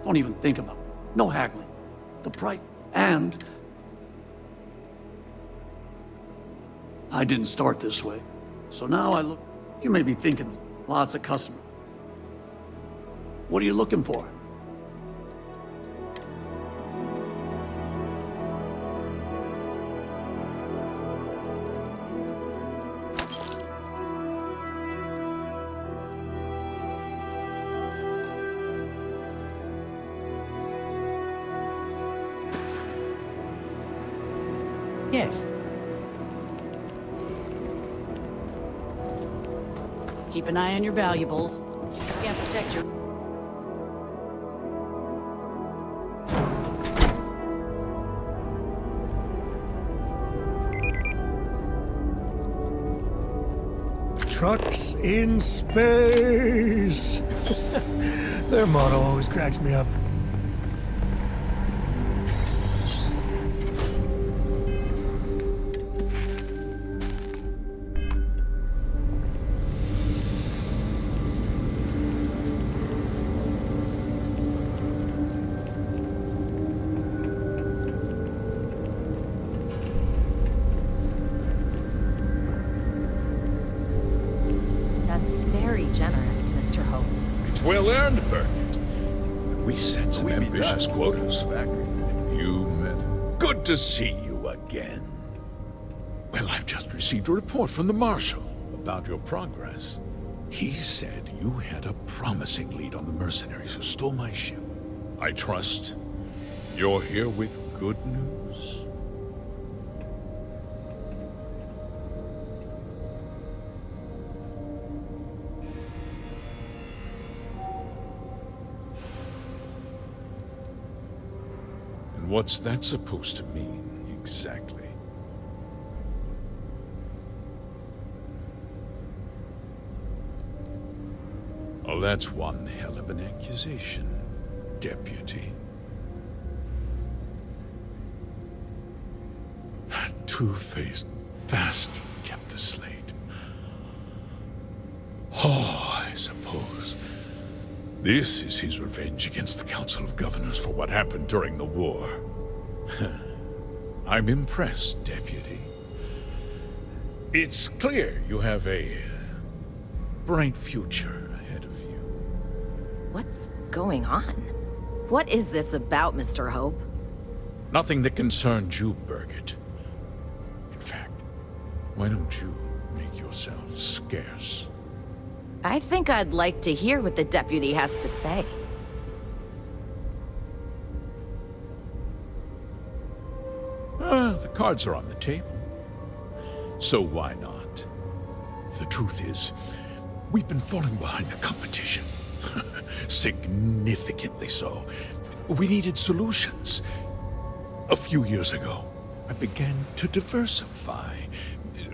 S9: Don't even think about it. No haggling. The price. And I didn't start this way. So now I look. You may be thinking lots of customers. What are you looking for?
S6: Yes. Keep an eye on your valuables. Can't protect your...
S1: Trucks in space. Their motto always cracks me up.
S5: That's very generous, Mr. Hope.
S3: It's well earned, Burkett. We set some ambitious quotas. You met. Good to see you again. Well, I've just received a report from the Marshal about your progress. He said you had a promising lead on the mercenaries who stole my ship. I trust you're here with good news? And what's that supposed to mean, exactly? Well, that's one hell of an accusation, Deputy. That two-faced bastard kept the slate. Oh, I suppose this is his revenge against the Council of Governors for what happened during the war. I'm impressed, Deputy. It's clear you have a bright future ahead of you.
S14: What's going on? What is this about, Mr. Hope?
S3: Nothing that concerned you, Birgit. In fact, why don't you make yourself scarce?
S14: I think I'd like to hear what the deputy has to say.
S3: The cards are on the table. So why not? The truth is, we've been falling behind the competition. Significantly so. We needed solutions. A few years ago, I began to diversify.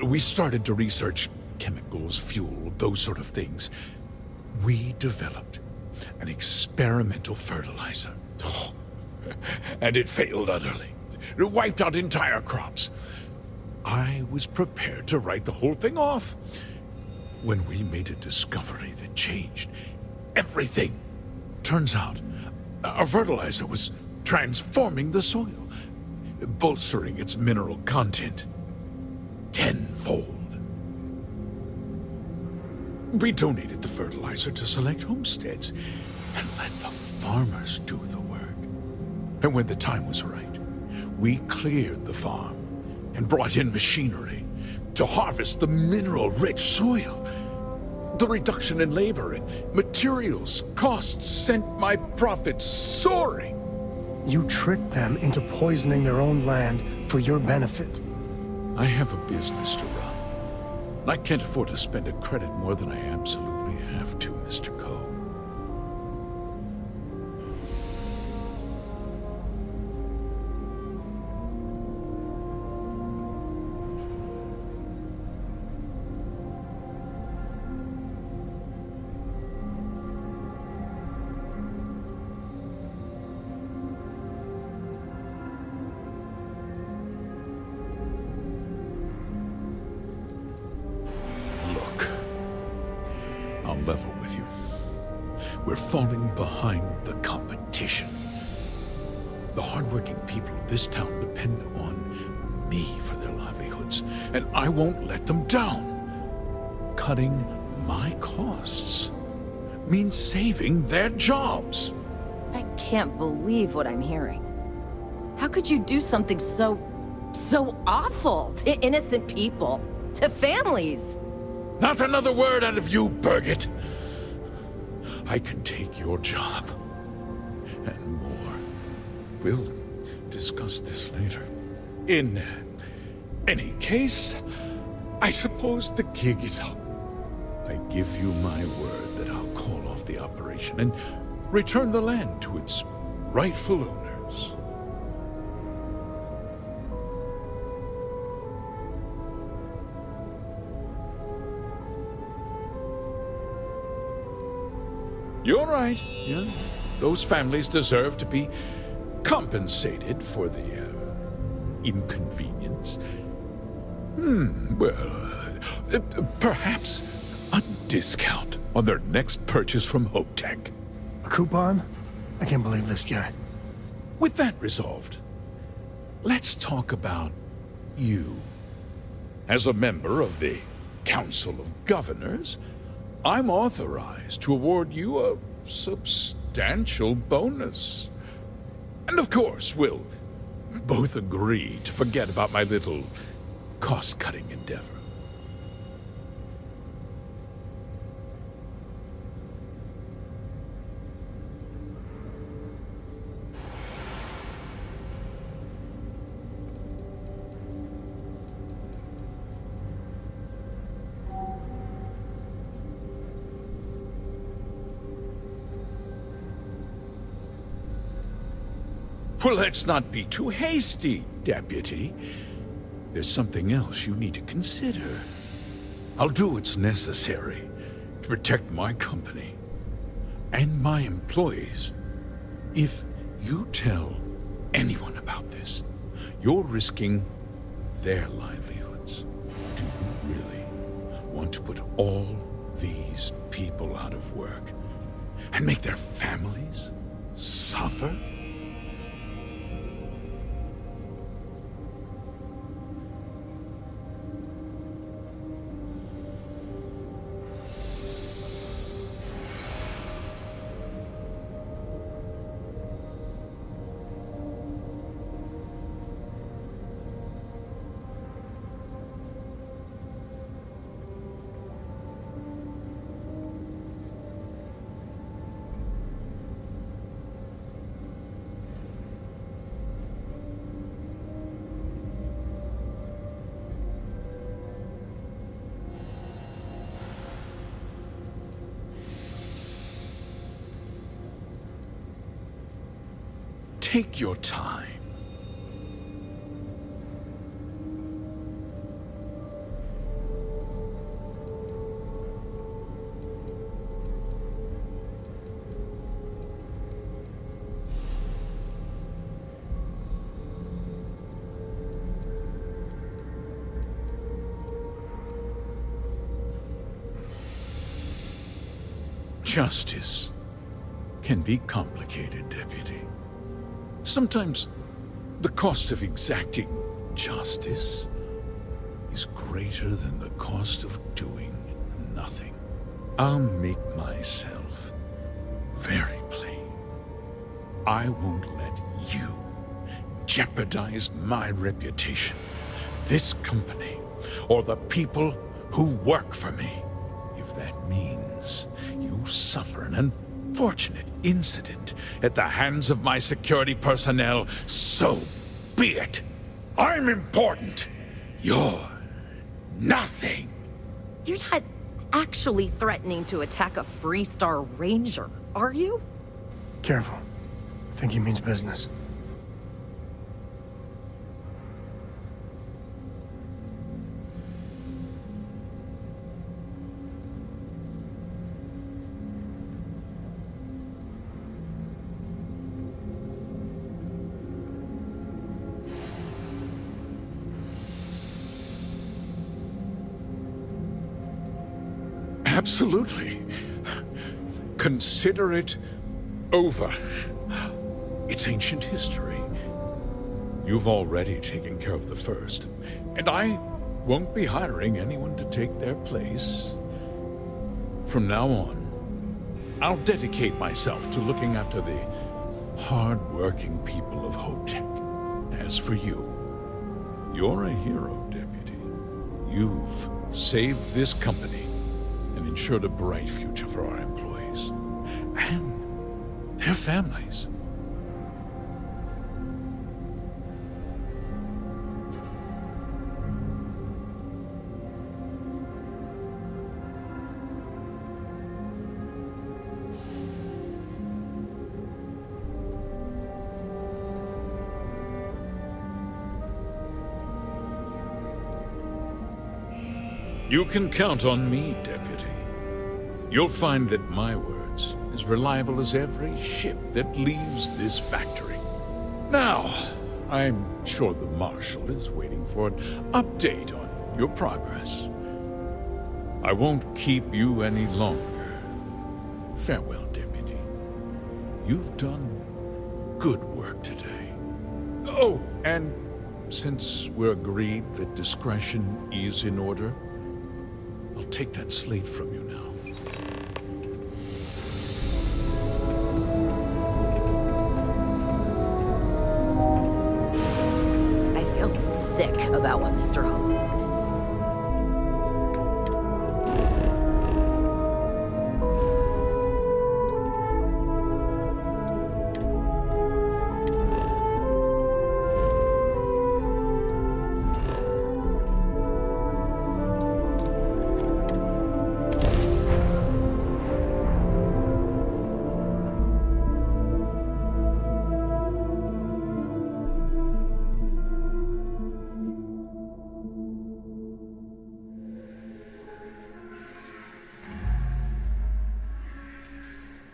S3: We started to research chemicals, fuel, those sort of things. We developed an experimental fertilizer. And it failed utterly. It wiped out entire crops. I was prepared to write the whole thing off when we made a discovery that changed everything. Turns out, our fertilizer was transforming the soil, bolstering its mineral content tenfold. We donated the fertilizer to select homesteads and let the farmers do the work. And when the time was right, we cleared the farm and brought in machinery to harvest the mineral-rich soil. The reduction in labor and materials costs sent my profits soaring.
S1: You tricked them into poisoning their own land for your benefit.
S3: I have a business to run. I can't afford to spend a credit more than I absolutely have to, Mr. Coe. I'll level with you. We're falling behind the competition. The hardworking people of this town depend on me for their livelihoods, and I won't let them down. Cutting my costs means saving their jobs.
S14: I can't believe what I'm hearing. How could you do something so awful to innocent people, to families?
S3: Not another word out of you, Birgit. I can take your job. And more. We'll discuss this later. In any case, I suppose the gig is up. I give you my word that I'll call off the operation and return the land to its rightful owners. You're right. Yeah. Those families deserve to be compensated for the inconvenience. Perhaps a discount on their next purchase from HopeTech.
S1: A coupon? I can't believe this guy.
S3: With that resolved, let's talk about you. As a member of the Council of Governors, I'm authorized to award you a substantial bonus. And of course, we'll both agree to forget about my little cost-cutting endeavor. Well, let's not be too hasty, Deputy. There's something else you need to consider. I'll do what's necessary to protect my company and my employees. If you tell anyone about this, you're risking their livelihoods. Do you really want to put all these people out of work and make their families suffer? Take your time. Justice can be complicated, Deputy. Sometimes the cost of exacting justice is greater than the cost of doing nothing. I'll make myself very plain. I won't let you jeopardize my reputation, this company, or the people who work for me. If that means you suffer an unfortunate incident at the hands of my security personnel, so be it. I'm important. You're nothing.
S14: You're not actually threatening to attack a Freestar Ranger, are you?
S1: Careful. I think he means business.
S3: Absolutely. Consider it over. It's ancient history. You've already taken care of the first, and I won't be hiring anyone to take their place. From now on, I'll dedicate myself to looking after the hard-working people of Hotech. As for you, you're a hero, Deputy. You've saved this company and ensured a bright future for our employees and their families. You can count on me, Deputy. You'll find that my word's as reliable as every ship that leaves this factory. Now, I'm sure the Marshal is waiting for an update on your progress. I won't keep you any longer. Farewell, Deputy. You've done good work today. Oh, and since we're agreed that discretion is in order, I'll take that slate from you now.
S14: I feel sick about what Mr. Hope.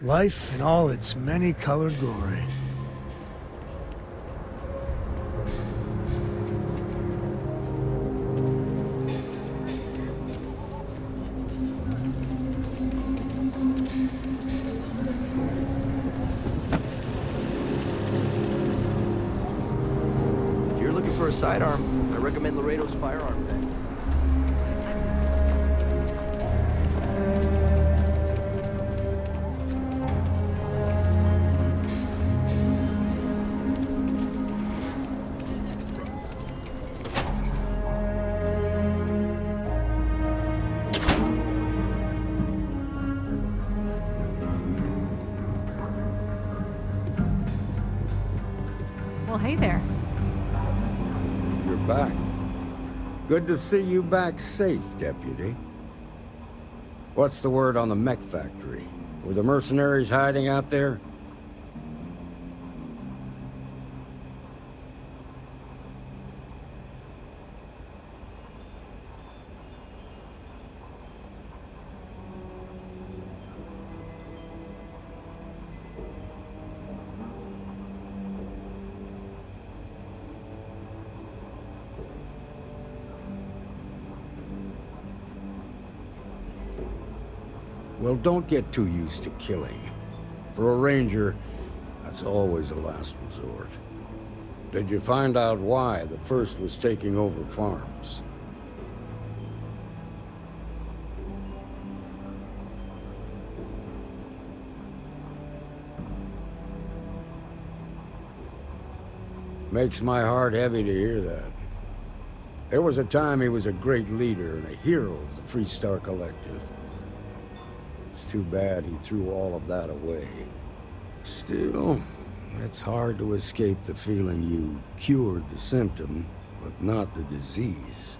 S1: Life in all its many-colored glory.
S13: If you're looking for a sidearm, I recommend Laredo's firearm bag.
S15: Well, hey there.
S18: You're back. Good to see you back safe, Deputy. What's the word on the mech factory? Were the mercenaries hiding out there? Well, don't get too used to killing. For a ranger, that's always a last resort. Did you find out why the first was taking over farms? Makes my heart heavy to hear that. There was a time he was a great leader and a hero of the Freestar Collective. It's too bad he threw all of that away. Still, it's hard to escape the feeling you cured the symptom, but not the disease.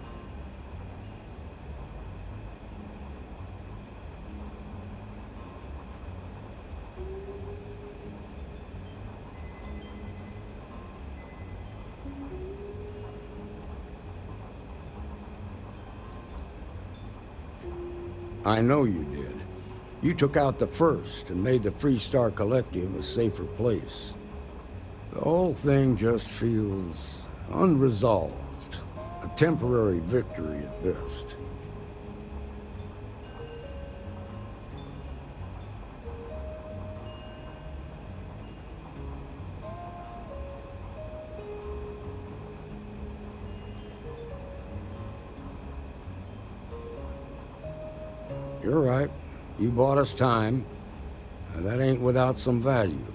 S18: I know you did. You took out the first and made the Freestar Collective a safer place. The whole thing just feels unresolved. A temporary victory at best. You're right. You bought us time. and that ain't without some value.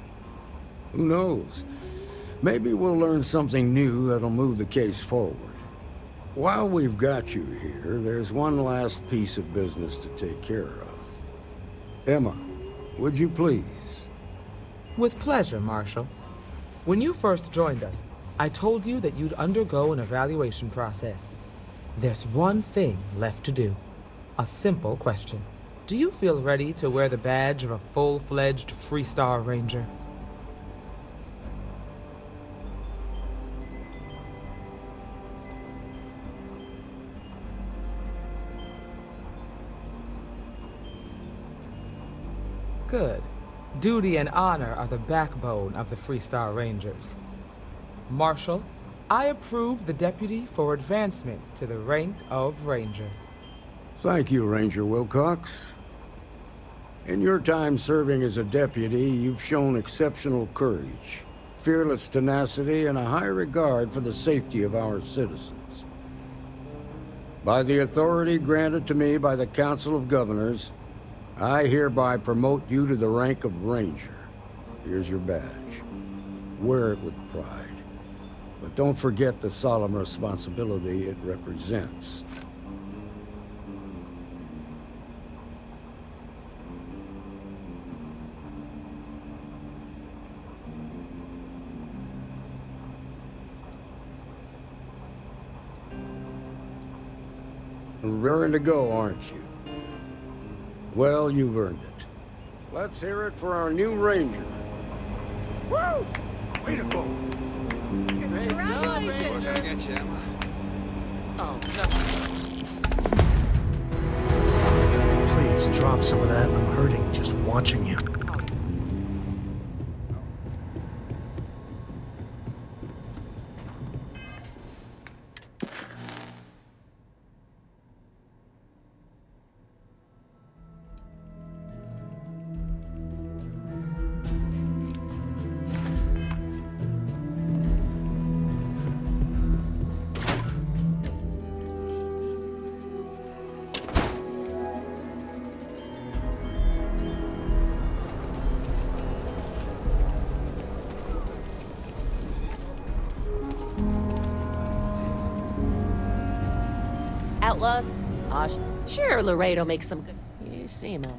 S18: Who knows? Maybe we'll learn something new that'll move the case forward. While we've got you here, there's one last piece of business to take care of. Emma, would you please?
S16: With pleasure, Marshal. When you first joined us, I told you that you'd undergo an evaluation process. There's one thing left to do. A simple question. Do you feel ready to wear the badge of a full-fledged Freestar Ranger? Good. Duty and honor are the backbone of the Freestar Rangers. Marshal, I approve the deputy for advancement to the rank of Ranger.
S18: Thank you, Ranger Wilcox. In your time serving as a deputy, you've shown exceptional courage, fearless tenacity, and a high regard for the safety of our citizens. By the authority granted to me by the Council of Governors, I hereby promote you to the rank of Ranger. Here's your badge. Wear it with pride. But don't forget the solemn responsibility it represents. Raring to go, aren't you? Well, you've earned it. Let's hear it for our new Ranger.
S9: Woo! Way to go!
S10: Congratulations!
S9: We're gonna get you, Emma.
S10: Oh,
S1: Please drop some of that. I'm hurting just watching you.
S7: outlaws? Sure, Laredo makes some good... You see, Mo.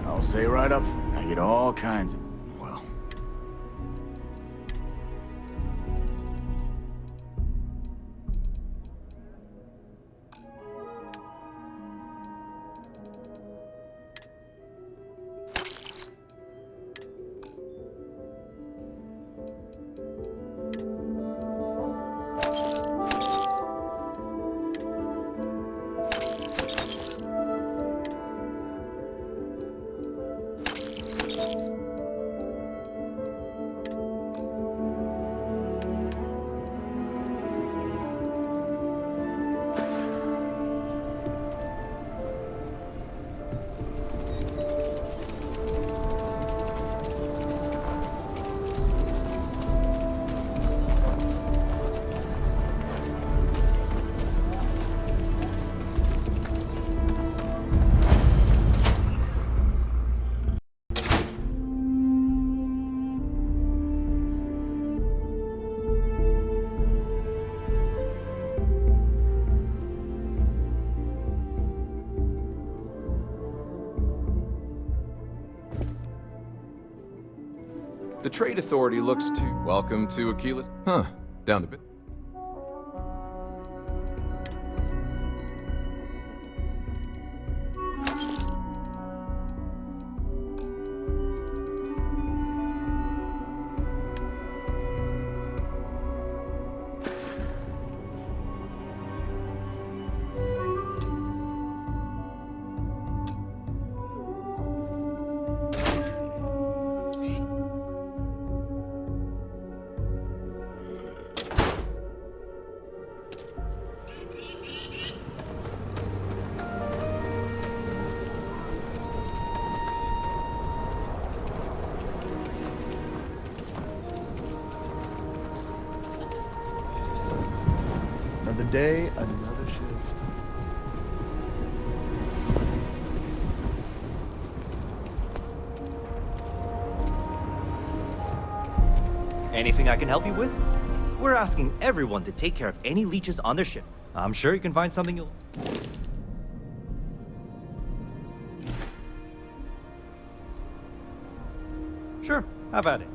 S12: I'll say right up, I get all kinds of... well...
S4: The Trade Authority looks to... Welcome to Aquila's... Huh. Down to bit.
S9: Another day, another shift.
S20: Anything I can help you with? We're asking everyone to take care of any leeches on their ship. I'm sure you can find something you'll... Sure, have at it.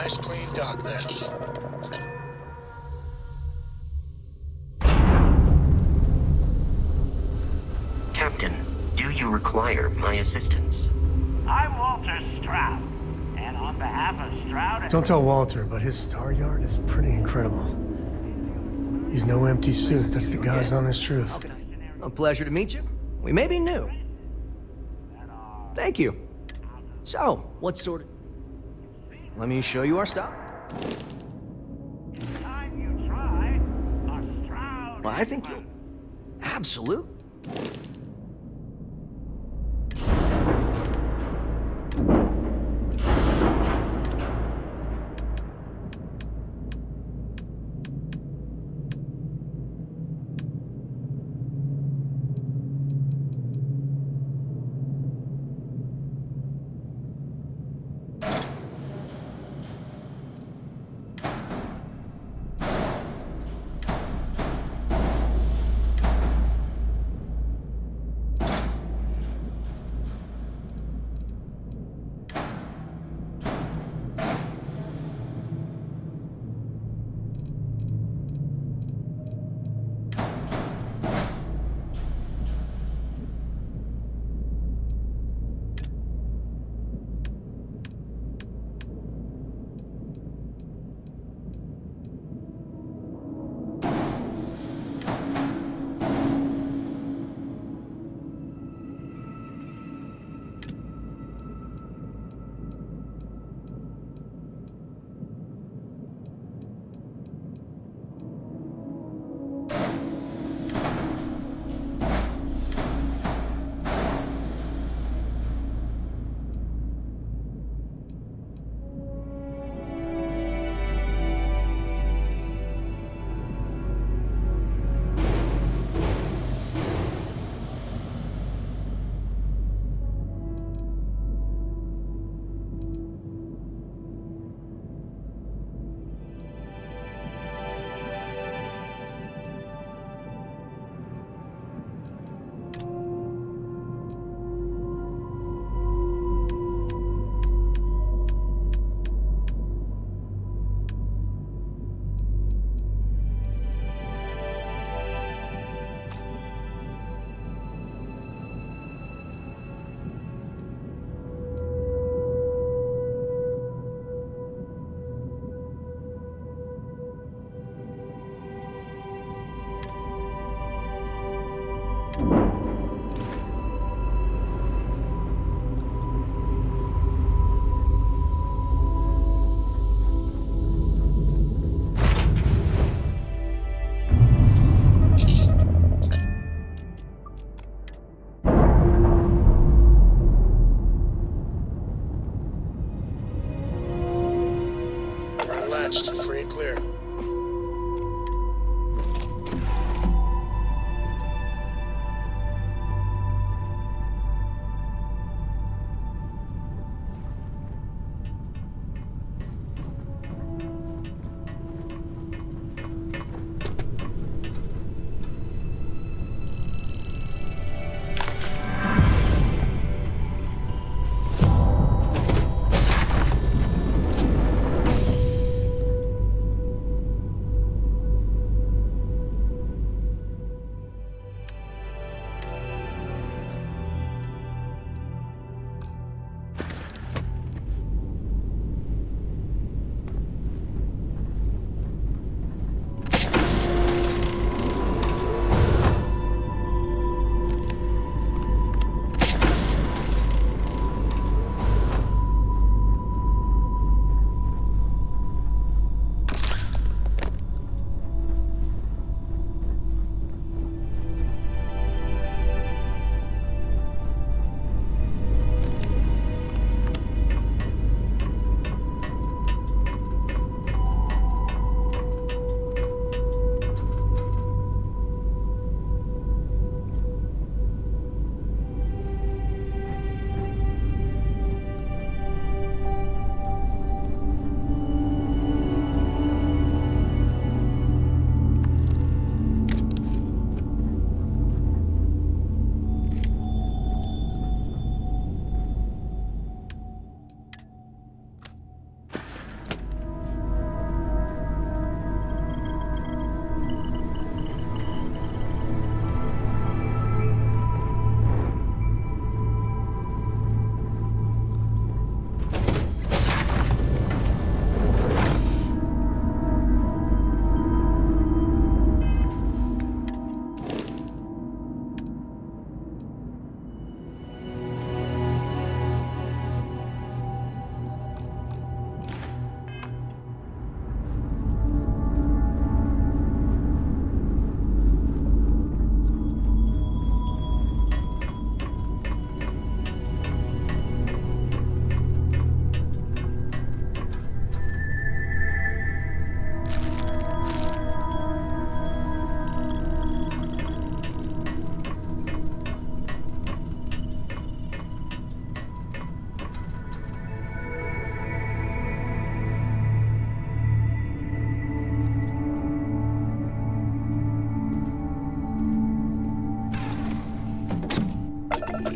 S2: Nice clean dock there.
S8: Captain, do you require my assistance?
S22: I'm Walter Stroud, and on behalf of Stroud...
S1: Don't tell Walter, but his star yard is pretty incredible. He's no empty suit, that's the God's honest truth.
S23: A pleasure to meet you. We may be new. Thank you. So, what sort of... Let me show you our stuff. Well, I think you'll... Absolute.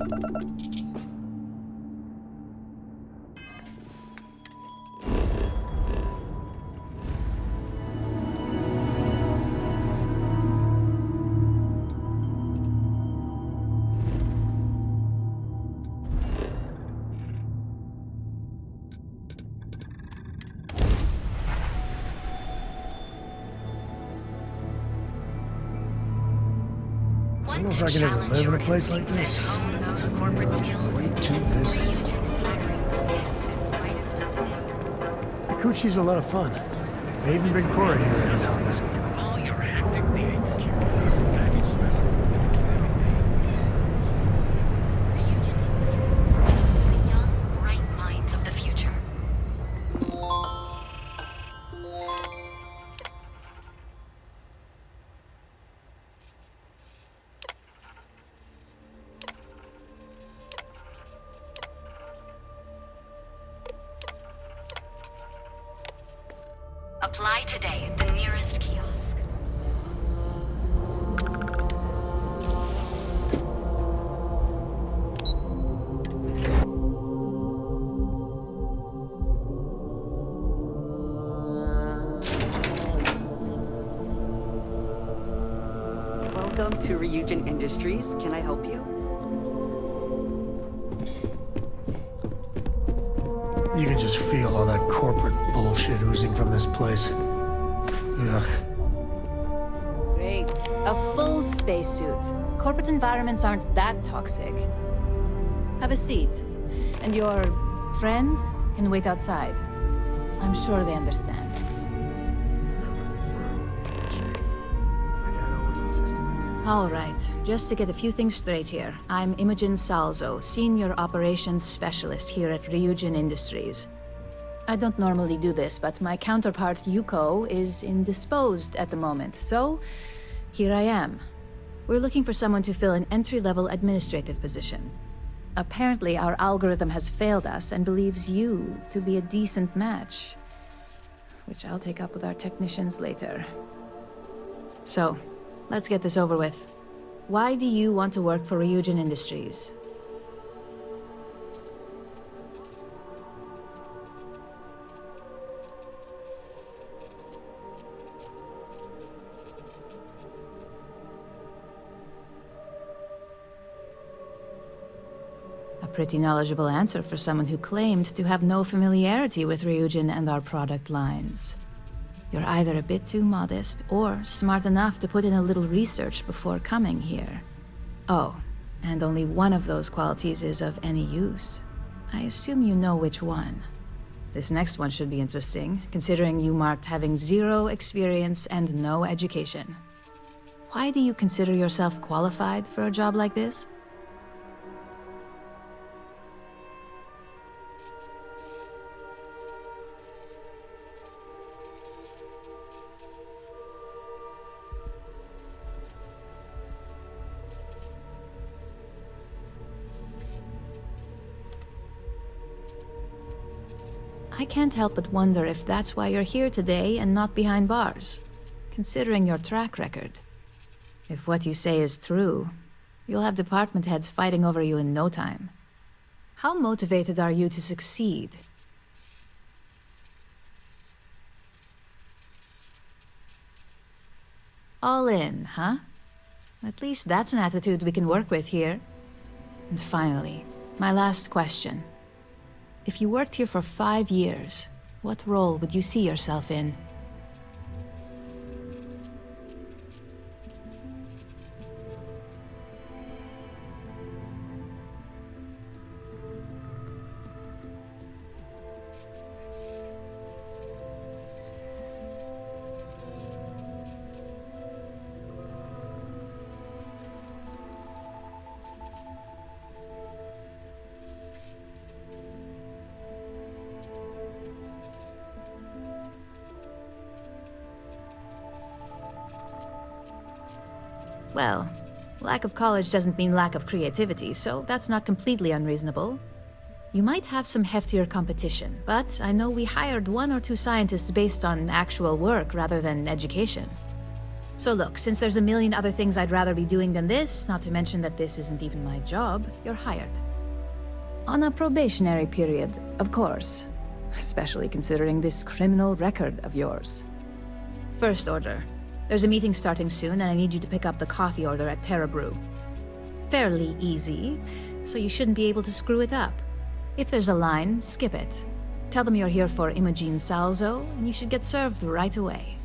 S1: I don't know if I can ever live in a place like this. Wait to visit. The Coochie's a lot of fun. They even bring Corey here every now and then.
S10: Apply today at the nearest kiosk.
S6: Welcome to Ryujin Industries. Can I help you?
S1: You can just feel all that corporate bullshit oozing from this place. Ugh.
S11: Great. A full spacesuit. Corporate environments aren't that toxic. Have a seat. And your friend can wait outside. I'm sure they understand. All right, just to get a few things straight here. I'm Imogen Salzo, Senior Operations Specialist here at Ryujin Industries. I don't normally do this, but my counterpart, Yuko, is indisposed at the moment, so here I am. We're looking for someone to fill an entry-level administrative position. Apparently, our algorithm has failed us and believes you to be a decent match, which I'll take up with our technicians later. So, let's get this over with. Why do you want to work for Ryujin Industries? A pretty knowledgeable answer for someone who claimed to have no familiarity with Ryujin and our product lines. You're either a bit too modest, or smart enough to put in a little research before coming here. Oh, and only one of those qualities is of any use. I assume you know which one. This next one should be interesting, considering you marked having 0 experience and no education. Why do you consider yourself qualified for a job like this? I can't help but wonder if that's why you're here today and not behind bars, considering your track record. If what you say is true, you'll have department heads fighting over you in no time. How motivated are you to succeed? All in, huh? At least that's an attitude we can work with here. And finally, my last question. If you worked here for 5 years, what role would you see yourself in? Well, lack of college doesn't mean lack of creativity, so that's not completely unreasonable. You might have some heftier competition, but I know we hired 1 or 2 scientists based on actual work rather than education. So look, since there's a million other things I'd rather be doing than this, not to mention that this isn't even my job, you're hired. On a probationary period, of course. Especially considering this criminal record of yours. First order. There's a meeting starting soon, and I need you to pick up the coffee order at Terra Brew. Fairly easy, so you shouldn't be able to screw it up. If there's a line, skip it. Tell them you're here for Imogen Salzo, and you should get served right away.